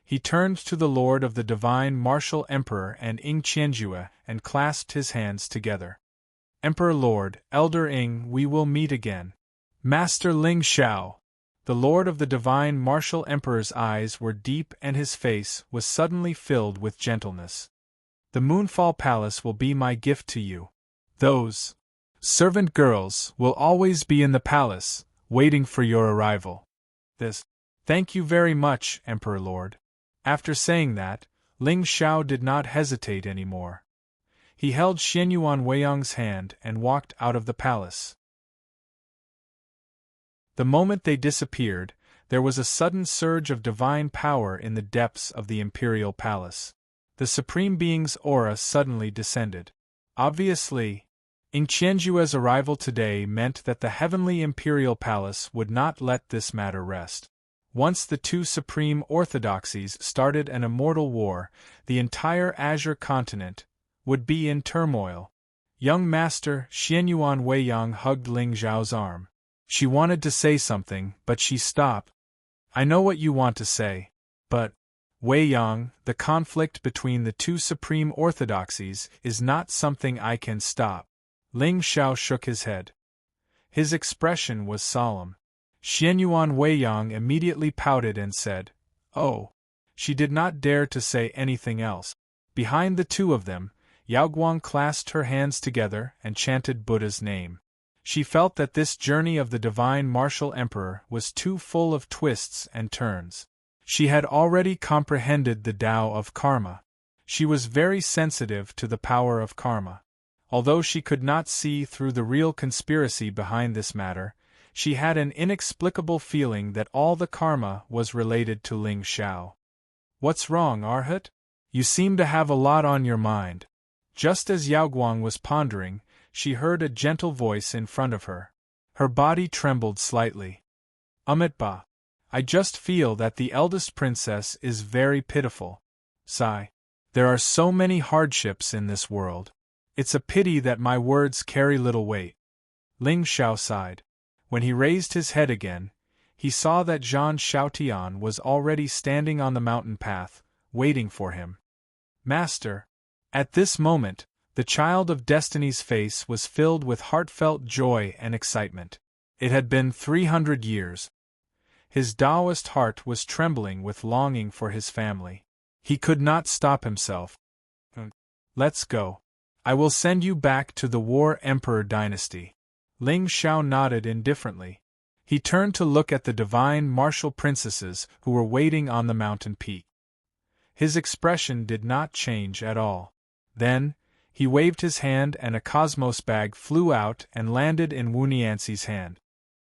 He turned to the Lord of the Divine Martial Emperor and Ing Qianjue and clasped his hands together. Emperor Lord, Elder Ing, we will meet again. Master Ling Xiao. The Lord of the Divine Martial Emperor's eyes were deep and his face was suddenly filled with gentleness. The Moonfall Palace will be my gift to you. Those servant girls will always be in the palace, waiting for your arrival. Thank you very much, Emperor Lord. After saying that, Ling Xiao did not hesitate anymore. He held Xianyuan Weiyang's hand and walked out of the palace. The moment they disappeared, there was a sudden surge of divine power in the depths of the imperial palace. The Supreme Being's aura suddenly descended. Obviously, Ing Qianjue's arrival today meant that the heavenly imperial palace would not let this matter rest. Once the two supreme orthodoxies started an immortal war, the entire Azure continent would be in turmoil. Young Master Xianyuan Weiyang hugged Ling Zhao's arm. She wanted to say something, but she stopped. I know what you want to say. But, Weiyang, the conflict between the two supreme orthodoxies is not something I can stop. Ling Zhao shook his head. His expression was solemn. Xianyuan Weiyang immediately pouted and said, "Oh." She did not dare to say anything else. Behind the two of them, Yaoguang clasped her hands together and chanted Buddha's name. She felt that this journey of the divine martial emperor was too full of twists and turns. She had already comprehended the Tao of karma. She was very sensitive to the power of karma. Although she could not see through the real conspiracy behind this matter, she had an inexplicable feeling that all the karma was related to Ling Zhao. What's wrong, Arhat? You seem to have a lot on your mind. Just as Yaoguang was pondering, she heard a gentle voice in front of her. Her body trembled slightly. Amitba. I just feel that the eldest princess is very pitiful. Sigh. There are so many hardships in this world. It's a pity that my words carry little weight. Ling Zhao sighed. When he raised his head again, he saw that Zhan Xiaotian was already standing on the mountain path, waiting for him. Master. At this moment, the child of destiny's face was filled with heartfelt joy and excitement. It had been 300 years. His Taoist heart was trembling with longing for his family. He could not stop himself. Let's go. I will send you back to the War Emperor dynasty. Ling Zhao nodded indifferently. He turned to look at the divine martial princesses who were waiting on the mountain peak. His expression did not change at all. Then, he waved his hand and a cosmos bag flew out and landed in Wu Nianxi's hand.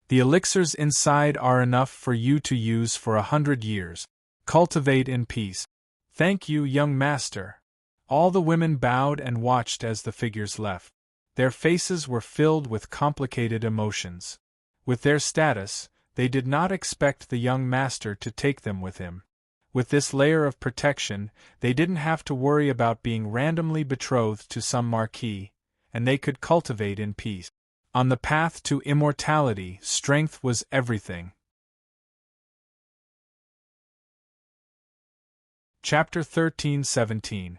The elixirs inside are enough for you to use for 100 years. Cultivate in peace. Thank you, young master. All the women bowed and watched as the figures left. Their faces were filled with complicated emotions. With their status, they did not expect the young master to take them with him. With this layer of protection, they didn't have to worry about being randomly betrothed to some marquis, and they could cultivate in peace. On the path to immortality, strength was everything. Chapter 13-17.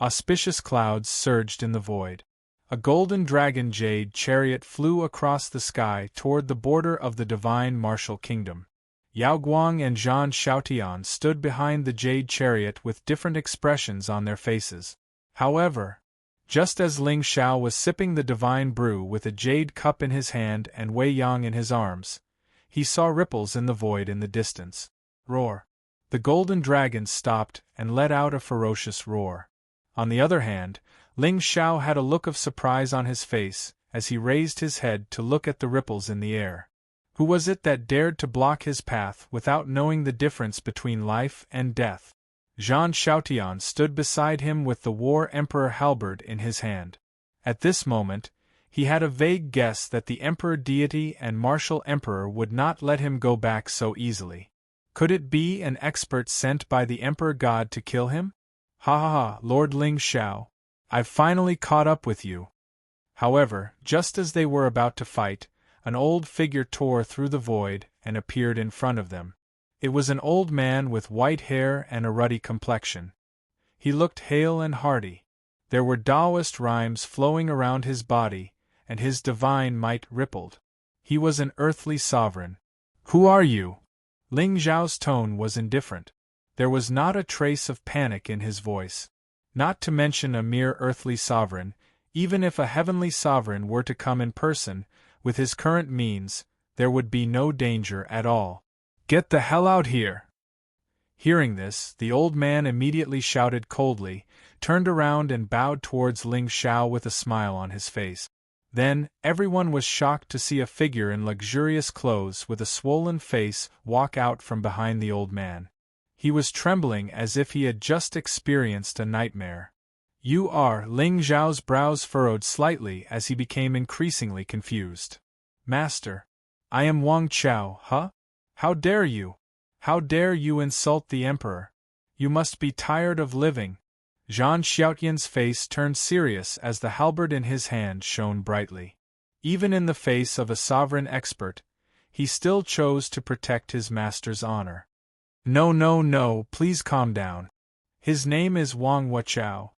Auspicious clouds surged in the void. A golden dragon jade chariot flew across the sky toward the border of the divine martial kingdom. Yaoguang and Zhan Xiaotian stood behind the jade chariot with different expressions on their faces. However, just as Ling Zhao was sipping the divine brew with a jade cup in his hand and Weiyang in his arms, he saw ripples in the void in the distance. Roar! The golden dragon stopped and let out a ferocious roar. On the other hand, Ling Zhao had a look of surprise on his face as he raised his head to look at the ripples in the air. Who was it that dared to block his path without knowing the difference between life and death? Zhan Xiaotian stood beside him with the War Emperor halberd in his hand. At this moment, he had a vague guess that the Emperor deity and martial emperor would not let him go back so easily. Could it be an expert sent by the Emperor God to kill him? Ha ha ha, Lord Ling Zhao. I've finally caught up with you. However, just as they were about to fight, an old figure tore through the void and appeared in front of them. It was an old man with white hair and a ruddy complexion. He looked hale and hearty. There were Taoist rhymes flowing around his body, and his divine might rippled. He was an earthly sovereign. Who are you? Ling Zhao's tone was indifferent. There was not a trace of panic in his voice. Not to mention a mere earthly sovereign, even if a heavenly sovereign were to come in person, with his current means, there would be no danger at all. Get the hell out here! Hearing this, the old man immediately shouted coldly, turned around and bowed towards Ling Zhao with a smile on his face. Then, everyone was shocked to see a figure in luxurious clothes with a swollen face walk out from behind the old man. He was trembling as if he had just experienced a nightmare. You are. Ling Zhao's brows furrowed slightly as he became increasingly confused. Master. I am Wang Chao, huh? How dare you? How dare you insult the emperor? You must be tired of living. Zhang Xiaotian's face turned serious as the halberd in his hand shone brightly. Even in the face of a sovereign expert, he still chose to protect his master's honor. No, no, no, please calm down. His name is Wang Wuchao.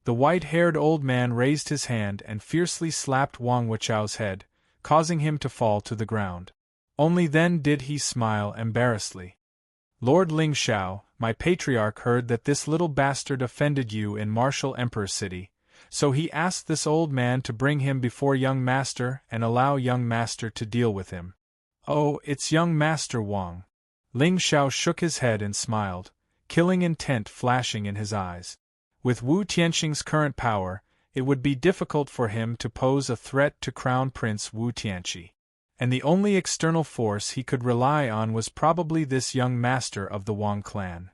The white-haired old man raised his hand and fiercely slapped Wang Wuchao's head, causing him to fall to the ground. Only then did he smile embarrassedly. Lord Ling Xiao, my patriarch heard that this little bastard offended you in Martial Emperor City, so he asked this old man to bring him before young master and allow young master to deal with him. Oh, it's young master Wang. Ling Xiao shook his head and smiled, killing intent flashing in his eyes. With Wu Tianxing's current power, it would be difficult for him to pose a threat to Crown Prince Wu Tianxi. And the only external force he could rely on was probably this young master of the Wang clan.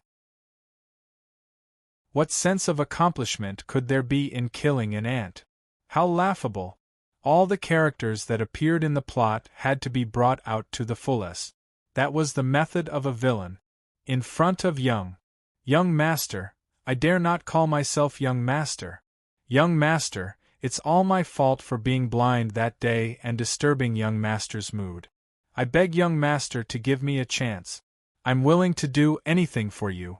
What sense of accomplishment could there be in killing an ant? How laughable! All the characters that appeared in the plot had to be brought out to the fullest. That was the method of a villain. In front of young master, I dare not call myself young master. Young master, it's all my fault for being blind that day and disturbing young master's mood. I beg young master to give me a chance. I'm willing to do anything for you.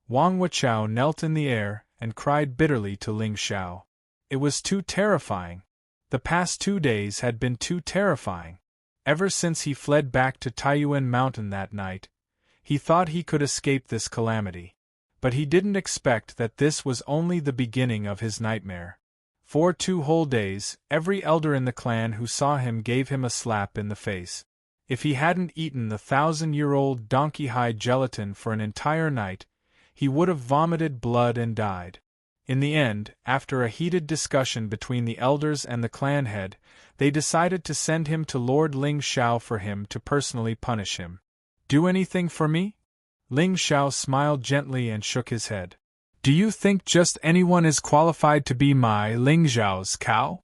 Wang Wuchao knelt in the air and cried bitterly to Ling Xiao. It was too terrifying. The past 2 days had been too terrifying. Ever since he fled back to Taiyuan Mountain that night, he thought he could escape this calamity. But he didn't expect that this was only the beginning of his nightmare. For 2 whole days, every elder in the clan who saw him gave him a slap in the face. If he hadn't eaten the 1,000-year-old donkey-hide gelatin for an entire night, he would have vomited blood and died. In the end, after a heated discussion between the elders and the clan head, they decided to send him to Lord Ling Xiao for him to personally punish him. Do anything for me? Ling Xiao smiled gently and shook his head. Do you think just anyone is qualified to be my Ling Xiao's cow?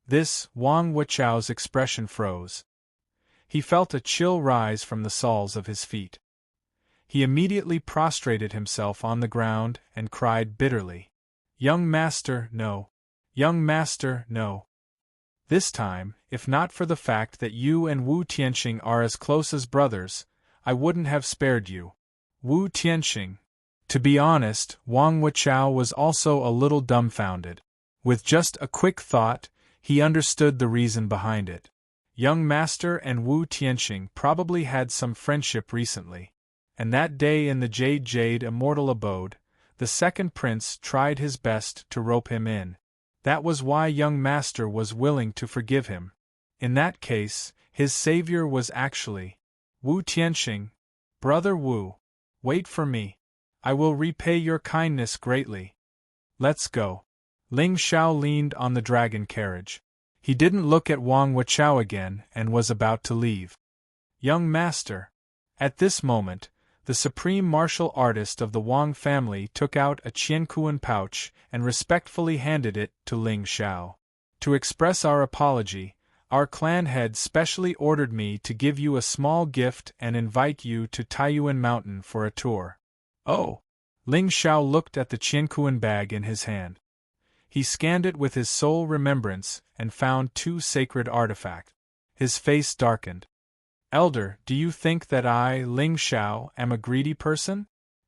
This, Wang Wuchao's expression froze. He felt a chill rise from the soles of his feet. He immediately prostrated himself on the ground and cried bitterly. Young master, no. Young master, no. This time, if not for the fact that you and Wu Tianxing are as close as brothers, I wouldn't have spared you. Wu Tianxing. To be honest, Wang Wuchao was also a little dumbfounded. With just a quick thought, he understood the reason behind it. Young master and Wu Tianxing probably had some friendship recently. And that day in the Jade Immortal Abode, the second prince tried his best to rope him in. That was why young master was willing to forgive him. In that case, his savior was actually Wu Tianxing. Brother Wu, wait for me. I will repay your kindness greatly. Let's go. Ling Xiao leaned on the dragon carriage. He didn't look at Wang Wuchao again and was about to leave. Young master. At this moment, the supreme martial artist of the Wang family took out a qiankuan pouch and respectfully handed it to Ling Xiao. To express our apology, our clan head specially ordered me to give you a small gift and invite you to Taiyuan Mountain for a tour. Oh! Ling Xiao looked at the qiankuan bag in his hand. He scanned it with his sole remembrance and found 2 sacred artifacts. His face darkened. Elder, do you think that I, Ling Xiao, am a greedy person?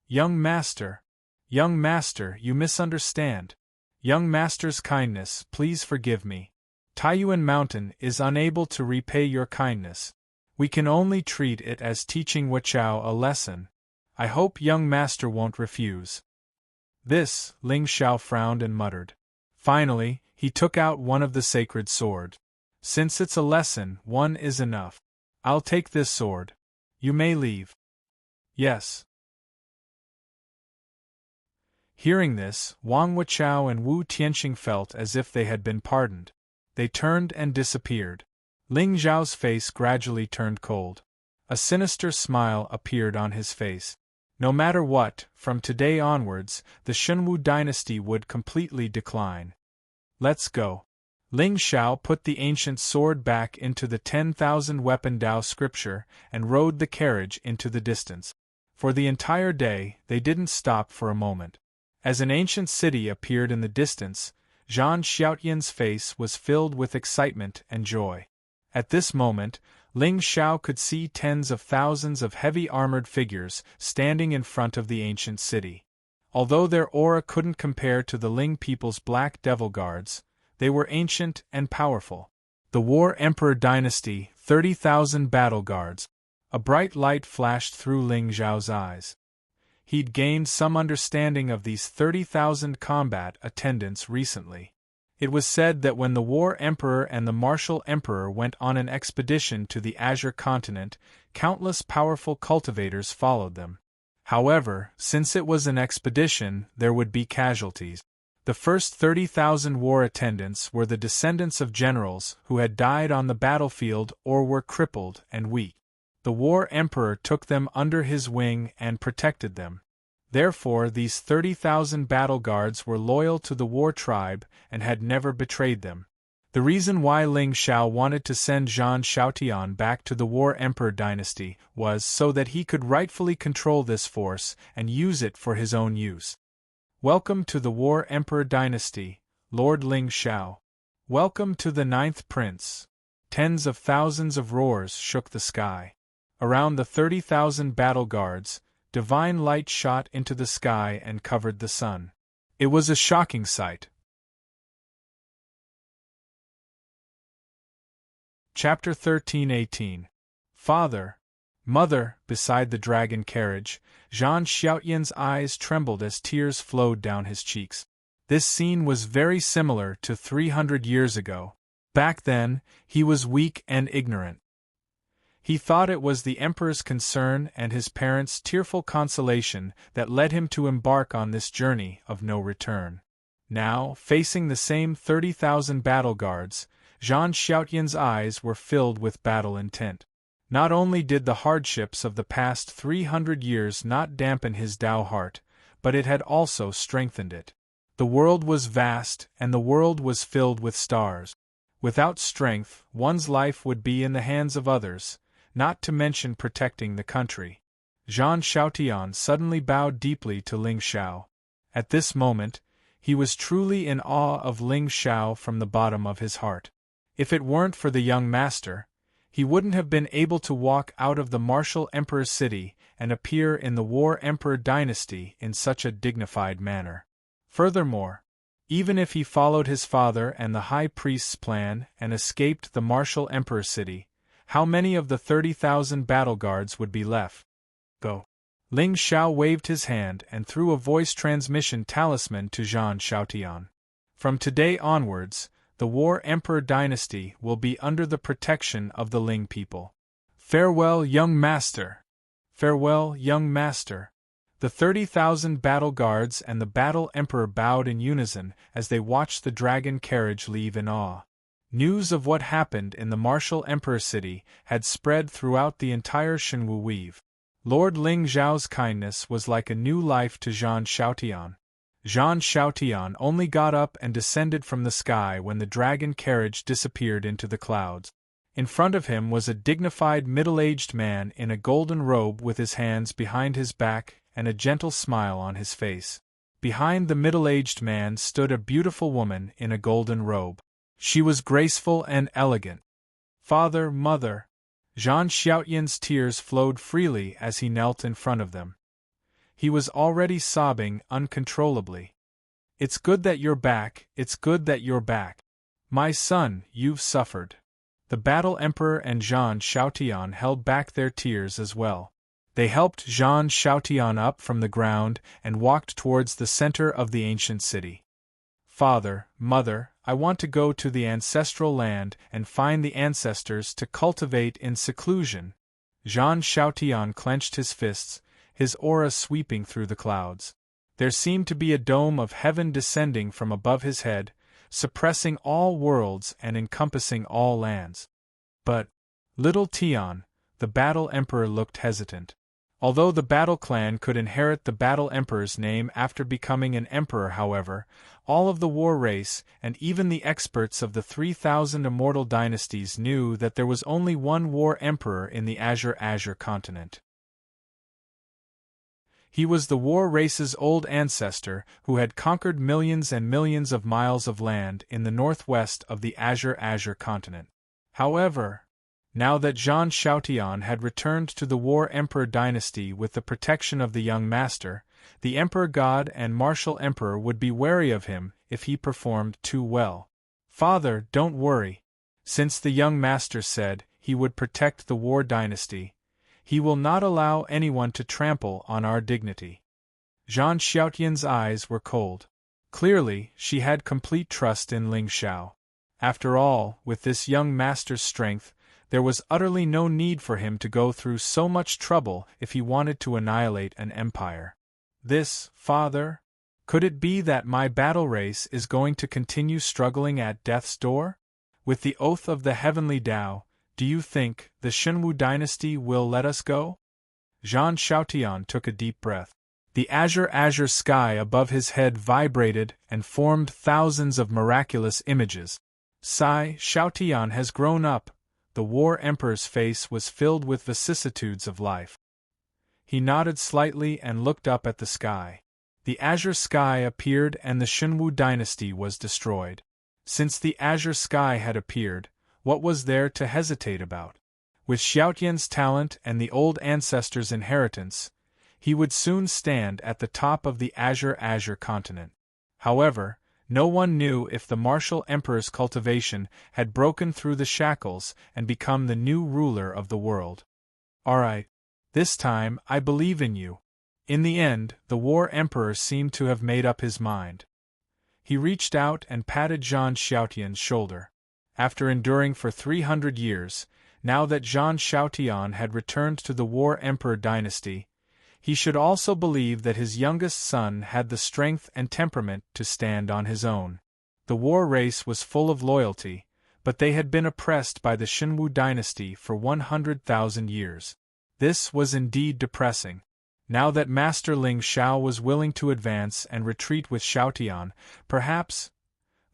Young master, you misunderstand. Young master's kindness, please forgive me. Taiyuan Mountain is unable to repay your kindness. We can only treat it as teaching Wuchao a lesson. I hope young master won't refuse. This, Ling Xiao frowned and muttered. Finally, he took out one of the sacred swords. Since it's a lesson, one is enough. I'll take this sword. You may leave. Yes. Hearing this, Wang Wuchao and Wu Tianxing felt as if they had been pardoned. They turned and disappeared. Ling Zhao's face gradually turned cold. A sinister smile appeared on his face. No matter what, from today onwards, the Shunwu dynasty would completely decline. Let's go. Ling Xiao put the ancient sword back into the 10,000 weapon Tao scripture and rode the carriage into the distance. For the entire day, they didn't stop for a moment. As an ancient city appeared in the distance, Zhan Xiaotian's face was filled with excitement and joy. At this moment, Ling Xiao could see tens of thousands of heavy armored figures standing in front of the ancient city. Although their aura couldn't compare to the Ling people's Black Devil Guards, they were ancient and powerful. The War Emperor Dynasty, 30,000 battle guards. A bright light flashed through Ling Xiao's eyes. He'd gained some understanding of these 30,000 combat attendants recently. It was said that when the War Emperor and the Martial Emperor went on an expedition to the Azure continent, countless powerful cultivators followed them. However, since it was an expedition, there would be casualties. The first 30,000 war attendants were the descendants of generals who had died on the battlefield or were crippled and weak. The War Emperor took them under his wing and protected them. Therefore, these 30,000 battle guards were loyal to the war tribe and had never betrayed them. The reason why Ling Xiao wanted to send Zhan Xiaotian back to the War Emperor dynasty was so that he could rightfully control this force and use it for his own use. Welcome to the War Emperor dynasty, Lord Ling Xiao. Welcome to the 9th Prince. Tens of thousands of roars shook the sky. Around the 30,000 battle guards, divine light shot into the sky and covered the sun. It was a shocking sight. Chapter 13:18. Father, Mother. Beside the dragon carriage, Zhan Xiaotian's eyes trembled as tears flowed down his cheeks. This scene was very similar to 300 years ago. Back then, he was weak and ignorant. He thought it was the Emperor's concern and his parents' tearful consolation that led him to embark on this journey of no return. Now, facing the same 30,000 battle guards, Zhan Xiaotian's eyes were filled with battle intent. Not only did the hardships of the past 300 years not dampen his Tao heart, but it had also strengthened it. The world was vast, and the world was filled with stars. Without strength, one's life would be in the hands of others, not to mention protecting the country. Zhan Xiaotian suddenly bowed deeply to Ling Xiao. At this moment, he was truly in awe of Ling Xiao from the bottom of his heart. If it weren't for the young master, he wouldn't have been able to walk out of the Martial Emperor's city and appear in the War Emperor dynasty in such a dignified manner. Furthermore, even if he followed his father and the High Priest's plan and escaped the Martial Emperor's city, how many of the 30,000 battle guards would be left? Go. Ling Xiao waved his hand and threw a voice transmission talisman to Zhan Xiaotian. From today onwards, the War Emperor dynasty will be under the protection of the Ling people. Farewell, young master! Farewell, young master! The 30,000 battle guards and the Battle Emperor bowed in unison as they watched the dragon carriage leave in awe. News of what happened in the Martial Emperor city had spread throughout the entire Shenwu weave. Lord Ling Xiao's kindness was like a new life to Zhan Xiaotian. Zhan Xiaotian only got up and descended from the sky when the dragon carriage disappeared into the clouds. In front of him was a dignified middle-aged man in a golden robe with his hands behind his back and a gentle smile on his face. Behind the middle-aged man stood a beautiful woman in a golden robe. She was graceful and elegant. Father, Mother. Zhan Xiaotian's tears flowed freely as he knelt in front of them. He was already sobbing uncontrollably. It's good that you're back, it's good that you're back. My son, you've suffered. The Battle Emperor and Zhan Xiaotian held back their tears as well. They helped Zhan Xiaotian up from the ground and walked towards the center of the ancient city. Father, Mother, I want to go to the ancestral land and find the ancestors to cultivate in seclusion. Zhan Xiaotian clenched his fists, his aura sweeping through the clouds. There seemed to be a dome of heaven descending from above his head, suppressing all worlds and encompassing all lands. But, little Tian, the Battle Emperor looked hesitant. Although the battle clan could inherit the battle emperor's name after becoming an emperor, however, all of the war race, and even the experts of the 3,000 immortal dynasties, knew that there was only one war emperor in the Azure continent. He was the war race's old ancestor, who had conquered millions and millions of miles of land in the northwest of the Azure continent. However, now that Jean Chatillon had returned to the War Emperor dynasty with the protection of the young master, the Emperor God and Martial Emperor would be wary of him if he performed too well. "Father, don't worry. Since the young master said he would protect the War dynasty, he will not allow anyone to trample on our dignity." Jean Chatillon's eyes were cold. Clearly, she had complete trust in Ling Xiao. After all, with this young master's strength, there was utterly no need for him to go through so much trouble if he wanted to annihilate an empire. "This, father? Could it be that my battle race is going to continue struggling at death's door? With the oath of the heavenly Tao, do you think the Shenwu dynasty will let us go?" Jean Chatillon took a deep breath. The azure sky above his head vibrated and formed thousands of miraculous images. Chatillon has grown up. The War Emperor's face was filled with vicissitudes of life. He nodded slightly and looked up at the sky. The azure sky appeared and the Shenwu dynasty was destroyed. Since the azure sky had appeared, what was there to hesitate about? With Xiaotian's talent and the old ancestor's inheritance, he would soon stand at the top of the Azure continent. However, no one knew if the Martial Emperor's cultivation had broken through the shackles and become the new ruler of the world. "All right. This time, I believe in you." In the end, the War Emperor seemed to have made up his mind. He reached out and patted Jean Chatillon's shoulder. After enduring for 300 years, now that Jean Chatillon had returned to the War Emperor dynasty, he should also believe that his youngest son had the strength and temperament to stand on his own. The war race was full of loyalty, but they had been oppressed by the Shenwu dynasty for 100,000 years. This was indeed depressing. Now that Master Ling Xiao was willing to advance and retreat with Chatillon, perhaps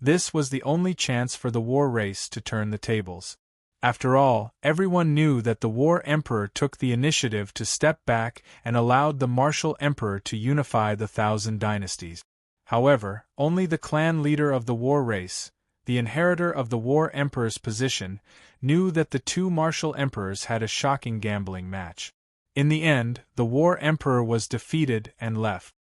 this was the only chance for the war race to turn the tables. After all, everyone knew that the War Emperor took the initiative to step back and allowed the Martial Emperor to unify the 1,000 dynasties. However, only the clan leader of the war race, the inheritor of the War Emperor's position, knew that the two Martial Emperors had a shocking gambling match. In the end, the War Emperor was defeated and left.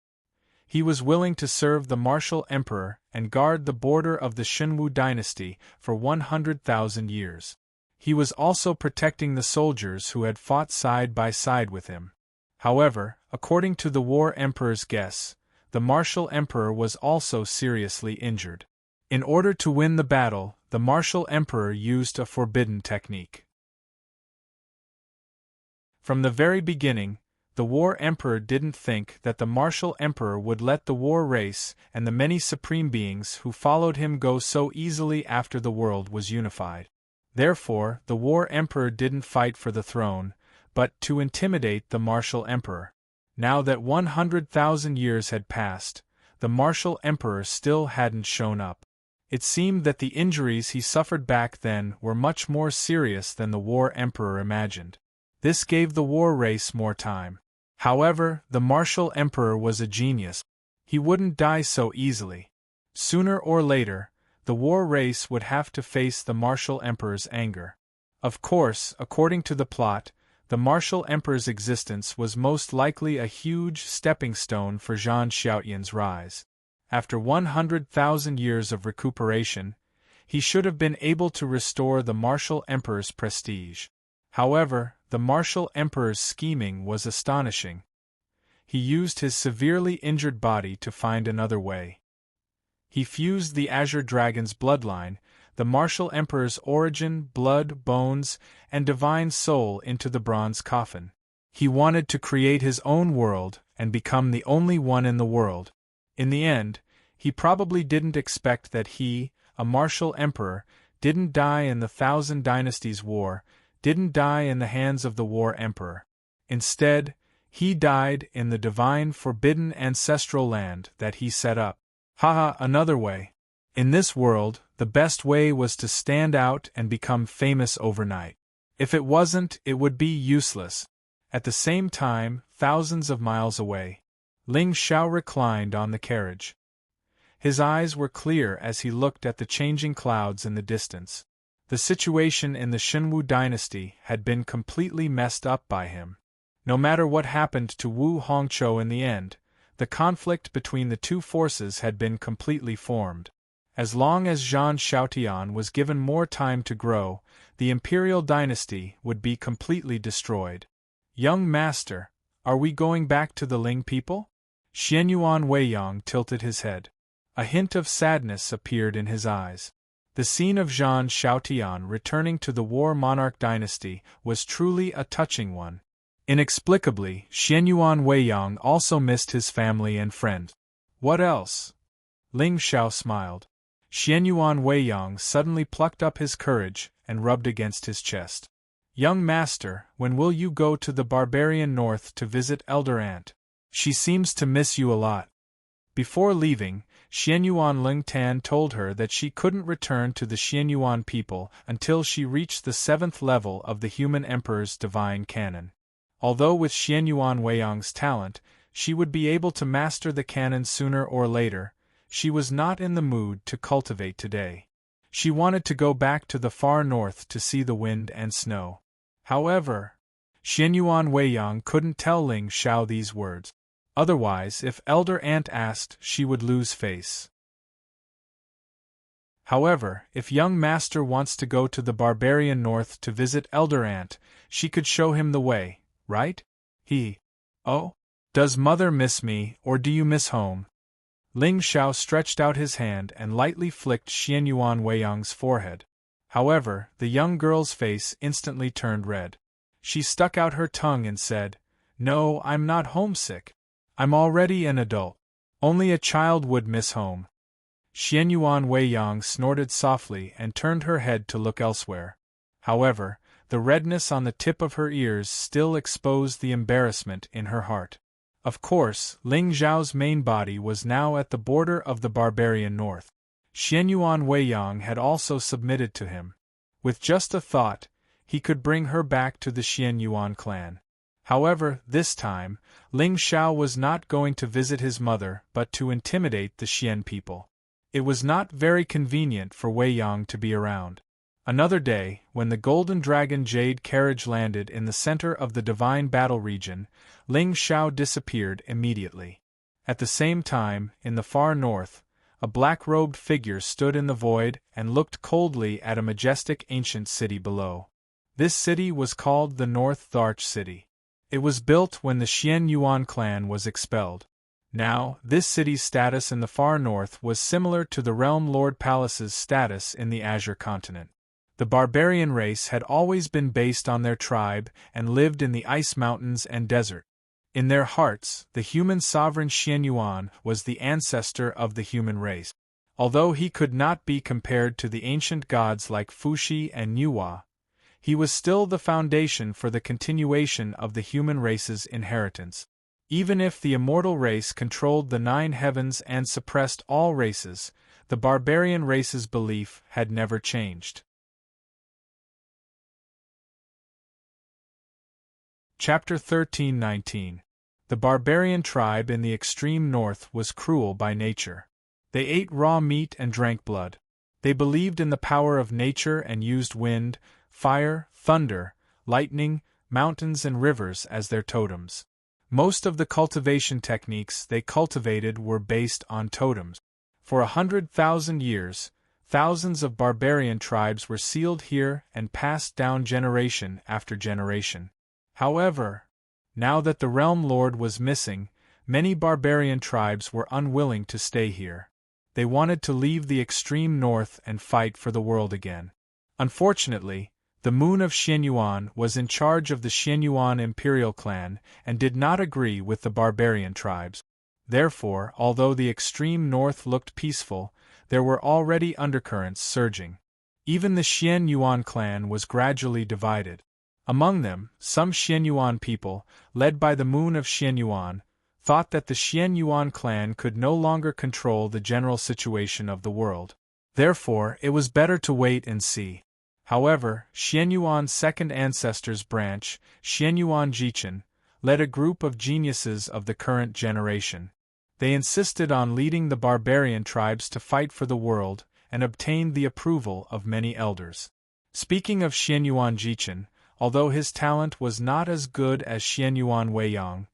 He was willing to serve the Martial Emperor and guard the border of the Shenwu dynasty for 100,000 years. He was also protecting the soldiers who had fought side by side with him. However, according to the War Emperor's guess, the Martial Emperor was also seriously injured. In order to win the battle, the Martial Emperor used a forbidden technique. From the very beginning, the War Emperor didn't think that the Martial Emperor would let the war race and the many supreme beings who followed him go so easily after the world was unified. Therefore, the War Emperor didn't fight for the throne, but to intimidate the Martial Emperor. Now that 100,000 years had passed, the Martial Emperor still hadn't shown up. It seemed that the injuries he suffered back then were much more serious than the War Emperor imagined. This gave the war race more time. However, the Martial Emperor was a genius. He wouldn't die so easily. Sooner or later, the war race would have to face the Martial Emperor's anger. Of course, according to the plot, the Martial Emperor's existence was most likely a huge stepping stone for Jean Chatillon's rise. After 100,000 years of recuperation, he should have been able to restore the Martial Emperor's prestige. However, the Martial Emperor's scheming was astonishing. He used his severely injured body to find another way. He fused the Azure Dragon's bloodline, the Martial Emperor's origin, blood, bones, and divine soul into the bronze coffin. He wanted to create his own world and become the only one in the world. In the end, he probably didn't expect that he, a Martial Emperor, didn't die in the 1,000 Dynasties War, didn't die in the hands of the War Emperor. Instead, He died in the divine forbidden ancestral land that he set up. Haha, another way. In this world, the best way was to stand out and become famous overnight. If it wasn't, it would be useless. At the same time, thousands of miles away, Ling Xiao reclined on the carriage. His eyes were clear as he looked at the changing clouds in the distance. The situation in the Shenwu dynasty had been completely messed up by him. No matter what happened to Wu Hongzhou in the end, the conflict between the two forces had been completely formed. As long as Zhan Xiaotian was given more time to grow, the imperial dynasty would be completely destroyed. Young master, are we going back to the Ling people? Xianyuan Weiyang tilted his head. A hint of sadness appeared in his eyes. The scene of Zhan Xiaotian returning to the War Monarch dynasty was truly a touching one. Inexplicably, Xianyuan Weiyang also missed his family and friends. What else? Ling Xiao smiled. Xianyuan Weiyang suddenly plucked up his courage and rubbed against his chest. Young master, when will you go to the barbarian north to visit Elder Aunt? She seems to miss you a lot. Before leaving, Xianyuan Lingtan told her that she couldn't return to the Xianyuan people until she reached the 7th level of the human emperor's divine canon. Although with Xianyuan Weiyang's talent, she would be able to master the canon sooner or later, she was not in the mood to cultivate today. She wanted to go back to the far north to see the wind and snow. However, Xianyuan Weiyang couldn't tell Ling Xiao these words. Otherwise, if Elder Aunt asked, she would lose face. However, if young master wants to go to the barbarian north to visit Elder Aunt, she could show him the way, right? Oh? Does mother miss me, or do you miss home? Ling Xiao stretched out his hand and lightly flicked Xianyuan Weiyang's forehead. However, the young girl's face instantly turned red. She stuck out her tongue and said, "No, I'm not homesick. I'm already an adult. Only a child would miss home." Xianyuan Weiyang snorted softly and turned her head to look elsewhere. However, the redness on the tip of her ears still exposed the embarrassment in her heart. Of course, Ling Xiao's main body was now at the border of the barbarian north. Xianyuan Weiyang had also submitted to him. With just a thought, he could bring her back to the Xianyuan clan. However, this time, Ling Xiao was not going to visit his mother but to intimidate the Xian people. It was not very convenient for Weiyang to be around. Another day, when the Golden Dragon Jade carriage landed in the center of the Divine Battle region, Ling Xiao disappeared immediately. At the same time, in the far north, a black-robed figure stood in the void and looked coldly at a majestic ancient city below. This city was called the North Arch City. It was built when the Xianyuan clan was expelled. Now, this city's status in the far north was similar to the Realm Lord Palace's status in the Azure continent. The barbarian race had always been based on their tribe and lived in the ice mountains and desert. In their hearts, the human sovereign Xianyuan was the ancestor of the human race. Although he could not be compared to the ancient gods like Fuxi and Nuwa, he was still the foundation for the continuation of the human race's inheritance. Even if the immortal race controlled the 9 heavens and suppressed all races, the barbarian race's belief had never changed. Chapter 13:19. The barbarian tribe in the extreme north was cruel by nature. They ate raw meat and drank blood. They believed in the power of nature and used wind, fire, thunder, lightning, mountains and rivers as their totems. Most of the cultivation techniques they cultivated were based on totems. For 100,000 years, thousands of barbarian tribes were sealed here and passed down generation after generation. However, now that the Realm Lord was missing, many barbarian tribes were unwilling to stay here. They wanted to leave the extreme north and fight for the world again. Unfortunately, the Moon of Xianyuan was in charge of the Xianyuan imperial clan and did not agree with the barbarian tribes. Therefore, although the extreme north looked peaceful, there were already undercurrents surging. Even the Xianyuan clan was gradually divided. Among them, some Xianyuan people, led by the Moon of Xianyuan, thought that the Xianyuan clan could no longer control the general situation of the world. Therefore, it was better to wait and see. However, Xianyuan's second ancestors branch, Xianyuan Jichin, led a group of geniuses of the current generation. They insisted on leading the barbarian tribes to fight for the world, and obtained the approval of many elders. Speaking of Xianyuan Jichin, although his talent was not as good as Xianyuan Weiyang,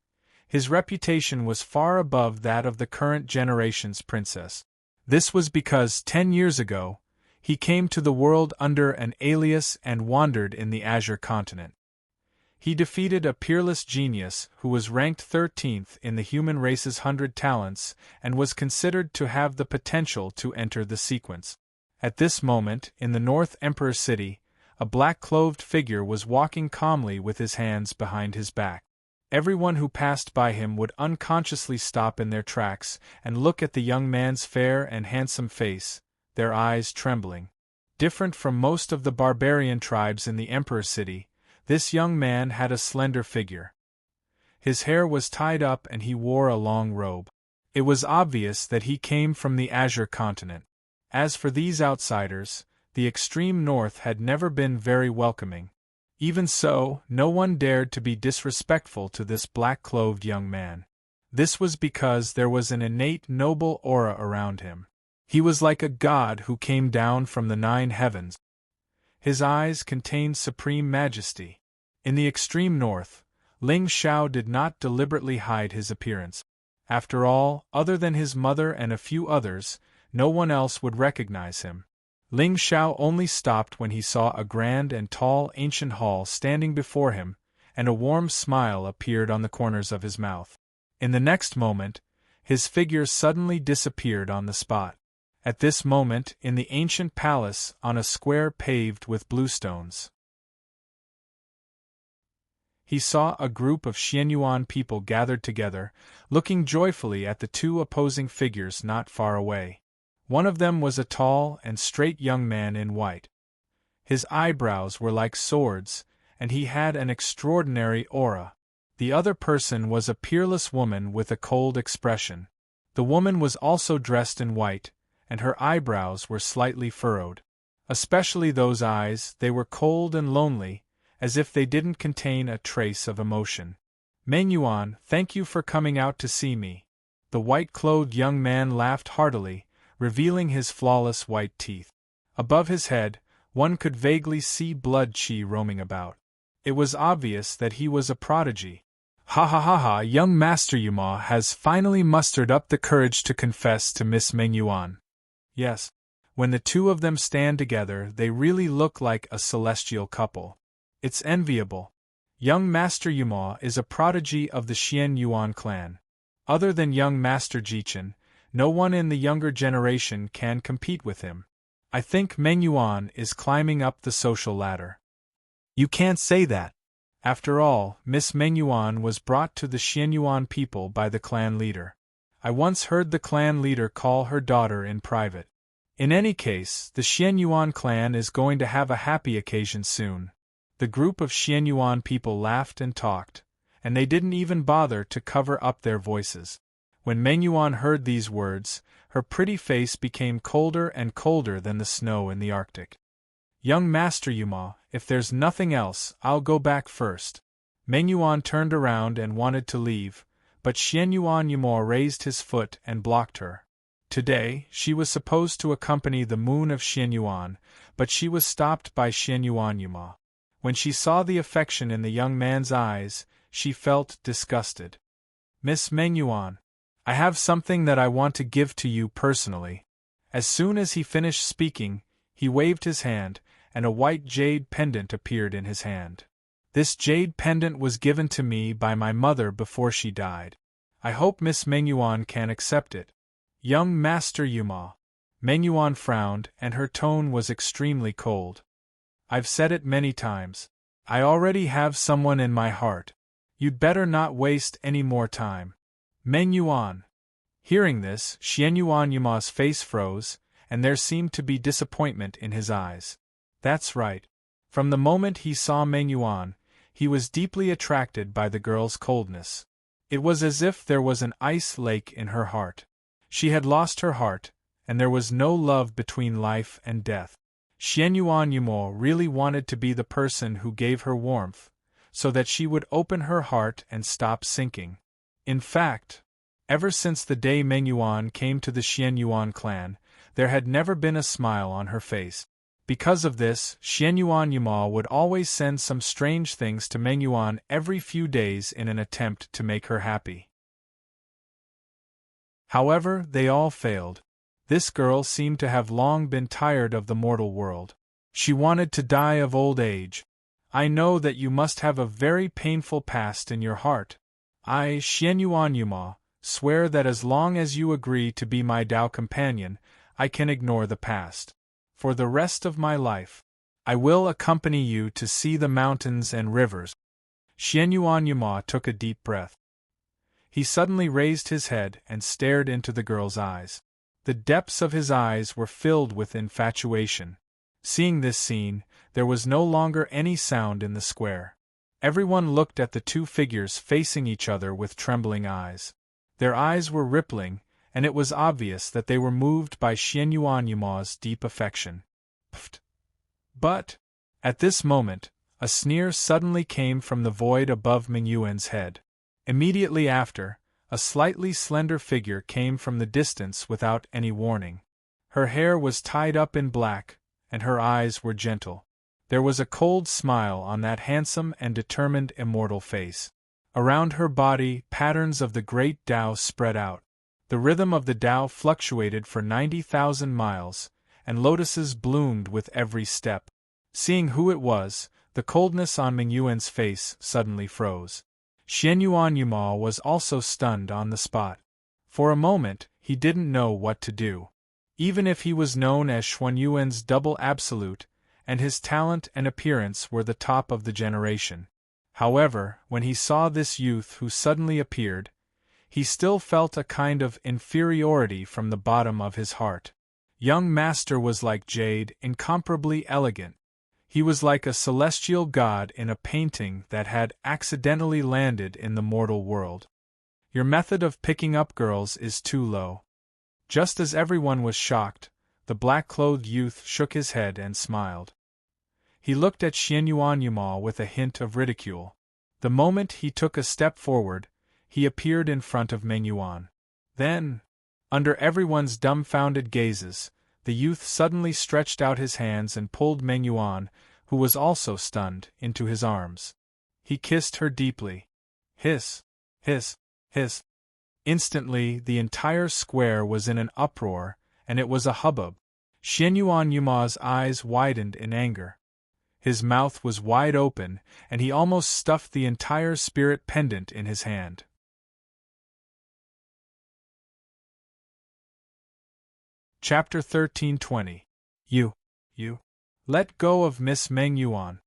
his reputation was far above that of the current generation's princess. This was because 10 years ago, he came to the world under an alias and wandered in the Azure continent. He defeated a peerless genius who was ranked 13th in the human race's 100 talents and was considered to have the potential to enter the sequence. At this moment, in the North Emperor City, a black-clothed figure was walking calmly with his hands behind his back. Everyone who passed by him would unconsciously stop in their tracks and look at the young man's fair and handsome face, their eyes trembling. Different from most of the barbarian tribes in the Emperor City, this young man had a slender figure. His hair was tied up and he wore a long robe. It was obvious that he came from the Azure continent. As for these outsiders, the extreme north had never been very welcoming. Even so, no one dared to be disrespectful to this black-clothed young man. This was because there was an innate noble aura around him. He was like a god who came down from the 9 heavens. His eyes contained supreme majesty. In the extreme north, Ling Xiao did not deliberately hide his appearance. After all, other than his mother and a few others, no one else would recognize him. Ling Xiao only stopped when he saw a grand and tall ancient hall standing before him, and a warm smile appeared on the corners of his mouth. In the next moment, his figure suddenly disappeared on the spot. At this moment, in the ancient palace, on a square paved with bluestones, he saw a group of Xianyuan people gathered together, looking joyfully at the two opposing figures not far away. One of them was a tall and straight young man in white. His eyebrows were like swords, and he had an extraordinary aura. The other person was a peerless woman with a cold expression. The woman was also dressed in white, and her eyebrows were slightly furrowed. Especially those eyes, they were cold and lonely, as if they didn't contain a trace of emotion. "Mengyuan, thank you for coming out to see me." The white-clothed young man laughed heartily, revealing his flawless white teeth. Above his head, one could vaguely see blood qi roaming about. It was obvious that he was a prodigy. "Ha ha ha ha, young Master Yuma has finally mustered up the courage to confess to Miss Mengyuan." Yes, when the two of them stand together, they really look like a celestial couple. It's enviable. Young Master Yuma is a prodigy of the Xianyuan clan. Other than young Master Jichin, no one in the younger generation can compete with him. I think Mengyuan is climbing up the social ladder. You can't say that. After all, Miss Mengyuan was brought to the Xianyuan people by the clan leader. I once heard the clan leader call her daughter in private. In any case, the Xianyuan clan is going to have a happy occasion soon. The group of Xianyuan people laughed and talked, and they didn't even bother to cover up their voices. When Mengyuan heard these words, her pretty face became colder and colder than the snow in the Arctic. "Young Master Yuma, if there's nothing else, I'll go back first." Mengyuan turned around and wanted to leave, but Xianyuan Yuma raised his foot and blocked her. Today, she was supposed to accompany the Moon of Xianyuan, but she was stopped by Xianyuan Yuma. When she saw the affection in the young man's eyes, she felt disgusted. "Miss Mengyuan, I have something that I want to give to you personally." As soon as he finished speaking, he waved his hand, and a white jade pendant appeared in his hand. "This jade pendant was given to me by my mother before she died. I hope Miss Mengyuan can accept it." "Young Master Yuma." Mengyuan frowned, and her tone was extremely cold. "I've said it many times. I already have someone in my heart. You'd better not waste any more time." "Mengyuan." Hearing this, Xianyuan Yuma's face froze, and there seemed to be disappointment in his eyes. That's right. From the moment he saw Mengyuan, he was deeply attracted by the girl's coldness. It was as if there was an ice lake in her heart. She had lost her heart, and there was no love between life and death. Xianyuan Yumo really wanted to be the person who gave her warmth, so that she would open her heart and stop sinking. In fact, ever since the day Meng Yuan came to the Xianyuan clan, there had never been a smile on her face. Because of this, Xianyuan Yumo would always send some strange things to Meng Yuan every few days in an attempt to make her happy. However, they all failed. This girl seemed to have long been tired of the mortal world. She wanted to die of old age. I know that you must have a very painful past in your heart. I, Xianyuan Yumo, swear that as long as you agree to be my Tao companion, I can ignore the past. For the rest of my life, I will accompany you to see the mountains and rivers. Xianyuan Yumo took a deep breath. He suddenly raised his head and stared into the girl's eyes. The depths of his eyes were filled with infatuation. Seeing this scene, there was no longer any sound in the square. Everyone looked at the two figures facing each other with trembling eyes. Their eyes were rippling, and it was obvious that they were moved by Xianyuan Yumo's deep affection. Pfft. But, at this moment, a sneer suddenly came from the void above Meng Yuan's head. Immediately after, a slightly slender figure came from the distance without any warning. Her hair was tied up in black, and her eyes were gentle. There was a cold smile on that handsome and determined immortal face. Around her body, patterns of the great Tao spread out. The rhythm of the Tao fluctuated for 90,000 miles, and lotuses bloomed with every step. Seeing who it was, the coldness on Meng Yuan's face suddenly froze. Xianyuan Yumo was also stunned on the spot. For a moment, he didn't know what to do. Even if he was known as Xuanyuan's double absolute, and his talent and appearance were the top of the generation. However, when he saw this youth who suddenly appeared, he still felt a kind of inferiority from the bottom of his heart. Young master was like jade, incomparably elegant. He was like a celestial god in a painting that had accidentally landed in the mortal world. Your method of picking up girls is too low. Just as everyone was shocked, the black-clothed youth shook his head and smiled. He looked at Xianyuan Yumo with a hint of ridicule. The moment he took a step forward, he appeared in front of Meng Yuan. Then, under everyone's dumbfounded gazes, the youth suddenly stretched out his hands and pulled Meng Yuan, who was also stunned, into his arms. He kissed her deeply. Hiss, hiss, hiss. Instantly, the entire square was in an uproar, and it was a hubbub. Xianyuan Yumo's eyes widened in anger. His mouth was wide open, and he almost stuffed the entire spirit pendant in his hand. Chapter 1320. You. Let go of Miss Meng Yuan.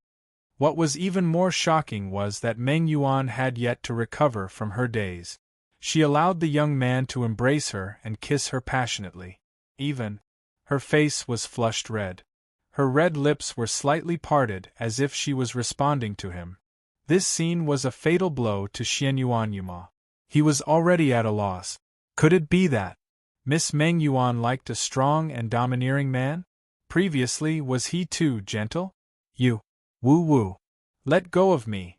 What was even more shocking was that Meng Yuan had yet to recover from her daze. She allowed the young man to embrace her and kiss her passionately. Her face was flushed red. Her red lips were slightly parted as if she was responding to him. This scene was a fatal blow to Xianyuan Yumo. He was already at a loss. Could it be that Miss Meng Yuan liked a strong and domineering man? Previously, was he too gentle? Woo. Let go of me.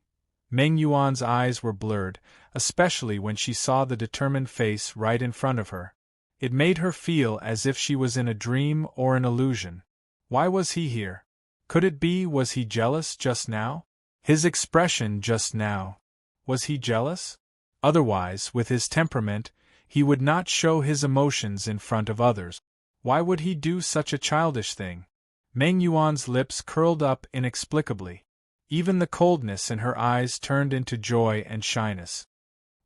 Meng Yuan's eyes were blurred, especially when she saw the determined face right in front of her. It made her feel as if she was in a dream or an illusion. Why was he here? Could it be, was he jealous just now? His expression just now. Was he jealous? Otherwise, with his temperament, he would not show his emotions in front of others. Why would he do such a childish thing? Meng Yuan's lips curled up inexplicably. Even the coldness in her eyes turned into joy and shyness.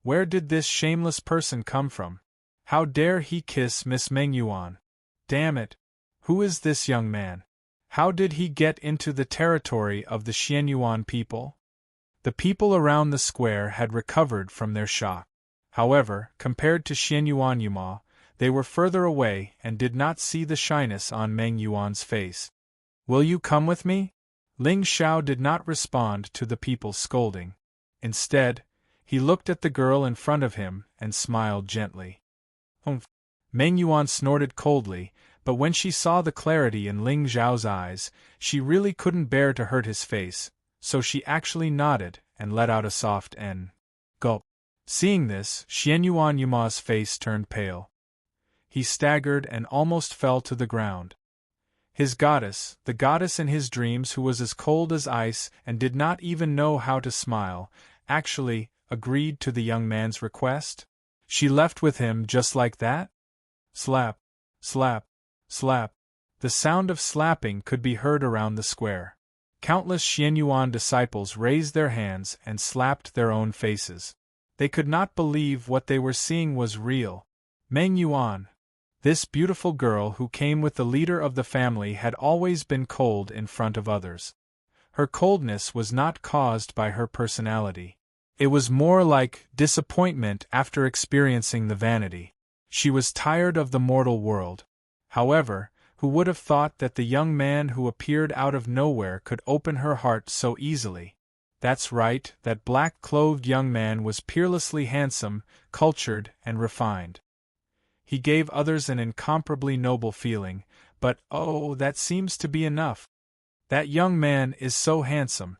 Where did this shameless person come from? How dare he kiss Miss Meng Yuan? Damn it! Who is this young man? How did he get into the territory of the Xianyuan people? The people around the square had recovered from their shock. However, compared to Xianyuan Yumo, they were further away and did not see the shyness on Meng Yuan's face. Will you come with me? Ling Xiao did not respond to the people's scolding. Instead, he looked at the girl in front of him and smiled gently. "Humph." Meng Yuan snorted coldly, but when she saw the clarity in Ling Xiao's eyes, she really couldn't bear to hurt his face, so she actually nodded and let out a soft "n." Gulp. Seeing this, Xianyuan Yuma's face turned pale. He staggered and almost fell to the ground. His goddess, the goddess in his dreams who was as cold as ice and did not even know how to smile, actually agreed to the young man's request? She left with him just like that? Slap, slap, slap. The sound of slapping could be heard around the square. Countless Xianyuan disciples raised their hands and slapped their own faces. They could not believe what they were seeing was real. Meng Yuan, this beautiful girl who came with the leader of the family, had always been cold in front of others. Her coldness was not caused by her personality. It was more like disappointment after experiencing the vanity. She was tired of the mortal world. However, who would have thought that the young man who appeared out of nowhere could open her heart so easily? That's right, that black-clothed young man was peerlessly handsome, cultured, and refined. He gave others an incomparably noble feeling, but oh, that seems to be enough. That young man is so handsome.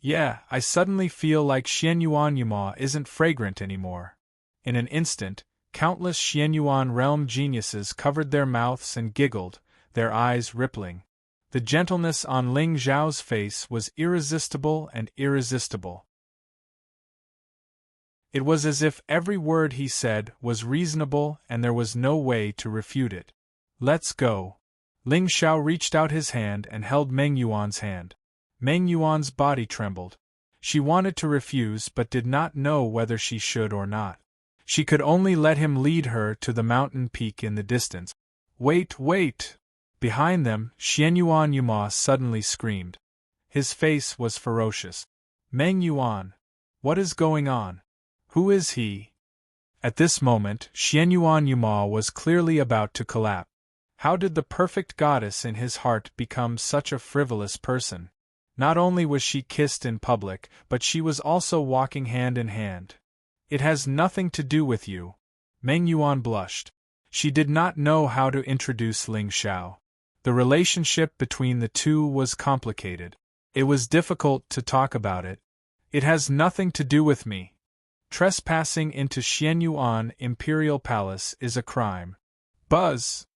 Yeah, I suddenly feel like Xianyuan Yuma isn't fragrant anymore. In an instant, countless Xianyuan realm geniuses covered their mouths and giggled, their eyes rippling. The gentleness on Ling Xiao's face was irresistible and irresistible. It was as if every word he said was reasonable and there was no way to refute it. Let's go. Ling Xiao reached out his hand and held Meng Yuan's hand. Meng Yuan's body trembled. She wanted to refuse but did not know whether she should or not. She could only let him lead her to the mountain peak in the distance. Wait, wait! Behind them, Xianyuan Yuma suddenly screamed. His face was ferocious. Meng Yuan, what is going on? Who is he? At this moment, Xianyuan Yuma was clearly about to collapse. How did the perfect goddess in his heart become such a frivolous person? Not only was she kissed in public, but she was also walking hand in hand. It has nothing to do with you. Meng Yuan blushed. She did not know how to introduce Ling Xiao. The relationship between the two was complicated. It was difficult to talk about it. It has nothing to do with me. Trespassing into Xianyuan Imperial Palace is a crime. Buzz!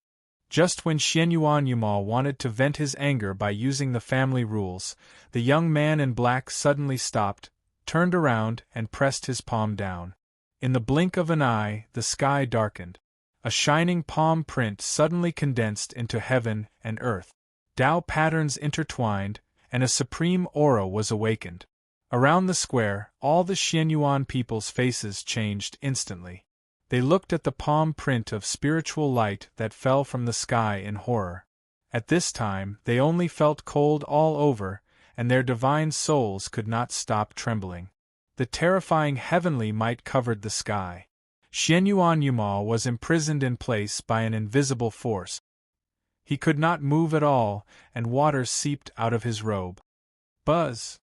Just when Xianyuan Yuma wanted to vent his anger by using the family rules, the young man in black suddenly stopped, turned around and pressed his palm down. In the blink of an eye, the sky darkened. A shining palm print suddenly condensed into heaven and earth. Tao patterns intertwined, and a supreme aura was awakened. Around the square, all the Xianyuan people's faces changed instantly. They looked at the palm print of spiritual light that fell from the sky in horror. At this time, they only felt cold all over, and their divine souls could not stop trembling. The terrifying heavenly might covered the sky. Xianyuan Yuma was imprisoned in place by an invisible force. He could not move at all, and water seeped out of his robe. Buzz!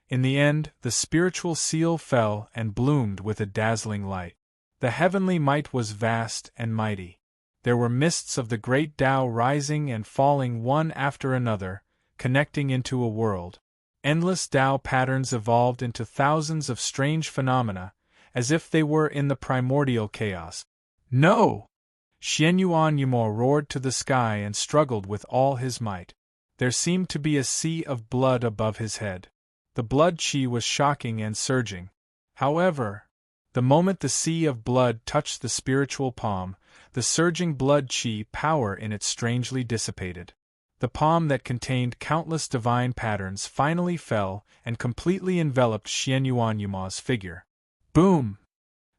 In the end, the spiritual seal fell and bloomed with a dazzling light. The heavenly might was vast and mighty. There were mists of the great Tao rising and falling one after another, connecting into a world. Endless Tao patterns evolved into thousands of strange phenomena, as if they were in the primordial chaos. No! Xianyuan Yuma roared to the sky and struggled with all his might. There seemed to be a sea of blood above his head. The blood chi was shocking and surging. However, the moment the sea of blood touched the spiritual palm, the surging blood chi power in it strangely dissipated. The palm that contained countless divine patterns finally fell and completely enveloped Xianyuan Yuma's figure. Boom!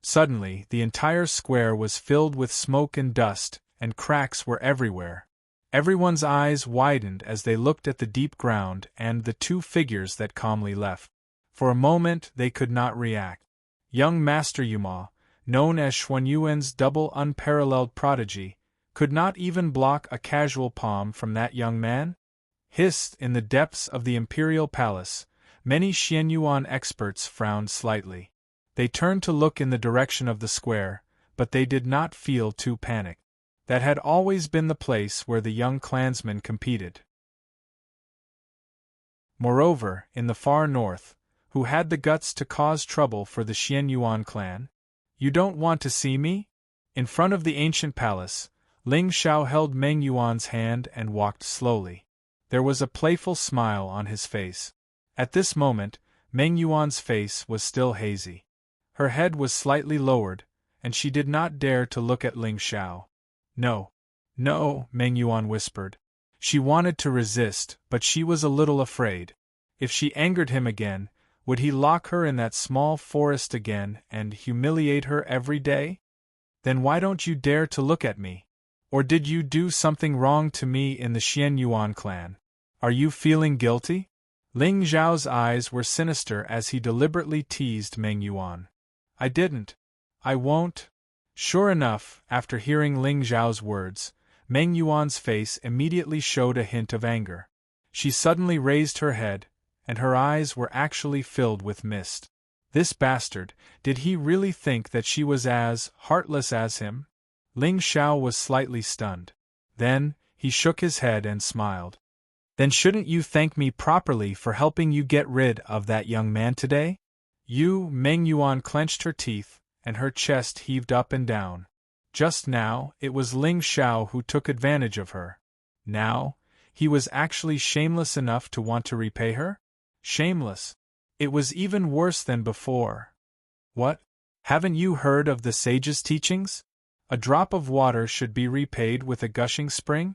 Suddenly, the entire square was filled with smoke and dust, and cracks were everywhere. Everyone's eyes widened as they looked at the deep ground and the two figures that calmly left. For a moment they could not react. Young Master Yuma, known as Xuanyuan's double unparalleled prodigy, could not even block a casual palm from that young man? Hissed in the depths of the imperial palace, many Xianyuan experts frowned slightly. They turned to look in the direction of the square, but they did not feel too panicked. That had always been the place where the young clansmen competed. Moreover, in the far north, who had the guts to cause trouble for the Xianyuan clan? You don't want to see me? In front of the ancient palace, Ling Xiao held Meng Yuan's hand and walked slowly. There was a playful smile on his face. At this moment, Meng Yuan's face was still hazy. Her head was slightly lowered, and she did not dare to look at Ling Xiao. No. No, Meng Yuan whispered. She wanted to resist, but she was a little afraid. If she angered him again, would he lock her in that small forest again and humiliate her every day? Then why don't you dare to look at me? Or did you do something wrong to me in the Xianyuan clan? Are you feeling guilty? Ling Xiao's eyes were sinister as he deliberately teased Meng Yuan. I didn't. I won't. Sure enough, after hearing Ling Xiao's words, Meng Yuan's face immediately showed a hint of anger. She suddenly raised her head, and her eyes were actually filled with mist. This bastard, did he really think that she was as heartless as him? Ling Xiao was slightly stunned. Then, he shook his head and smiled. Then shouldn't you thank me properly for helping you get rid of that young man today? Meng Yuan clenched her teeth, and her chest heaved up and down. Just now, it was Ling Xiao who took advantage of her. Now, he was actually shameless enough to want to repay her? Shameless. It was even worse than before. What? Haven't you heard of the sage's teachings? A drop of water should be repaid with a gushing spring?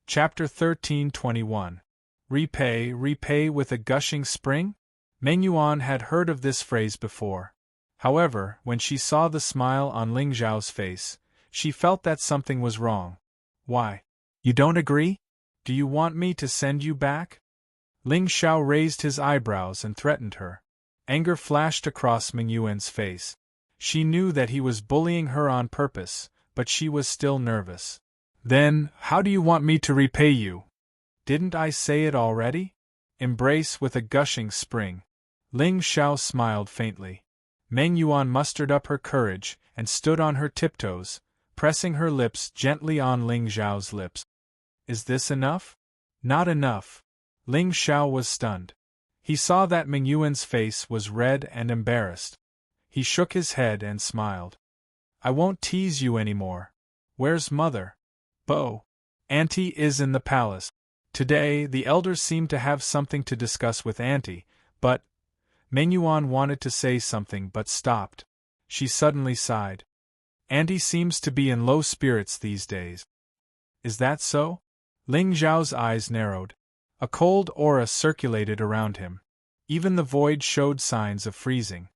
Chapter 13:21. Repay with a gushing spring? Meng Yuan had heard of this phrase before. However, when she saw the smile on Ling Xiao's face, she felt that something was wrong. Why? You don't agree? Do you want me to send you back? Ling Xiao raised his eyebrows and threatened her. Anger flashed across Meng Yuan's face. She knew that he was bullying her on purpose, but she was still nervous. Then, how do you want me to repay you? Didn't I say it already? Embrace with a gushing spring. Ling Xiao smiled faintly. Meng Yuan mustered up her courage and stood on her tiptoes, pressing her lips gently on Ling Xiao's lips. Is this enough? Not enough. Ling Xiao was stunned. He saw that Meng Yuan's face was red and embarrassed. He shook his head and smiled. I won't tease you anymore. Where's Mother? Bo. Auntie is in the palace. Today, the elders seemed to have something to discuss with Auntie, but Meng Yuan wanted to say something but stopped. She suddenly sighed. Auntie seems to be in low spirits these days. Is that so? Ling Xiao's eyes narrowed. A cold aura circulated around him. Even the void showed signs of freezing.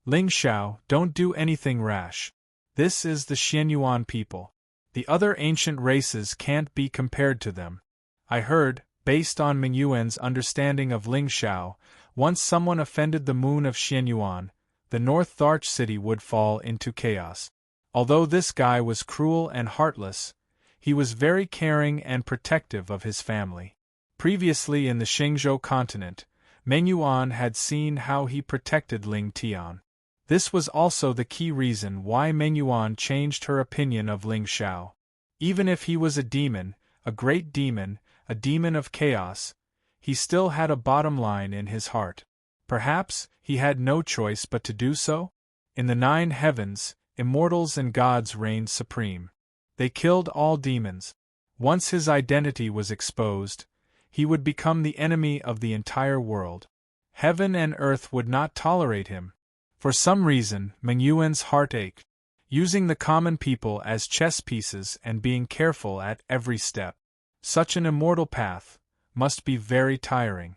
Ling Xiao, don't do anything rash. This is the Xianyuan people. The other ancient races can't be compared to them. I heard, based on Meng Yuan's understanding of Ling Xiao, once someone offended the moon of Xianyuan, the North Tharch city would fall into chaos. Although this guy was cruel and heartless, he was very caring and protective of his family. Previously in the Xingzhou continent, Meng Yuan had seen how he protected Ling Tian. This was also the key reason why Meng Yuan changed her opinion of Ling Xiao. Even if he was a demon, a great demon, a demon of chaos, he still had a bottom line in his heart. Perhaps he had no choice but to do so? In the 9 heavens, immortals and gods reigned supreme. They killed all demons. Once his identity was exposed, he would become the enemy of the entire world. Heaven and earth would not tolerate him. For some reason, Meng Yuan's heart ached, using the common people as chess pieces and being careful at every step. Such an immortal path must be very tiring.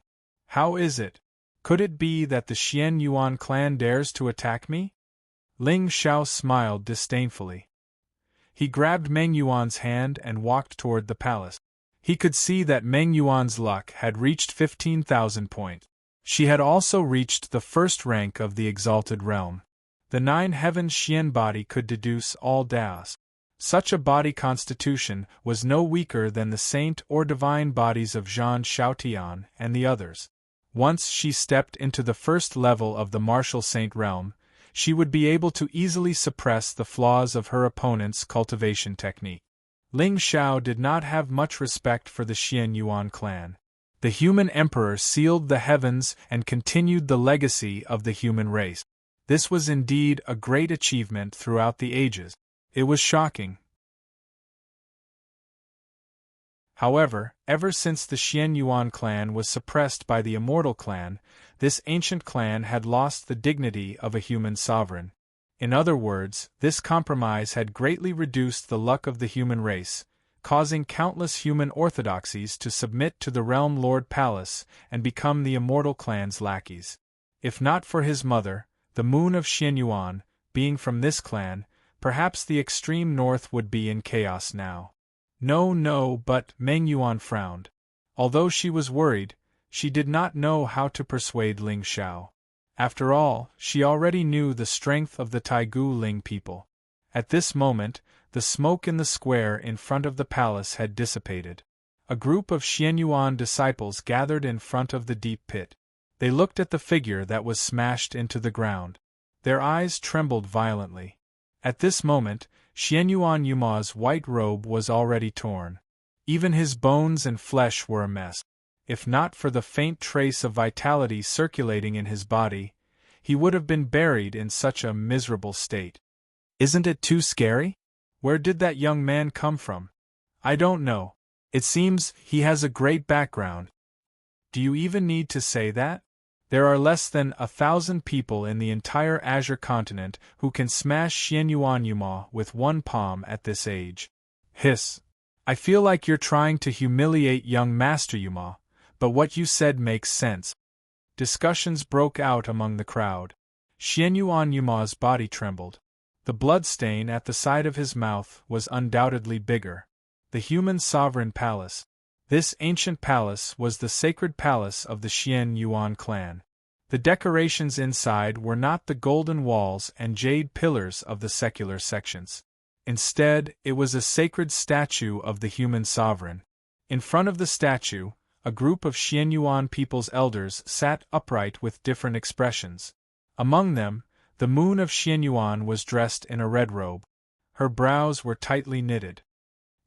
How is it? Could it be that the Xianyuan clan dares to attack me? Ling Xiao smiled disdainfully. He grabbed Meng Yuan's hand and walked toward the palace. He could see that Meng Yuan's luck had reached 15,000 points. She had also reached the first rank of the exalted realm. The 9 heavens Xian body could deduce all Daos. Such a body constitution was no weaker than the saint or divine bodies of Jean Shaotian and the others. Once she stepped into the first level of the martial saint realm, she would be able to easily suppress the flaws of her opponent's cultivation technique. Ling Xiao did not have much respect for the Xian Yuan clan. The human emperor sealed the heavens and continued the legacy of the human race. This was indeed a great achievement throughout the ages. It was shocking. However, ever since the Xian Yuan clan was suppressed by the Immortal clan, this ancient clan had lost the dignity of a human sovereign. In other words, this compromise had greatly reduced the luck of the human race, causing countless human orthodoxies to submit to the Realm Lord Palace and become the Immortal clan's lackeys. If not for his mother, the Moon of Xian Yuan, being from this clan, perhaps the extreme north would be in chaos now. No, but Meng Yuan frowned. Although she was worried, she did not know how to persuade Ling Xiao. After all, she already knew the strength of the Taigu Ling people. At this moment, the smoke in the square in front of the palace had dissipated. A group of Xian Yuan disciples gathered in front of the deep pit. They looked at the figure that was smashed into the ground. Their eyes trembled violently. At this moment, Xian Yuan Yuma's white robe was already torn. Even his bones and flesh were a mess. If not for the faint trace of vitality circulating in his body, he would have been buried in such a miserable state. Isn't it too scary? Where did that young man come from? I don't know. It seems he has a great background. Do you even need to say that? There are less than 1,000 people in the entire Azure continent who can smash Xian Yuan Yuma with one palm at this age. Hiss. I feel like you're trying to humiliate young Master Yuma, but what you said makes sense. Discussions broke out among the crowd. Xian Yuan Yuma's body trembled. The blood stain at the side of his mouth was undoubtedly bigger. The human sovereign palace. This ancient palace was the sacred palace of the Xian Yuan clan. The decorations inside were not the golden walls and jade pillars of the secular sections. Instead, it was a sacred statue of the human sovereign. In front of the statue, a group of Xian Yuan people's elders sat upright with different expressions. Among them, the Moon of Xian Yuan was dressed in a red robe. Her brows were tightly knitted.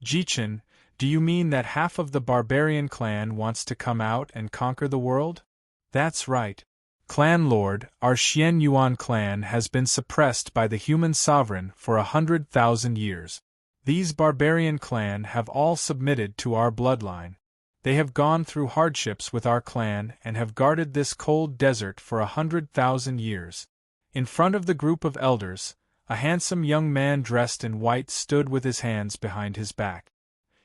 Jichin, do you mean that half of the barbarian clan wants to come out and conquer the world? That's right. Clan Lord, our Xian Yuan clan has been suppressed by the human sovereign for 100,000 years. These barbarian clan have all submitted to our bloodline. They have gone through hardships with our clan and have guarded this cold desert for 100,000 years. In front of the group of elders, a handsome young man dressed in white stood with his hands behind his back.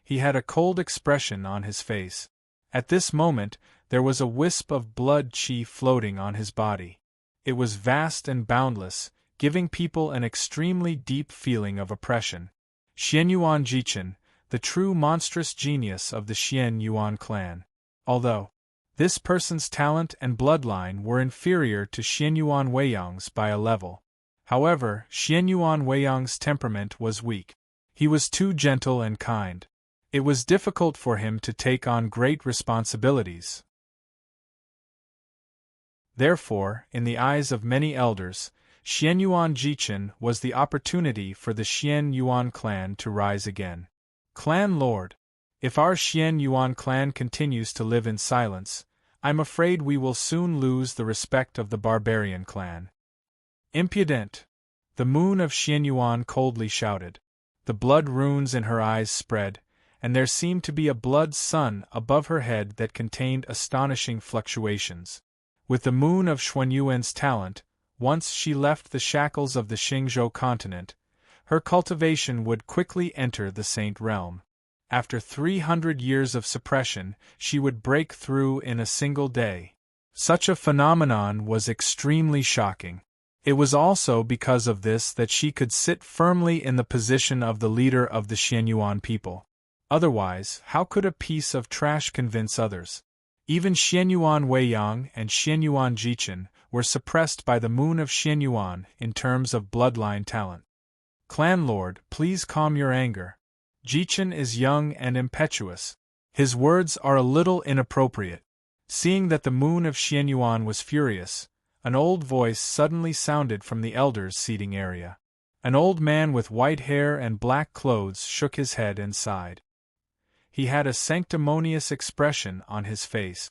He had a cold expression on his face. At this moment, there was a wisp of blood qi floating on his body. It was vast and boundless, giving people an extremely deep feeling of oppression. Xian Yuan Jichin, the true monstrous genius of the Xian Yuan clan. Although this person's talent and bloodline were inferior to Xian Yuan Weiyang's by a level. However, Xian Yuan Weiyang's temperament was weak. He was too gentle and kind. It was difficult for him to take on great responsibilities. Therefore, in the eyes of many elders, Xian Yuan Jichin was the opportunity for the Xian Yuan clan to rise again. Clan Lord, if our Xian Yuan clan continues to live in silence, I'm afraid we will soon lose the respect of the barbarian clan. Impudent! The Moon of Xian Yuan coldly shouted. The blood runes in her eyes spread, and there seemed to be a blood sun above her head that contained astonishing fluctuations. With the Moon of Xuanyuan's talent, once she left the shackles of the Xingzhou continent, her cultivation would quickly enter the Saint realm. After 300 years of suppression, she would break through in a single day. Such a phenomenon was extremely shocking. It was also because of this that she could sit firmly in the position of the leader of the Xian Yuan people. Otherwise, how could a piece of trash convince others? Even Xian Yuan Weiyang and Xian Yuan Jichin were suppressed by the Moon of Xian Yuan in terms of bloodline talent. Clan Lord, please calm your anger. Jichen is young and impetuous. His words are a little inappropriate. Seeing that the moon of Xianyuan was furious, an old voice suddenly sounded from the elders' seating area. An old man with white hair and black clothes shook his head and sighed. He had a sanctimonious expression on his face.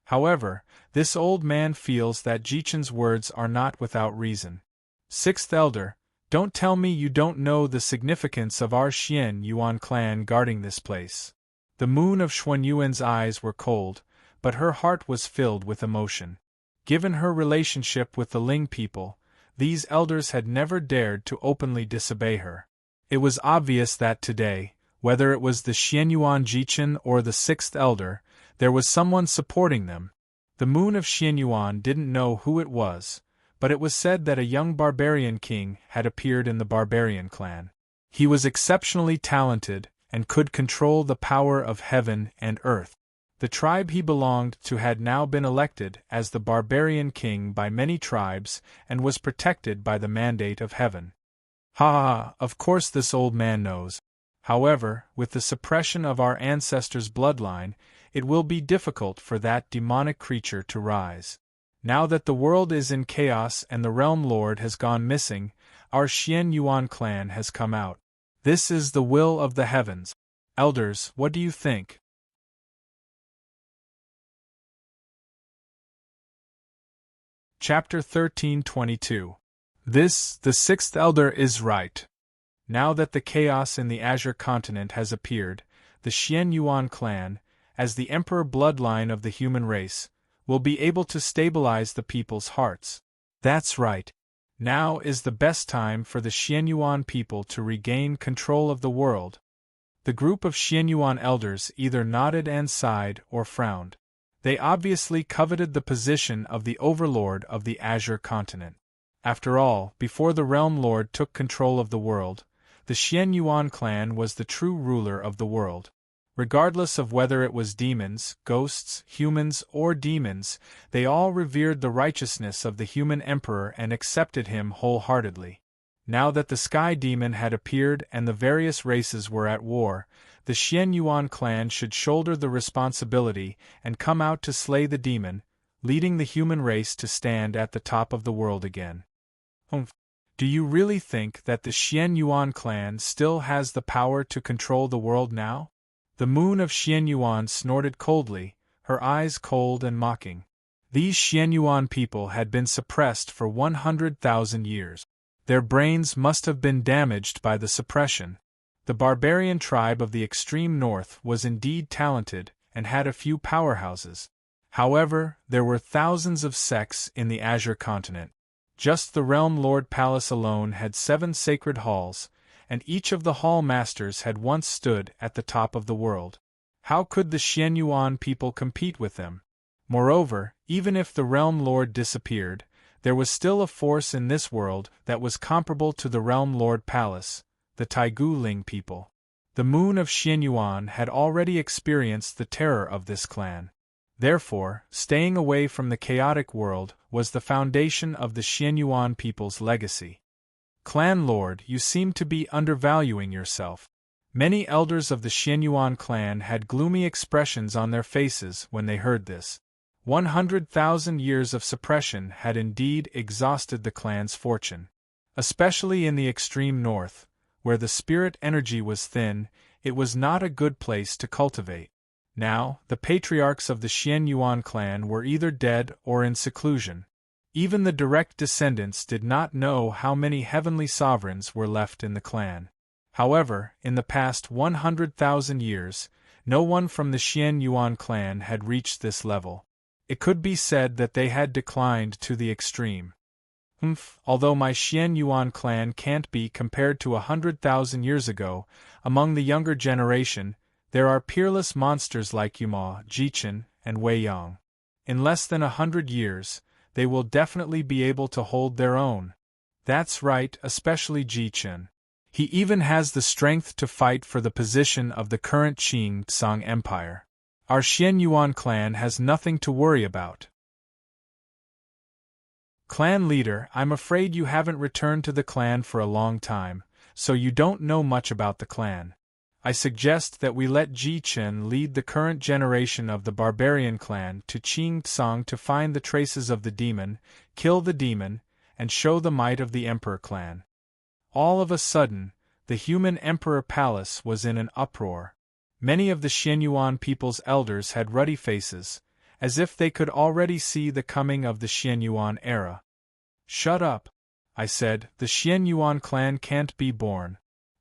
However, this old man feels that Jichen's words are not without reason. Sixth Elder, don't tell me you don't know the significance of our Xian Yuan clan guarding this place. The moon of Xuanyuan's eyes were cold, but her heart was filled with emotion. Given her relationship with the Ling people, these elders had never dared to openly disobey her. It was obvious that today, whether it was the Xianyuan Jichen or the sixth elder, there was someone supporting them. The moon of Xianyuan didn't know who it was, but it was said that a young barbarian king had appeared in the barbarian clan. He was exceptionally talented and could control the power of heaven and earth. The tribe he belonged to had now been elected as the barbarian king by many tribes and was protected by the mandate of heaven. Of course this old man knows. However, with the suppression of our ancestors' bloodline, it will be difficult for that demonic creature to rise. Now that the world is in chaos and the Realm Lord has gone missing, our Xian Yuan clan has come out. This is the will of the heavens. Elders, what do you think? Chapter 13:22. This, the sixth elder is right. Now that the chaos in the Azure continent has appeared, the Xian Yuan clan, as the emperor bloodline of the human race, will be able to stabilize the people's hearts. That's right. Now is the best time for the Xianyuan people to regain control of the world. The group of Xianyuan elders either nodded and sighed or frowned. They obviously coveted the position of the overlord of the Azure continent. After all, before the Realm Lord took control of the world, the Xianyuan clan was the true ruler of the world. Regardless of whether it was demons, ghosts, humans, or demons, they all revered the righteousness of the human emperor and accepted him wholeheartedly. Now that the Sky Demon had appeared and the various races were at war, the Xianyuan clan should shoulder the responsibility and come out to slay the demon, leading the human race to stand at the top of the world again. Do you really think that the Xianyuan clan still has the power to control the world now? The moon of Xianyuan snorted coldly, her eyes cold and mocking. These Xianyuan people had been suppressed for 100,000 years. Their brains must have been damaged by the suppression. The barbarian tribe of the extreme north was indeed talented and had a few powerhouses. However, there were thousands of sects in the Azure continent. Just the Realm Lord Palace alone had 7 sacred halls, and each of the hall masters had once stood at the top of the world. How could the Xianyuan people compete with them? Moreover, even if the Realm Lord disappeared, there was still a force in this world that was comparable to the Realm Lord Palace, the Taigu Ling people. The moon of Xianyuan had already experienced the terror of this clan. Therefore, staying away from the chaotic world was the foundation of the Xianyuan people's legacy. Clan Lord, you seem to be undervaluing yourself. Many elders of the Xianyuan clan had gloomy expressions on their faces when they heard this. 100,000 years of suppression had indeed exhausted the clan's fortune. Especially in the extreme north, where the spirit energy was thin, it was not a good place to cultivate. Now, the patriarchs of the Xianyuan clan were either dead or in seclusion. Even the direct descendants did not know how many heavenly sovereigns were left in the clan. However, in the past 100,000 years, no one from the Xianyuan clan had reached this level. It could be said that they had declined to the extreme. Although my Xianyuan clan can't be compared to 100,000 years ago, among the younger generation, there are peerless monsters like Yuma, Jichen, and Wei Yang. In less than 100 years, they will definitely be able to hold their own. That's right, especially Jichen. He even has the strength to fight for the position of the current Qing Tsang Empire. Our Xianyuan clan has nothing to worry about. Clan leader, I'm afraid you haven't returned to the clan for a long time. so you don't know much about the clan. I suggest that we let Ji Chen lead the current generation of the barbarian clan to Qing Tsang to find the traces of the demon, kill the demon, and show the might of the Emperor clan. All of a sudden, the human Emperor Palace was in an uproar. Many of the Xianyuan people's elders had ruddy faces, as if they could already see the coming of the Xianyuan era. "Shut up," I said, "the Xianyuan clan can't be born."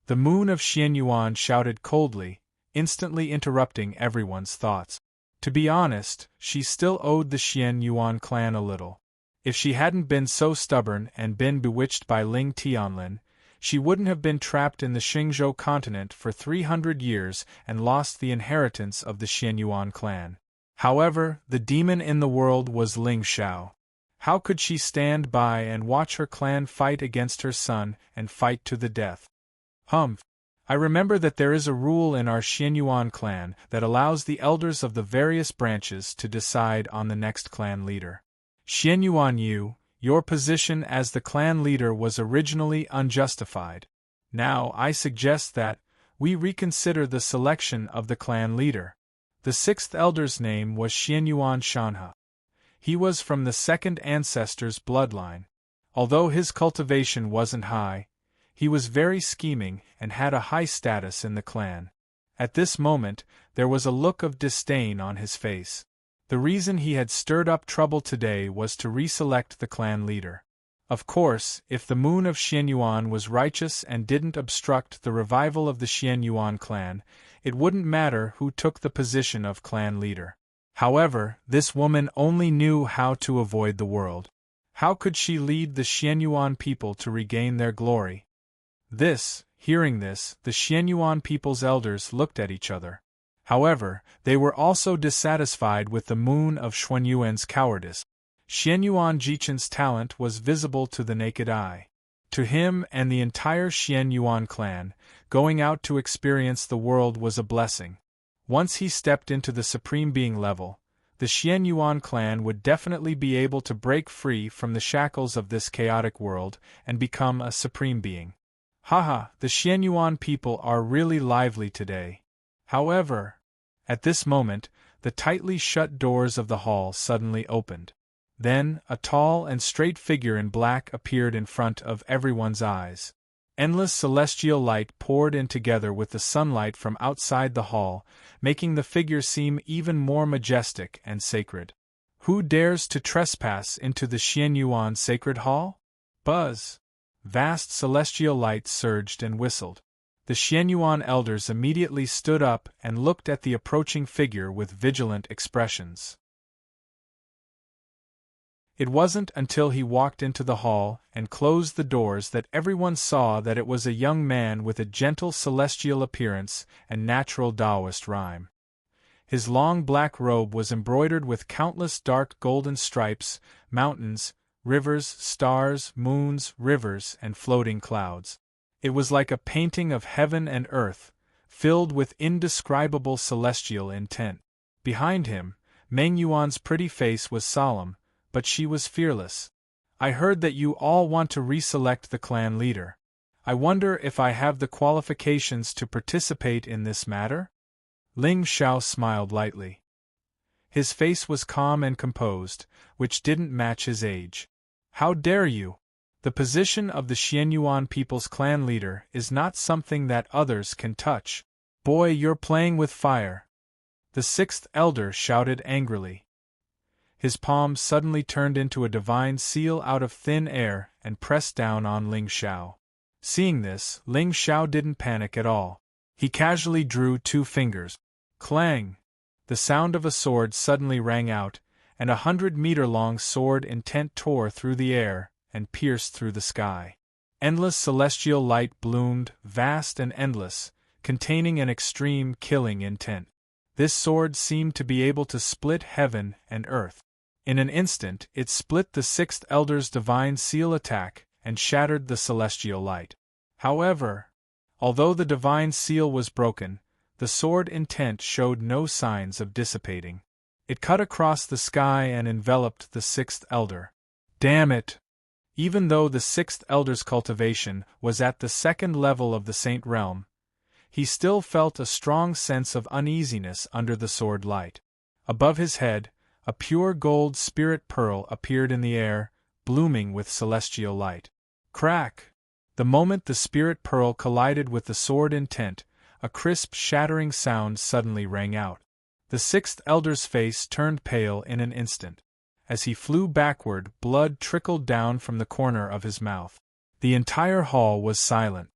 The moon of Xianyuan shouted coldly, instantly interrupting everyone's thoughts. To be honest, she still owed the Xianyuan clan a little. If she hadn't been so stubborn and been bewitched by Ling Tianlin, she wouldn't have been trapped in the Xingzhou continent for 300 years and lost the inheritance of the Xianyuan clan. However, the demon in the world was Ling Xiao. How could she stand by and watch her clan fight against her son and fight to the death? Humph! I remember that there is a rule in our Xianyuan clan that allows the elders of the various branches to decide on the next clan leader. Xianyuan Yu, your position as the clan leader was originally unjustified. Now I suggest that we reconsider the selection of the clan leader. The sixth elder's name was Xianyuan Shanhe. He was from the second ancestor's bloodline. Although his cultivation wasn't high, he was very scheming and had a high status in the clan. At this moment, there was a look of disdain on his face. The reason he had stirred up trouble today was to reselect the clan leader. Of course, if the moon of Xianyuan was righteous and didn't obstruct the revival of the Xianyuan clan, it wouldn't matter who took the position of clan leader. However, this woman only knew how to avoid the world. How could she lead the Xianyuan people to regain their glory? Hearing this, the Xianyuan people's elders looked at each other. However, they were also dissatisfied with the moon of Xuanyuan's cowardice. Xianyuan Jichen's talent was visible to the naked eye. To him and the entire Xianyuan clan, going out to experience the world was a blessing. Once he stepped into the Supreme Being level, the Xianyuan clan would definitely be able to break free from the shackles of this chaotic world and become a Supreme Being. Haha, the Xianyuan people are really lively today. However, at this moment, the tightly shut doors of the hall suddenly opened. Then, a tall and straight figure in black appeared in front of everyone's eyes. Endless celestial light poured in together with the sunlight from outside the hall, making the figure seem even more majestic and sacred. Who dares to trespass into the Xianyuan sacred hall? Buzz! Vast celestial light surged and whistled. The Xianyuan elders immediately stood up and looked at the approaching figure with vigilant expressions. It wasn't until he walked into the hall and closed the doors that everyone saw that it was a young man with a gentle celestial appearance and natural Taoist rhyme. His long black robe was embroidered with countless dark golden stripes, mountains, rivers, stars, moons, rivers, and floating clouds. It was like a painting of heaven and earth, filled with indescribable celestial intent. Behind him, Meng Yuan's pretty face was solemn, but she was fearless. I heard that you all want to reselect the clan leader. I wonder if I have the qualifications to participate in this matter? Ling Xiao smiled lightly. His face was calm and composed, which didn't match his age. How dare you? The position of the Xianyuan people's clan leader is not something that others can touch. Boy, you're playing with fire. The sixth elder shouted angrily. His palm suddenly turned into a divine seal out of thin air and pressed down on Ling Xiao. Seeing this, Ling Xiao didn't panic at all. He casually drew 2 fingers. Clang! The sound of a sword suddenly rang out, and 100-meter-long sword intent tore through the air and pierced through the sky. Endless celestial light bloomed, vast and endless, containing an extreme killing intent. This sword seemed to be able to split heaven and earth. In an instant, it split the sixth elder's divine seal attack and shattered the celestial light. However, although the divine seal was broken, the sword intent showed no signs of dissipating. It cut across the sky and enveloped the sixth elder. Damn it! Even though the sixth elder's cultivation was at the second level of the Saint realm, he still felt a strong sense of uneasiness under the sword light. Above his head, a pure gold spirit pearl appeared in the air, blooming with celestial light. Crack! The moment the spirit pearl collided with the sword intent, a crisp shattering sound suddenly rang out. The sixth elder's face turned pale in an instant. As he flew backward, blood trickled down from the corner of his mouth. The entire hall was silent.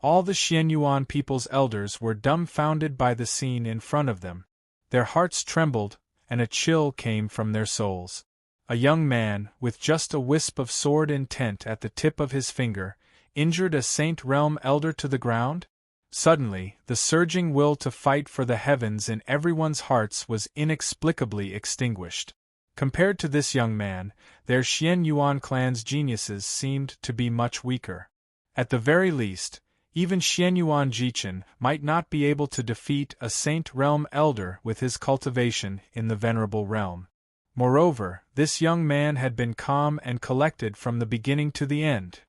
All the Xianyuan people's elders were dumbfounded by the scene in front of them. Their hearts trembled, and a chill came from their souls. A young man, with just a wisp of sword intent at the tip of his finger, injured a Saint Realm elder to the ground? Suddenly, the surging will to fight for the heavens in everyone's hearts was inexplicably extinguished. Compared to this young man, their Xianyuan clan's geniuses seemed to be much weaker. At the very least, even Xianyuan Jichin might not be able to defeat a Saint Realm elder with his cultivation in the Venerable Realm. Moreover, this young man had been calm and collected from the beginning to the end.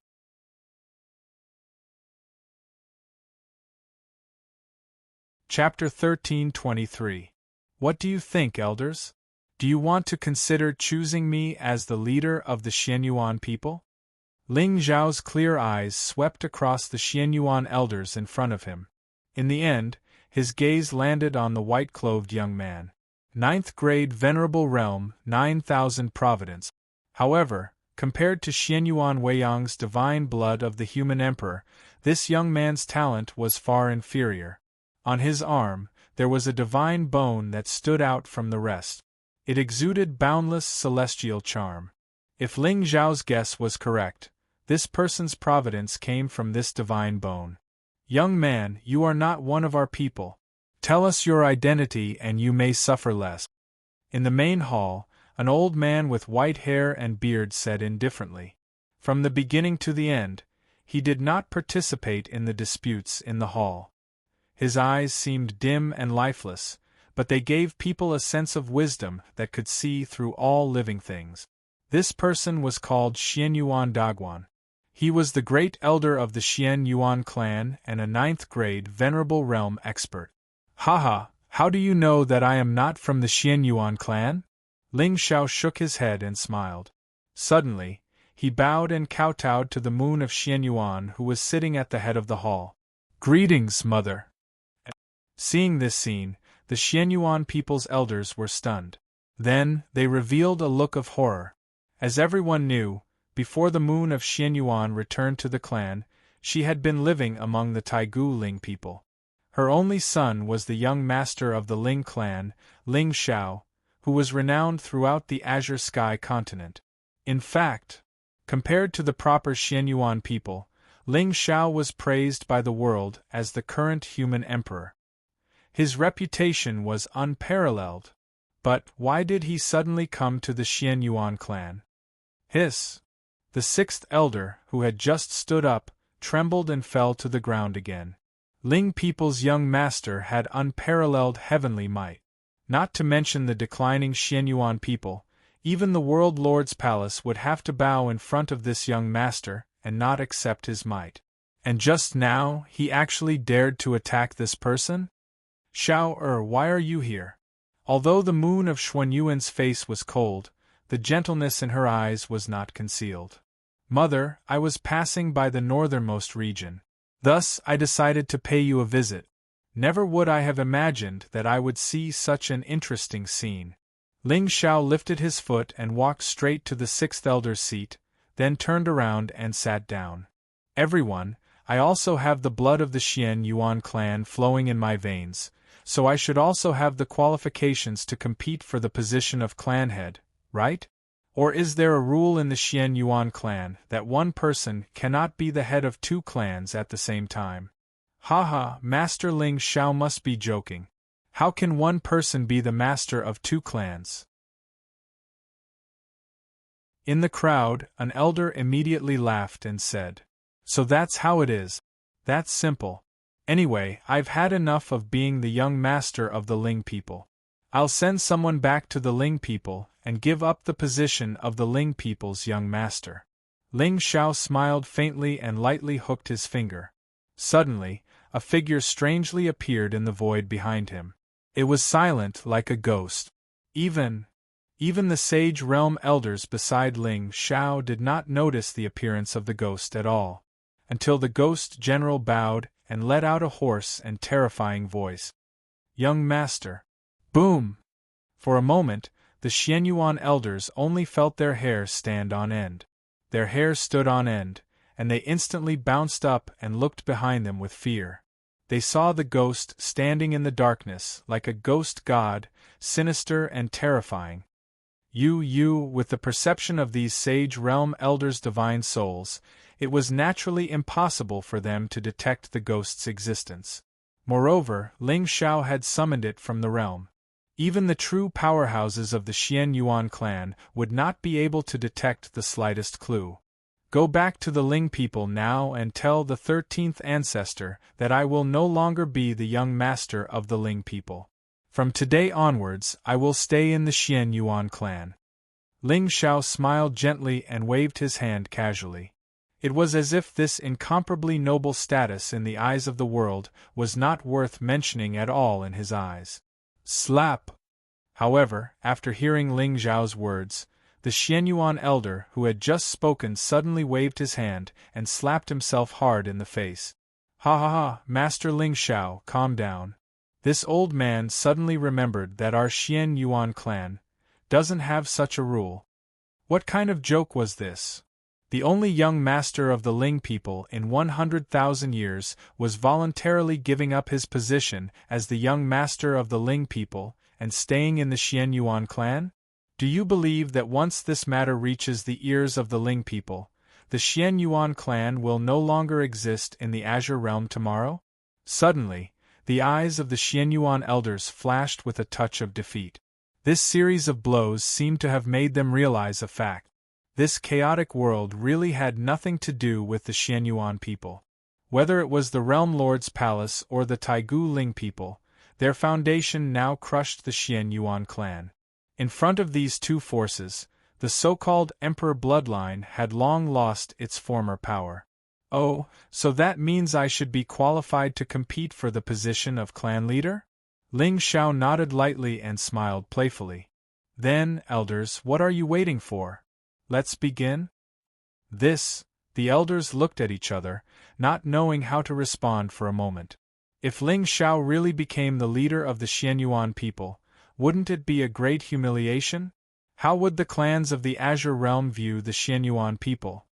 Chapter 1323. What do you think, elders? Do you want to consider choosing me as the leader of the Xianyuan people? Ling Zhao's clear eyes swept across the Xianyuan elders in front of him. In the end, his gaze landed on the white-clothed young man. 9th grade Venerable Realm, 9,000 Providence. However, compared to Xianyuan Weiyang's divine blood of the human emperor, this young man's talent was far inferior. On his arm, there was a divine bone that stood out from the rest. It exuded boundless celestial charm. If Ling Zhao's guess was correct, this person's providence came from this divine bone. Young man, you are not one of our people. Tell us your identity and you may suffer less. In the main hall, an old man with white hair and beard said indifferently. From the beginning to the end, he did not participate in the disputes in the hall. His eyes seemed dim and lifeless, but they gave people a sense of wisdom that could see through all living things. This person was called Xianyuan Daguan. He was the great elder of the Xianyuan clan and a 9th grade Venerable Realm expert. Haha, how do you know that I am not from the Xianyuan clan? Ling Xiao shook his head and smiled. Suddenly, he bowed and kowtowed to the moon of Xianyuan who was sitting at the head of the hall. Greetings, mother. Seeing this scene, the Xianyuan people's elders were stunned. Then, they revealed a look of horror. As everyone knew, before the moon of Xianyuan returned to the clan, she had been living among the Taigu Ling people. Her only son was the young master of the Ling clan, Ling Xiao, who was renowned throughout the Azure Sky continent. In fact, compared to the proper Xianyuan people, Ling Xiao was praised by the world as the current human emperor. His reputation was unparalleled. But why did he suddenly come to the Xianyuan clan? Hiss! The sixth elder, who had just stood up, trembled and fell to the ground again. Ling people's young master had unparalleled heavenly might. Not to mention the declining Xianyuan people, even the World Lord's palace would have to bow in front of this young master and not accept his might. And just now, he actually dared to attack this person? Xiao why are you here? Although the moon of Xuanyuan's face was cold, the gentleness in her eyes was not concealed. Mother, I was passing by the northernmost region. Thus, I decided to pay you a visit. Never would I have imagined that I would see such an interesting scene. Ling Xiao lifted his foot and walked straight to the sixth elder's seat, then turned around and sat down. Everyone, I also have the blood of the Xianyuan clan flowing in my veins, so I should also have the qualifications to compete for the position of clan head, right? Or is there a rule in the Xianyuan clan that one person cannot be the head of two clans at the same time? Haha, Master Ling Xiao must be joking. How can one person be the master of two clans? In the crowd, an elder immediately laughed and said, So that's how it is. That's simple. Anyway, I've had enough of being the young master of the Ling people. I'll send someone back to the Ling people and give up the position of the Ling people's young master. Ling Xiao smiled faintly and lightly hooked his finger. Suddenly, a figure strangely appeared in the void behind him. It was silent like a ghost. Even the Sage Realm elders beside Ling Xiao did not notice the appearance of the ghost at all, until the ghost general bowed and let out a hoarse and terrifying voice. "Young master." Boom! For a moment, the Xianyuan elders only felt their hair stand on end. Their hair stood on end, and they instantly bounced up and looked behind them with fear. They saw the ghost standing in the darkness like a ghost god, sinister and terrifying. With the perception of these Sage Realm elders' divine souls, it was naturally impossible for them to detect the ghost's existence. Moreover, Ling Xiao had summoned it from the realm. Even the true powerhouses of the Xianyuan clan would not be able to detect the slightest clue. Go back to the Ling people now and tell the 13th ancestor that I will no longer be the young master of the Ling people. From today onwards, I will stay in the Xianyuan clan. Ling Xiao smiled gently and waved his hand casually. It was as if this incomparably noble status in the eyes of the world was not worth mentioning at all in his eyes. Slap! However, after hearing Ling Xiao's words, the Xianyuan elder who had just spoken suddenly waved his hand and slapped himself hard in the face. Ha ha ha, Master Ling Xiao, calm down. This old man suddenly remembered that our Xianyuan clan doesn't have such a rule. What kind of joke was this? The only young master of the Ling people in 100,000 years was voluntarily giving up his position as the young master of the Ling people and staying in the Xianyuan clan? Do you believe that once this matter reaches the ears of the Ling people, the Xianyuan clan will no longer exist in the Azure Realm tomorrow? Suddenly, the eyes of the Xianyuan elders flashed with a touch of defeat. This series of blows seemed to have made them realize a fact. This chaotic world really had nothing to do with the Xianyuan people. Whether it was the Realm Lord's palace or the Taigu Ling people, their foundation now crushed the Xianyuan clan. In front of these two forces, the so-called Emperor bloodline had long lost its former power. Oh, so that means I should be qualified to compete for the position of clan leader? Ling Xiao nodded lightly and smiled playfully. Then, elders, what are you waiting for? Let's begin? The elders looked at each other, not knowing how to respond for a moment. If Ling Xiao really became the leader of the Xianyuan people, wouldn't it be a great humiliation? How would the clans of the Azure Realm view the Xianyuan people?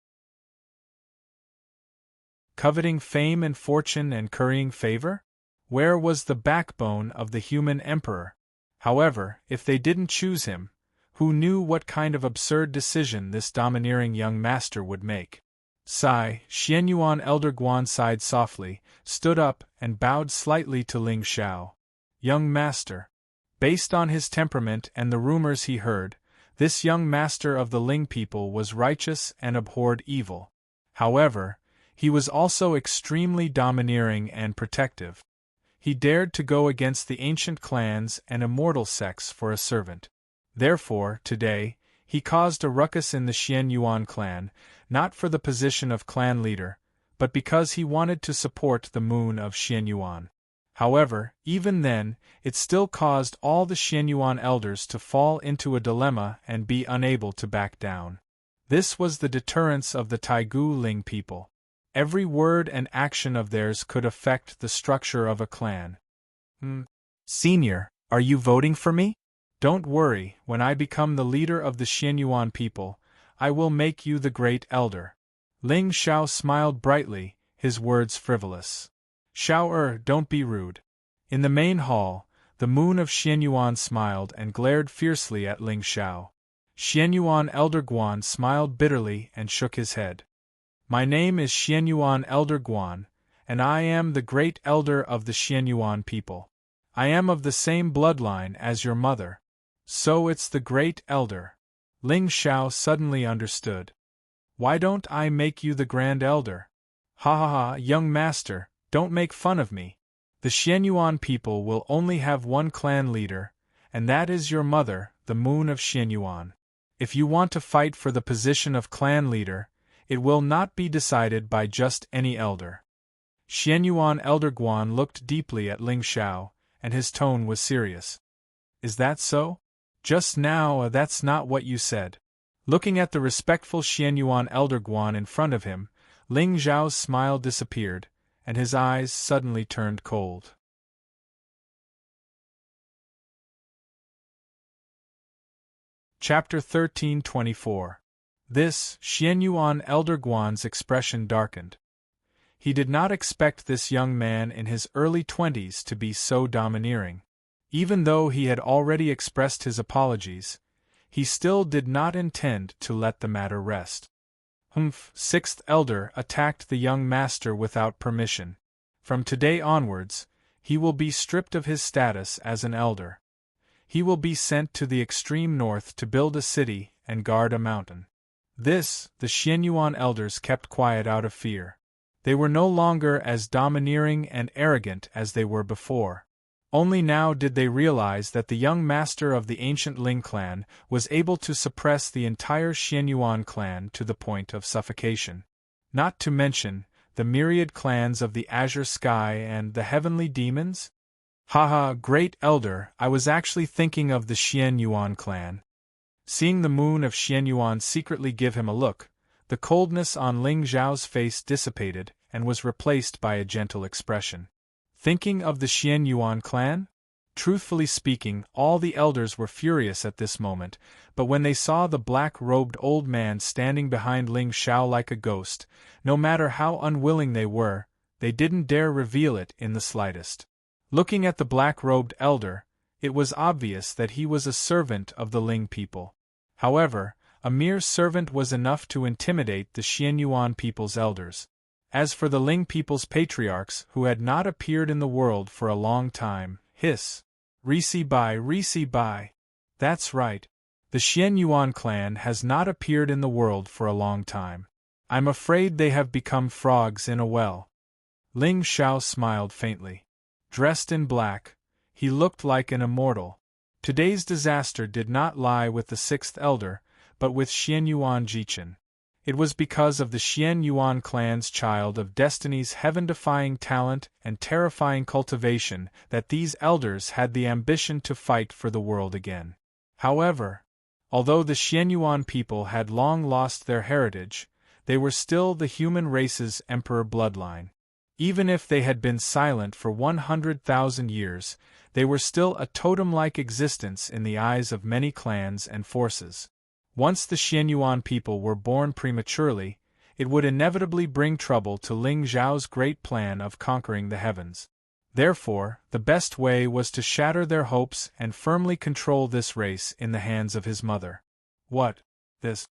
Coveting fame and fortune and currying favor? Where was the backbone of the human emperor? However, if they didn't choose him, who knew what kind of absurd decision this domineering young master would make? Xianyuan Elder Guan sighed softly, stood up, and bowed slightly to Ling Xiao. Young master. Based on his temperament and the rumors he heard, this young master of the Ling people was righteous and abhorred evil. However, he was also extremely domineering and protective. He dared to go against the ancient clans and immortal sects for a servant. Therefore, today, he caused a ruckus in the Xianyuan clan, not for the position of clan leader, but because he wanted to support the moon of Xianyuan. However, even then, it still caused all the Xianyuan elders to fall into a dilemma and be unable to back down. This was the deterrence of the Taigu Ling people. Every word and action of theirs could affect the structure of a clan. Senior, are you voting for me? Don't worry, when I become the leader of the Xianyuan people, I will make you the great elder. Ling Xiao smiled brightly, his words frivolous. Xiao don't be rude. In the main hall, the moon of Xianyuan smiled and glared fiercely at Ling Xiao. Xianyuan Elder Guan smiled bitterly and shook his head. My name is Xianyuan Elder Guan, and I am the great elder of the Xianyuan people. I am of the same bloodline as your mother. So it's the great elder. Ling Xiao suddenly understood. Why don't I make you the grand elder? Ha ha ha, young master, don't make fun of me. The Xianyuan people will only have one clan leader, and that is your mother, the moon of Xianyuan. If you want to fight for the position of clan leader, It will not be decided by just any elder. Xianyuan Elder Guan looked deeply at Ling Xiao, and his tone was serious. Is that so? Just now, that's not what you said. Looking at the respectful Xianyuan Elder Guan in front of him, Ling Xiao's smile disappeared, and his eyes suddenly turned cold. Chapter 13:24. This, Xianyuan Elder Guan's expression darkened. He did not expect this young man in his early 20s to be so domineering. Even though he had already expressed his apologies, he still did not intend to let the matter rest. Sixth Elder attacked the young master without permission. From today onwards, he will be stripped of his status as an elder. He will be sent to the extreme north to build a city and guard a mountain. This, the Xianyuan elders kept quiet out of fear. They were no longer as domineering and arrogant as they were before. Only now did they realize that the young master of the ancient Ling clan was able to suppress the entire Xianyuan clan to the point of suffocation. Not to mention the myriad clans of the Azure Sky and the heavenly demons? Haha, great elder, I was actually thinking of the Xianyuan clan. Seeing the moon of Xianyuan secretly give him a look, the coldness on Ling Xiao's face dissipated and was replaced by a gentle expression. Thinking of the Xianyuan clan? Truthfully speaking, all the elders were furious at this moment, but when they saw the black-robed old man standing behind Ling Xiao like a ghost, no matter how unwilling they were, they didn't dare reveal it in the slightest. Looking at the black-robed elder, it was obvious that he was a servant of the Ling people. However, a mere servant was enough to intimidate the Xianyuan people's elders. As for the Ling people's patriarchs who had not appeared in the world for a long time, hiss. Risi bai. That's right. The Xianyuan clan has not appeared in the world for a long time. I'm afraid they have become frogs in a well. Ling Xiao smiled faintly. Dressed in black, he looked like an immortal. Today's disaster did not lie with the sixth elder, but with Xianyuan Jichin. It was because of the Xianyuan clan's child of destiny's heaven-defying talent and terrifying cultivation that these elders had the ambition to fight for the world again. However, although the Xianyuan people had long lost their heritage, they were still the human race's emperor bloodline. Even if they had been silent for 100,000 years, they were still a totem-like existence in the eyes of many clans and forces. Once the Xianyuan people were born prematurely, it would inevitably bring trouble to Ling Xiao's great plan of conquering the heavens. Therefore, the best way was to shatter their hopes and firmly control this race in the hands of his mother. What? This?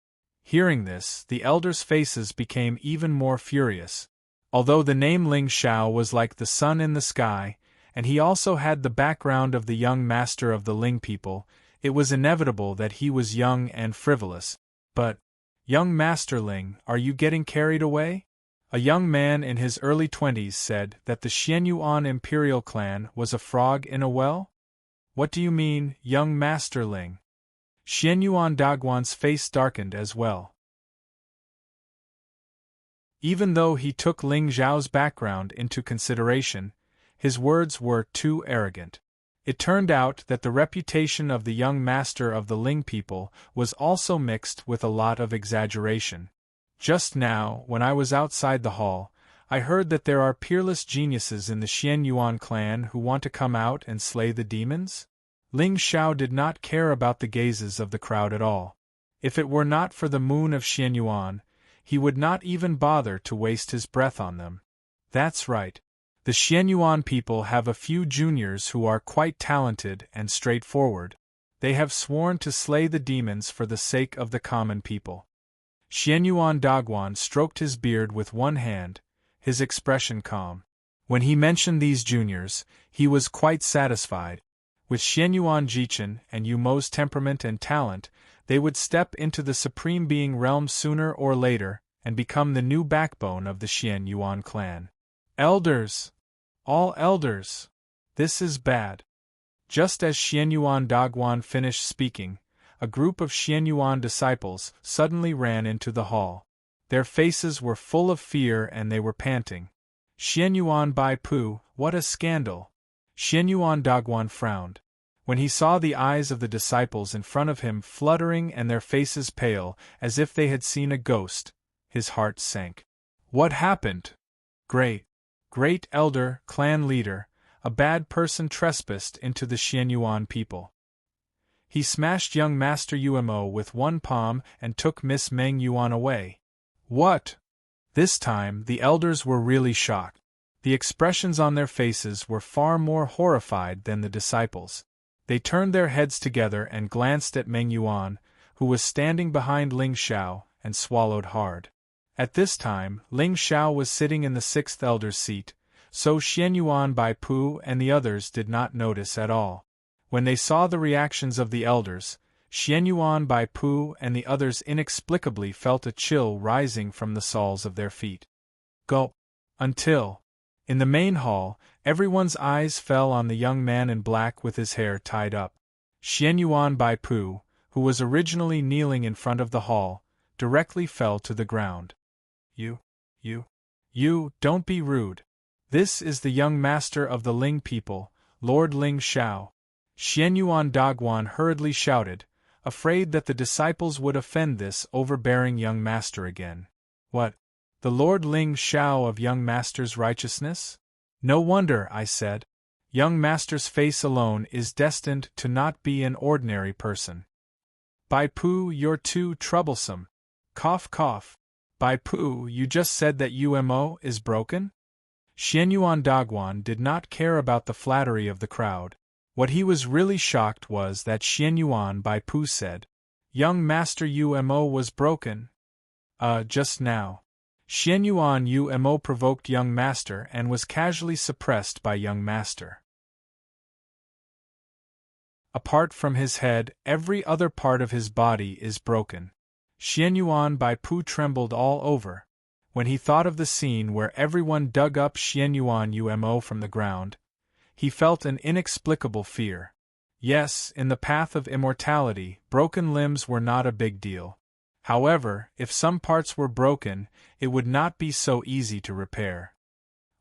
Hearing this, the elders' faces became even more furious. Although the name Ling Xiao was like the sun in the sky, and he also had the background of the young master of the Ling people, it was inevitable that he was young and frivolous. But, young Master Ling, are you getting carried away? A young man in his early 20s said that the Xianyuan imperial clan was a frog in a well? What do you mean, young Master Ling? Xianyuan Daguan's face darkened as well. Even though he took Ling Xiao's background into consideration, his words were too arrogant. It turned out that the reputation of the young master of the Ling people was also mixed with a lot of exaggeration. Just now, when I was outside the hall, I heard that there are peerless geniuses in the Xianyuan clan who want to come out and slay the demons? Ling Xiao did not care about the gazes of the crowd at all. If it were not for the moon of Xianyuan, he would not even bother to waste his breath on them. That's right. The Xianyuan people have a few juniors who are quite talented and straightforward. They have sworn to slay the demons for the sake of the common people. Xianyuan Daguan stroked his beard with one hand, his expression calm. When he mentioned these juniors, he was quite satisfied. With Xianyuan Jichin and Yu Mo's temperament and talent, they would step into the Supreme Being realm sooner or later and become the new backbone of the Xianyuan clan. Elders! All elders! This is bad. Just as Xianyuan Daguan finished speaking, a group of Xianyuan disciples suddenly ran into the hall. Their faces were full of fear and they were panting. Xianyuan Bai Pu, what a scandal! Xianyuan Dagwan frowned. When he saw the eyes of the disciples in front of him fluttering and their faces pale, as if they had seen a ghost, his heart sank. What happened? Great elder, clan leader, a bad person trespassed into the Xianyuan people. He smashed young Master Umo with one palm and took Miss Meng Yuan away. What? This time, the elders were really shocked. The expressions on their faces were far more horrified than the disciples. They turned their heads together and glanced at Meng Yuan, who was standing behind Ling Xiao, and swallowed hard. At this time, Ling Xiao was sitting in the sixth elder's seat, so Xianyuan Bai Pu and the others did not notice at all. When they saw the reactions of the elders, Xianyuan Bai Pu and the others inexplicably felt a chill rising from the soles of their feet. Gulp. Until, in the main hall, everyone's eyes fell on the young man in black with his hair tied up. Xianyuan Bai Pu, who was originally kneeling in front of the hall, directly fell to the ground. You, don't be rude. This is the young master of the Ling people, Lord Ling Xiao. Xianyuan Dagwan hurriedly shouted, afraid that the disciples would offend this overbearing young master again. What? The Lord Ling Xiao of young master's righteousness? No wonder, I said. Young master's face alone is destined to not be an ordinary person. Bai Pu, you're too troublesome. Cough cough. Bai Pu, you just said that Umo is broken? Xianyuan Dagwan did not care about the flattery of the crowd. What he was really shocked was that Xianyuan Bai Pu said, Young Master Umo was broken. Just now. Xianyuan Umo provoked young master and was casually suppressed by young master. Apart from his head, every other part of his body is broken. Xianyuan Bai Pu trembled all over. When he thought of the scene where everyone dug up Xianyuan Umo from the ground, he felt an inexplicable fear. Yes, in the path of immortality, broken limbs were not a big deal. However, if some parts were broken, it would not be so easy to repair.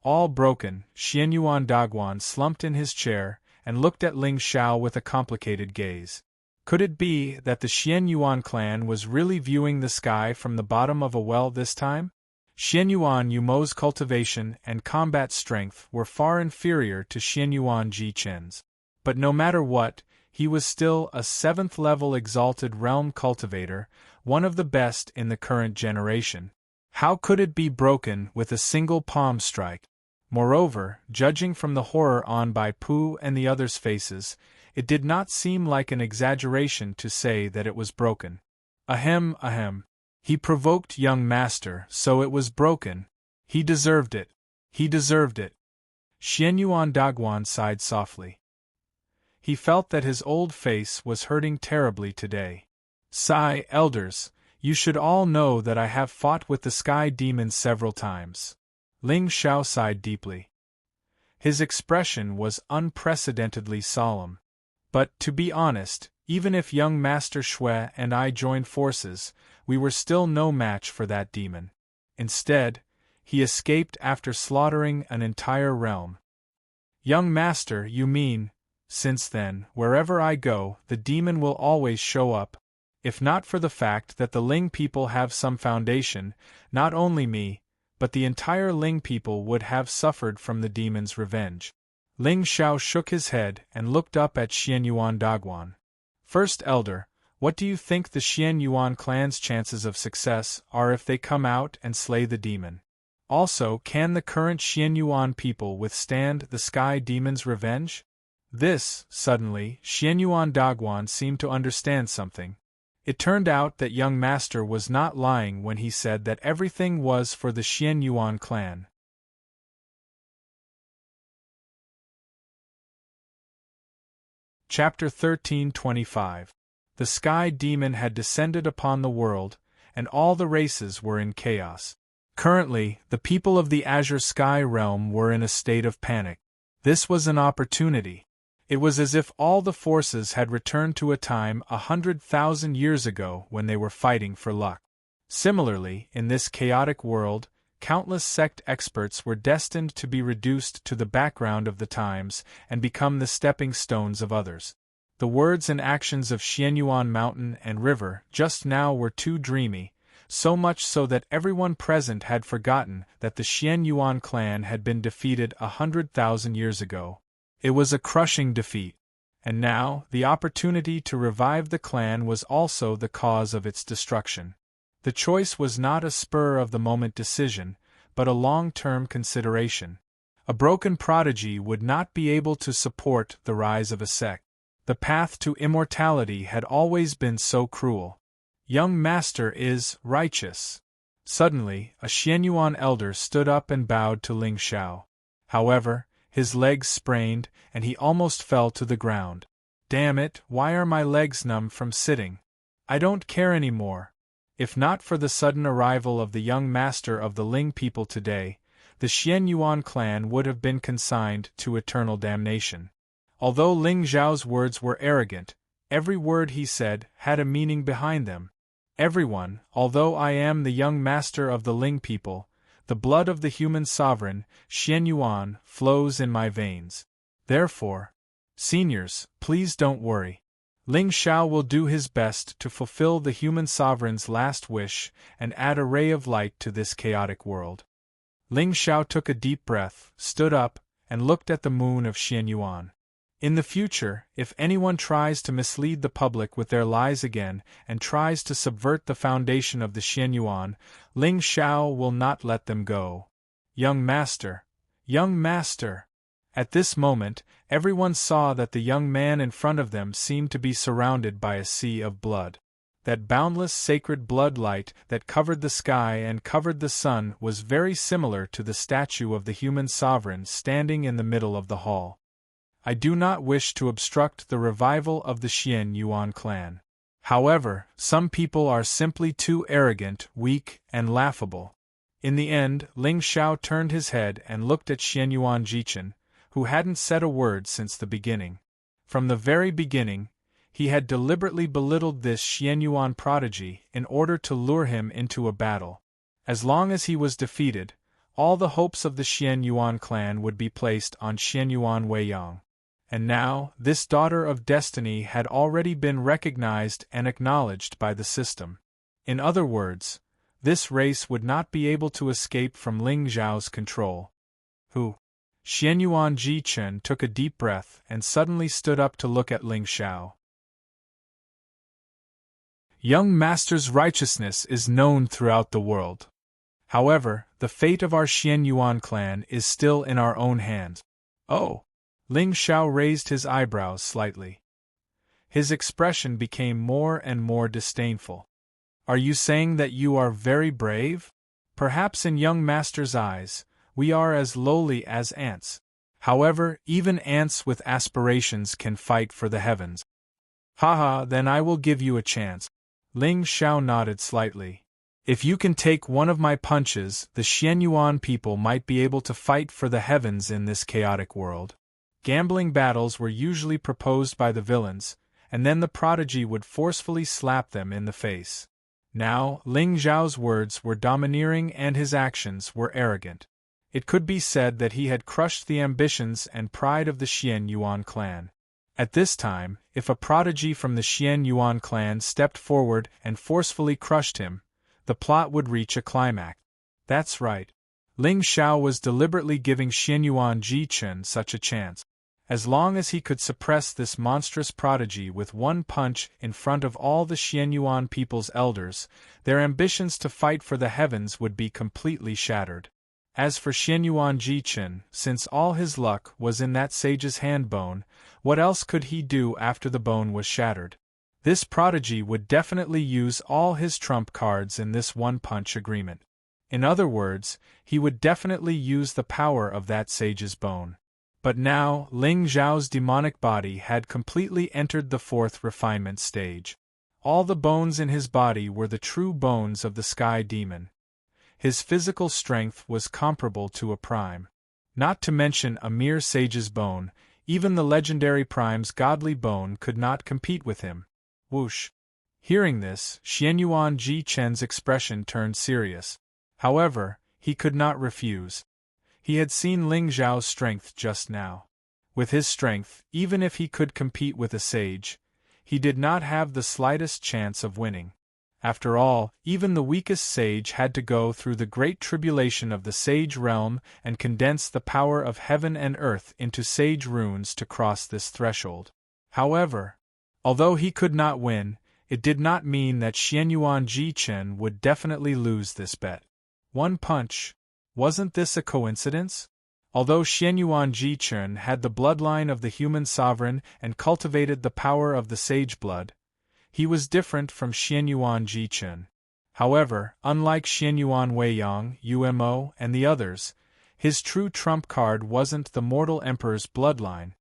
All broken, Xianyuan Dagwan slumped in his chair and looked at Ling Xiao with a complicated gaze. Could it be that the Xianyuan clan was really viewing the sky from the bottom of a well this time? Xianyuan Umo's cultivation and combat strength were far inferior to Xianyuan Ji-chen's. But no matter what, he was still a 7th-level exalted realm cultivator, one of the best in the current generation. How could it be broken with a single palm strike? Moreover, judging from the horror on Bai Pu and the others' faces, it did not seem like an exaggeration to say that it was broken. Ahem. He provoked young master, so it was broken. He deserved it. Xianyuan Dagwan sighed softly. He felt that his old face was hurting terribly today. Sigh, elders, you should all know that I have fought with the sky demons several times. Ling Xiao sighed deeply. His expression was unprecedentedly solemn. But, to be honest, even if young Master Xue and I joined forces, we were still no match for that demon. Instead, he escaped after slaughtering an entire realm. Young Master, you mean, since then, wherever I go, the demon will always show up. If not for the fact that the Ling people have some foundation, not only me, but the entire Ling people would have suffered from the demon's revenge. Ling Xiao shook his head and looked up at Xianyuan Dagwan. First Elder, what do you think the Xianyuan clan's chances of success are if they come out and slay the demon? Also, can the current Xianyuan people withstand the sky demon's revenge? Suddenly, Xianyuan Dagwan seemed to understand something. It turned out that young master was not lying when he said that everything was for the Xianyuan clan. Chapter 13:25. The sky demon had descended upon the world, and all the races were in chaos. Currently, the people of the Azure Sky realm were in a state of panic. This was an opportunity. It was as if all the forces had returned to a time 100,000 years ago when they were fighting for luck. Similarly, in this chaotic world, countless sect experts were destined to be reduced to the background of the times and become the stepping stones of others. The words and actions of Xianyuan Mountain and River just now were too dreamy, so much so that everyone present had forgotten that the Xianyuan clan had been defeated 100,000 years ago. It was a crushing defeat, and now the opportunity to revive the clan was also the cause of its destruction. The choice was not a spur-of-the-moment decision, but a long-term consideration. A broken prodigy would not be able to support the rise of a sect. The path to immortality had always been so cruel. Young master is righteous. Suddenly, a Xianyuan elder stood up and bowed to Ling Xiao. However, his legs sprained, and he almost fell to the ground. Damn it, why are my legs numb from sitting? I don't care anymore. If not for the sudden arrival of the young master of the Ling people today, the Xianyuan clan would have been consigned to eternal damnation. Although Ling Xiao's words were arrogant, every word he said had a meaning behind them. Everyone, although I am the young master of the Ling people, the blood of the human sovereign, Xianyuan, flows in my veins. Therefore, seniors, please don't worry. Ling Xiao will do his best to fulfill the human sovereign's last wish and add a ray of light to this chaotic world. Ling Xiao took a deep breath, stood up, and looked at the moon of Xianyuan. In the future, if anyone tries to mislead the public with their lies again and tries to subvert the foundation of the Xianyuan, Ling Xiao will not let them go. Young master! Young master! At this moment, everyone saw that the young man in front of them seemed to be surrounded by a sea of blood. That boundless sacred blood light that covered the sky and covered the sun was very similar to the statue of the human sovereign standing in the middle of the hall. I do not wish to obstruct the revival of the Xianyuan clan. However, some people are simply too arrogant, weak, and laughable. In the end, Ling Xiao turned his head and looked at Xianyuan Jichen, who hadn't said a word since the beginning. From the very beginning, he had deliberately belittled this Xianyuan prodigy in order to lure him into a battle. As long as he was defeated, all the hopes of the Xianyuan clan would be placed on Xianyuan Weiyang. And now, this daughter of destiny had already been recognized and acknowledged by the system. In other words, this race would not be able to escape from Ling Xiao's control. Who? Xianyuan Jichen took a deep breath and suddenly stood up to look at Ling Xiao. Young master's righteousness is known throughout the world. However, the fate of our Xianyuan clan is still in our own hands. Oh! Ling Xiao raised his eyebrows slightly. His expression became more and more disdainful. Are you saying that you are very brave? Perhaps in young master's eyes, we are as lowly as ants. However, even ants with aspirations can fight for the heavens. Haha, then I will give you a chance. Ling Xiao nodded slightly. If you can take one of my punches, the Xianyuan people might be able to fight for the heavens in this chaotic world. Gambling battles were usually proposed by the villains, and then the prodigy would forcefully slap them in the face. Now, Ling Xiao's words were domineering and his actions were arrogant. It could be said that he had crushed the ambitions and pride of the Xianyuan clan. At this time, if a prodigy from the Xianyuan clan stepped forward and forcefully crushed him, the plot would reach a climax. That's right. Ling Xiao was deliberately giving Xianyuan Jichen such a chance. As long as he could suppress this monstrous prodigy with one punch in front of all the Xianyuan people's elders, their ambitions to fight for the heavens would be completely shattered. As for Xianyuan Jichen, since all his luck was in that sage's hand bone, what else could he do after the bone was shattered? This prodigy would definitely use all his trump cards in this one-punch agreement. In other words, he would definitely use the power of that sage's bone. But now, Ling Xiao's demonic body had completely entered the fourth refinement stage. All the bones in his body were the true bones of the sky demon. His physical strength was comparable to a prime. Not to mention a mere sage's bone, even the legendary prime's godly bone could not compete with him. Whoosh! Hearing this, Xianyuan Ji Chen's expression turned serious. However, he could not refuse. He had seen Ling Zhao's strength just now. With his strength, even if he could compete with a sage, he did not have the slightest chance of winning. After all, even the weakest sage had to go through the great tribulation of the sage realm and condense the power of heaven and earth into sage runes to cross this threshold. However, although he could not win, it did not mean that Xianyuan Ji Chen would definitely lose this bet. One punch. Wasn't this a coincidence? Although Xianyuan Ji Chen had the bloodline of the human sovereign and cultivated the power of the sage blood, he was different from Xianyuan Ji Chen. However, unlike Xianyuan Weiyang, Umo, and the others, his true trump card wasn't the mortal emperor's bloodline.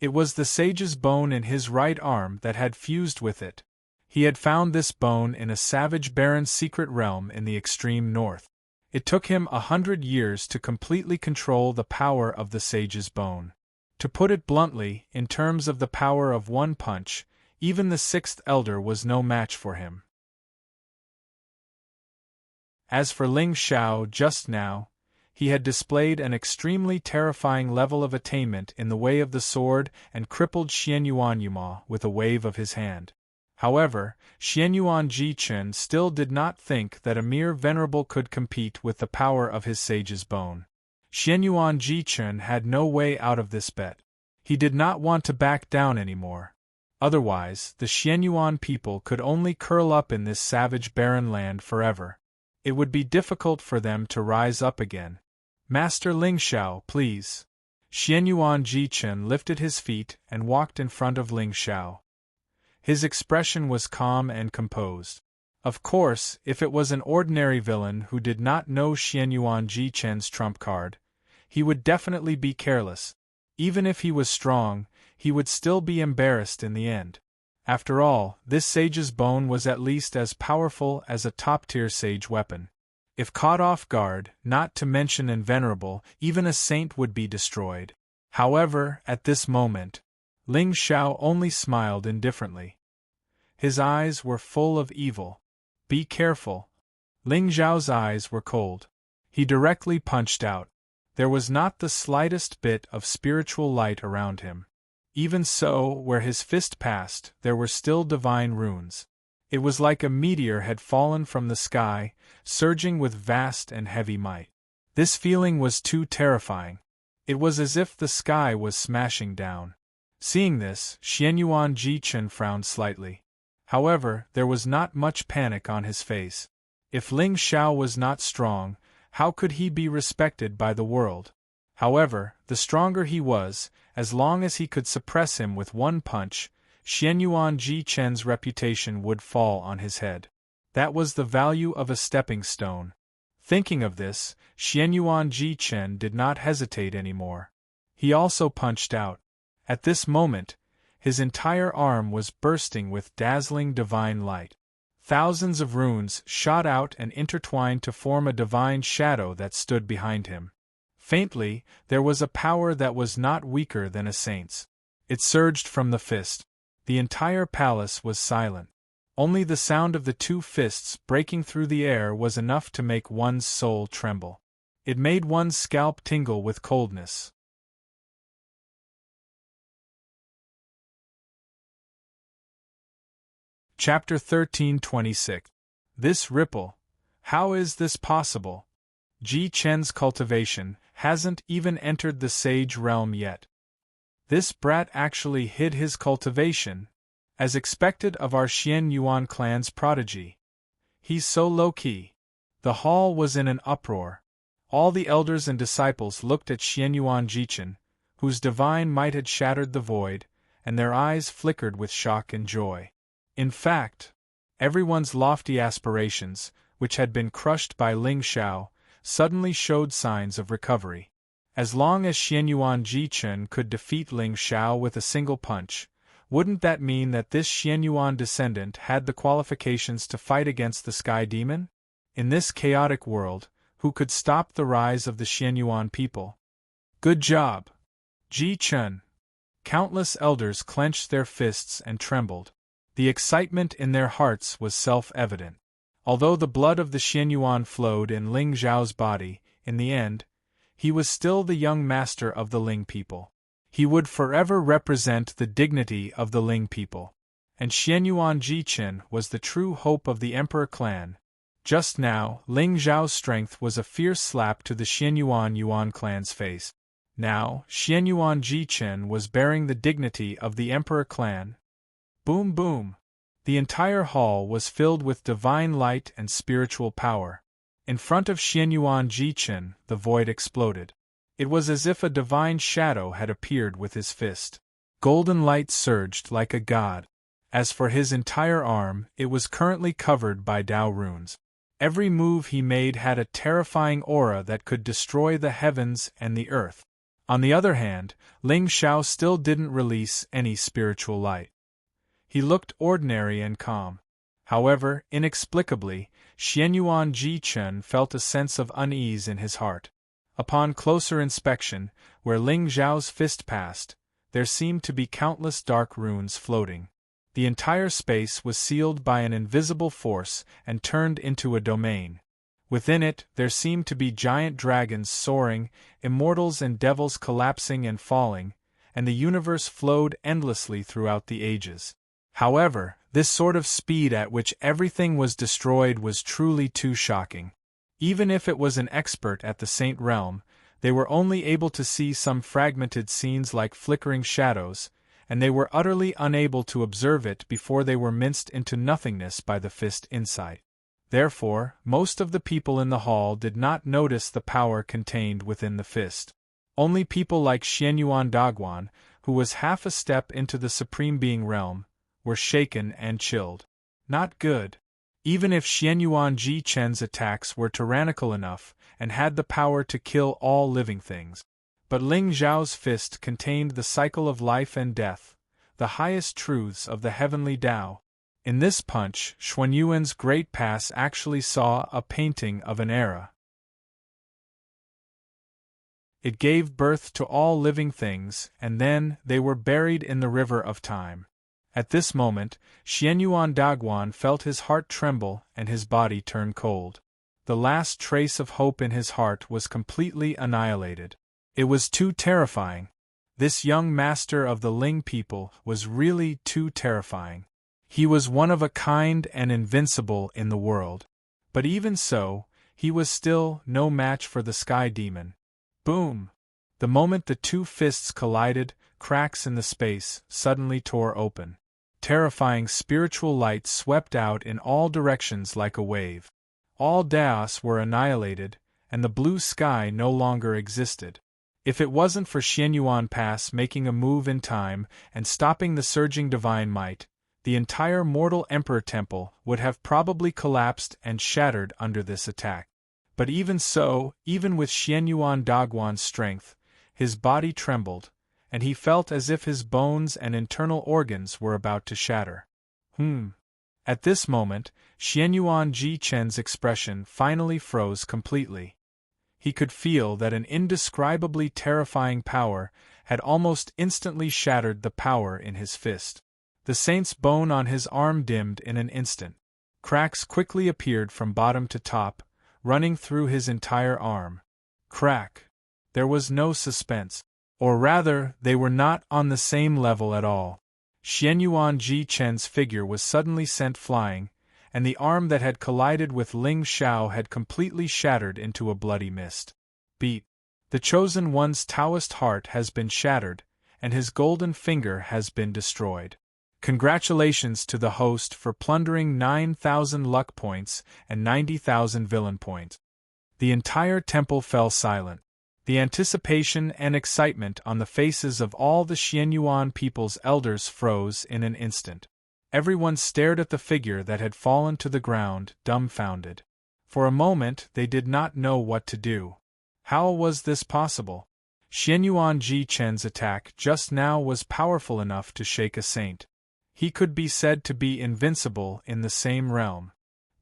It was the sage's bone in his right arm that had fused with it. He had found this bone in a savage baron's secret realm in the extreme north. It took him 100 years to completely control the power of the sage's bone. To put it bluntly, in terms of the power of one punch, even the sixth elder was no match for him. As for Ling Xiao just now, he had displayed an extremely terrifying level of attainment in the way of the sword and crippled Xianyuan Yuma with a wave of his hand. However, Xianyuan Ji Chen still did not think that a mere venerable could compete with the power of his sage's bone. Xianyuan Ji Chen had no way out of this bet. He did not want to back down anymore. Otherwise, the Xianyuan people could only curl up in this savage barren land forever. It would be difficult for them to rise up again. Master Ling Xiao, please. Xianyuan Ji Chen lifted his feet and walked in front of Ling Xiao. His expression was calm and composed. Of course, if it was an ordinary villain who did not know Xianyuan Ji Chen's trump card, he would definitely be careless. Even if he was strong, he would still be embarrassed in the end. After all, this sage's bone was at least as powerful as a top-tier sage weapon. If caught off guard, not to mention invulnerable, even a saint would be destroyed. However, at this moment, Ling Xiao only smiled indifferently. His eyes were full of evil. Be careful. Ling Xiao's eyes were cold. He directly punched out. There was not the slightest bit of spiritual light around him. Even so, where his fist passed, there were still divine runes. It was like a meteor had fallen from the sky, surging with vast and heavy might. This feeling was too terrifying. It was as if the sky was smashing down. Seeing this, Xianyuan Ji Chen frowned slightly. However, there was not much panic on his face. If Ling Xiao was not strong, how could he be respected by the world? However, the stronger he was, as long as he could suppress him with one punch, Xianyuan Ji Chen's reputation would fall on his head. That was the value of a stepping stone. Thinking of this, Xianyuan Ji Chen did not hesitate anymore. He also punched out. At this moment, his entire arm was bursting with dazzling divine light. Thousands of runes shot out and intertwined to form a divine shadow that stood behind him. Faintly, there was a power that was not weaker than a saint's. It surged from the fist. The entire palace was silent. Only the sound of the two fists breaking through the air was enough to make one's soul tremble. It made one's scalp tingle with coldness. Chapter 1326. This ripple. How is this possible? Ji Chen's cultivation hasn't even entered the sage realm yet. This brat actually hid his cultivation, as expected of our Xianyuan clan's prodigy. He's so low-key. The hall was in an uproar. All the elders and disciples looked at Xianyuan Ji Chen, whose divine might had shattered the void, and their eyes flickered with shock and joy. In fact, everyone's lofty aspirations, which had been crushed by Ling Xiao, suddenly showed signs of recovery. As long as Xianyuan Ji Chen could defeat Ling Xiao with a single punch, wouldn't that mean that this Xianyuan descendant had the qualifications to fight against the Sky Demon? In this chaotic world, who could stop the rise of the Xianyuan people? Good job, Ji Chen! Countless elders clenched their fists and trembled. The excitement in their hearts was self-evident. Although the blood of the Xianyuan flowed in Ling Zhao's body, in the end, he was still the young master of the Ling people. He would forever represent the dignity of the Ling people. And Xianyuan Jichen was the true hope of the Emperor clan. Just now, Ling Zhao's strength was a fierce slap to the Xianyuan Yuan clan's face. Now, Xianyuan Jichen was bearing the dignity of the Emperor clan. Boom boom! The entire hall was filled with divine light and spiritual power. In front of Xianyuan Jichen, the void exploded. It was as if a divine shadow had appeared with his fist. Golden light surged like a god. As for his entire arm, it was currently covered by Dao runes. Every move he made had a terrifying aura that could destroy the heavens and the earth. On the other hand, Ling Xiao still didn't release any spiritual light. He looked ordinary and calm. However, inexplicably, Xianyuan Jichen felt a sense of unease in his heart. Upon closer inspection, where Ling Zhao's fist passed, there seemed to be countless dark runes floating. The entire space was sealed by an invisible force and turned into a domain. Within it, there seemed to be giant dragons soaring, immortals and devils collapsing and falling, and the universe flowed endlessly throughout the ages. However, this sort of speed at which everything was destroyed was truly too shocking. Even if it was an expert at the Saint Realm, they were only able to see some fragmented scenes like flickering shadows, and they were utterly unable to observe it before they were minced into nothingness by the fist insight. Therefore, most of the people in the hall did not notice the power contained within the fist. Only people like Xianyuan Dagwan, who was half a step into the Supreme Being realm, were shaken and chilled. Not good. Even if Xianyuan Jichen's attacks were tyrannical enough and had the power to kill all living things. But Ling Zhao's fist contained the cycle of life and death, the highest truths of the heavenly Tao. In this punch, Xuanyuan's great pass actually saw a painting of an era. It gave birth to all living things, and then they were buried in the river of time. At this moment, Xianyuan Dagwan felt his heart tremble and his body turn cold. The last trace of hope in his heart was completely annihilated. It was too terrifying. This young master of the Ling people was really too terrifying. He was one of a kind and invincible in the world. But even so, he was still no match for the Sky Demon. Boom! The moment the two fists collided, cracks in the space suddenly tore open. Terrifying spiritual light swept out in all directions like a wave. All Daos were annihilated, and the blue sky no longer existed. If it wasn't for Xianyuan Pass making a move in time and stopping the surging divine might, the entire mortal Emperor Temple would have probably collapsed and shattered under this attack. But even so, even with Xianyuan Dagwan's strength, his body trembled, and he felt as if his bones and internal organs were about to shatter. At this moment, Xianyuan Jichen's expression finally froze completely. He could feel that an indescribably terrifying power had almost instantly shattered the power in his fist. The saint's bone on his arm dimmed in an instant. Cracks quickly appeared from bottom to top, running through his entire arm. Crack! There was no suspense. Or rather, they were not on the same level at all. Xianyuan Jichen's figure was suddenly sent flying, and the arm that had collided with Ling Xiao had completely shattered into a bloody mist. Beat! The Chosen One's Taoist heart has been shattered, and his golden finger has been destroyed. Congratulations to the host for plundering 9,000 luck points and 90,000 villain points. The entire temple fell silent. The anticipation and excitement on the faces of all the Xianyuan people's elders froze in an instant. Everyone stared at the figure that had fallen to the ground, dumbfounded. For a moment they did not know what to do. How was this possible? Xianyuan Jichen's attack just now was powerful enough to shake a saint. He could be said to be invincible in the same realm.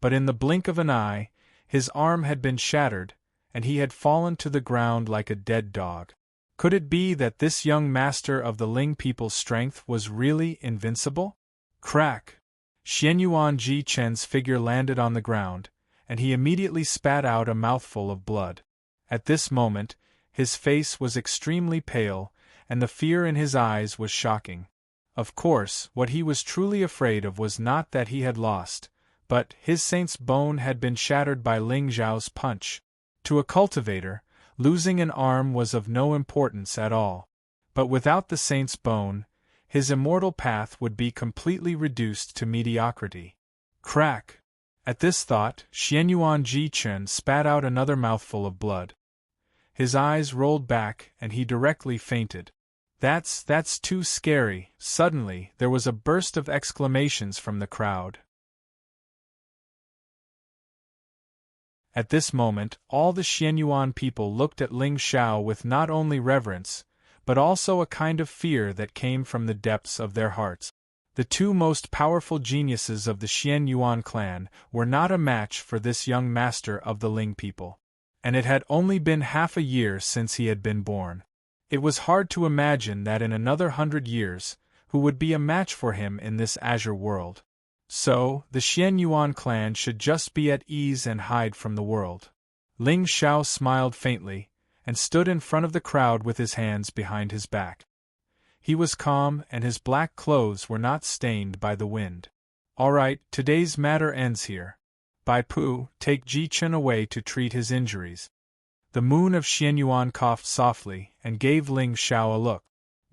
But in the blink of an eye, his arm had been shattered, and he had fallen to the ground like a dead dog. Could it be that this young master of the Ling people's strength was really invincible? Crack! Xianyuan Ji Chen's figure landed on the ground, and he immediately spat out a mouthful of blood. At this moment, his face was extremely pale, and the fear in his eyes was shocking. Of course, what he was truly afraid of was not that he had lost, but his saint's bone had been shattered by Ling Zhao's punch. To a cultivator, losing an arm was of no importance at all. But without the saint's bone, his immortal path would be completely reduced to mediocrity. Crack! At this thought, Xianyuan Ji Chen spat out another mouthful of blood. His eyes rolled back and he directly fainted. That's too scary." Suddenly, there was a burst of exclamations from the crowd. At this moment, all the Xianyuan people looked at Ling Xiao with not only reverence, but also a kind of fear that came from the depths of their hearts. The two most powerful geniuses of the Xianyuan clan were not a match for this young master of the Ling people. And it had only been half a year since he had been born. It was hard to imagine that in another 100 years, who would be a match for him in this azure world. So, the Xianyuan clan should just be at ease and hide from the world. Ling Xiao smiled faintly, and stood in front of the crowd with his hands behind his back. He was calm, and his black clothes were not stained by the wind. "All right, today's matter ends here. Bai Pu, take Ji Chen away to treat his injuries." The moon of Xianyuan coughed softly and gave Ling Xiao a look.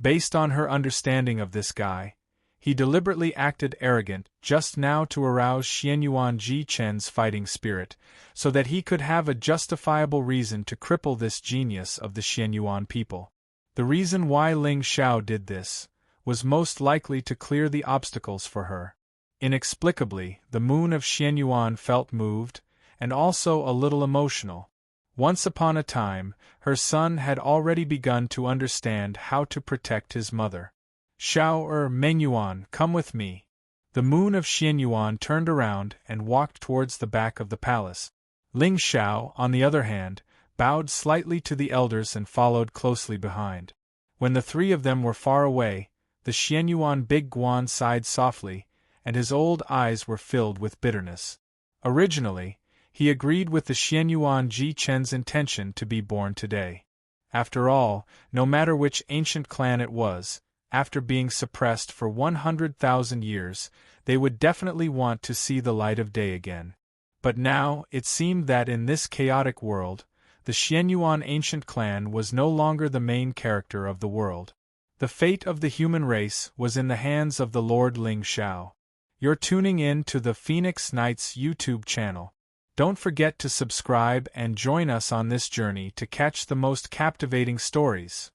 Based on her understanding of this guy, he deliberately acted arrogant just now to arouse Xianyuan Ji Chen's fighting spirit, so that he could have a justifiable reason to cripple this genius of the Xianyuan people. The reason why Ling Xiao did this was most likely to clear the obstacles for her. Inexplicably, the moon of Xianyuan felt moved, and also a little emotional. Once upon a time, her son had already begun to understand how to protect his mother. "Xiao Mengyuan, come with me." The moon of Xianyuan turned around and walked towards the back of the palace. Ling Xiao, on the other hand, bowed slightly to the elders and followed closely behind. When the three of them were far away, the Xianyuan Big Guan sighed softly, and his old eyes were filled with bitterness. Originally, he agreed with the Xianyuan Ji Chen's intention to be born today. After all, no matter which ancient clan it was, after being suppressed for 100,000 years, they would definitely want to see the light of day again. But now, it seemed that in this chaotic world, the Xianyuan ancient clan was no longer the main character of the world. The fate of the human race was in the hands of the Lord Ling Xiao. You're tuning in to the Phoenix Knights YouTube channel. Don't forget to subscribe and join us on this journey to catch the most captivating stories.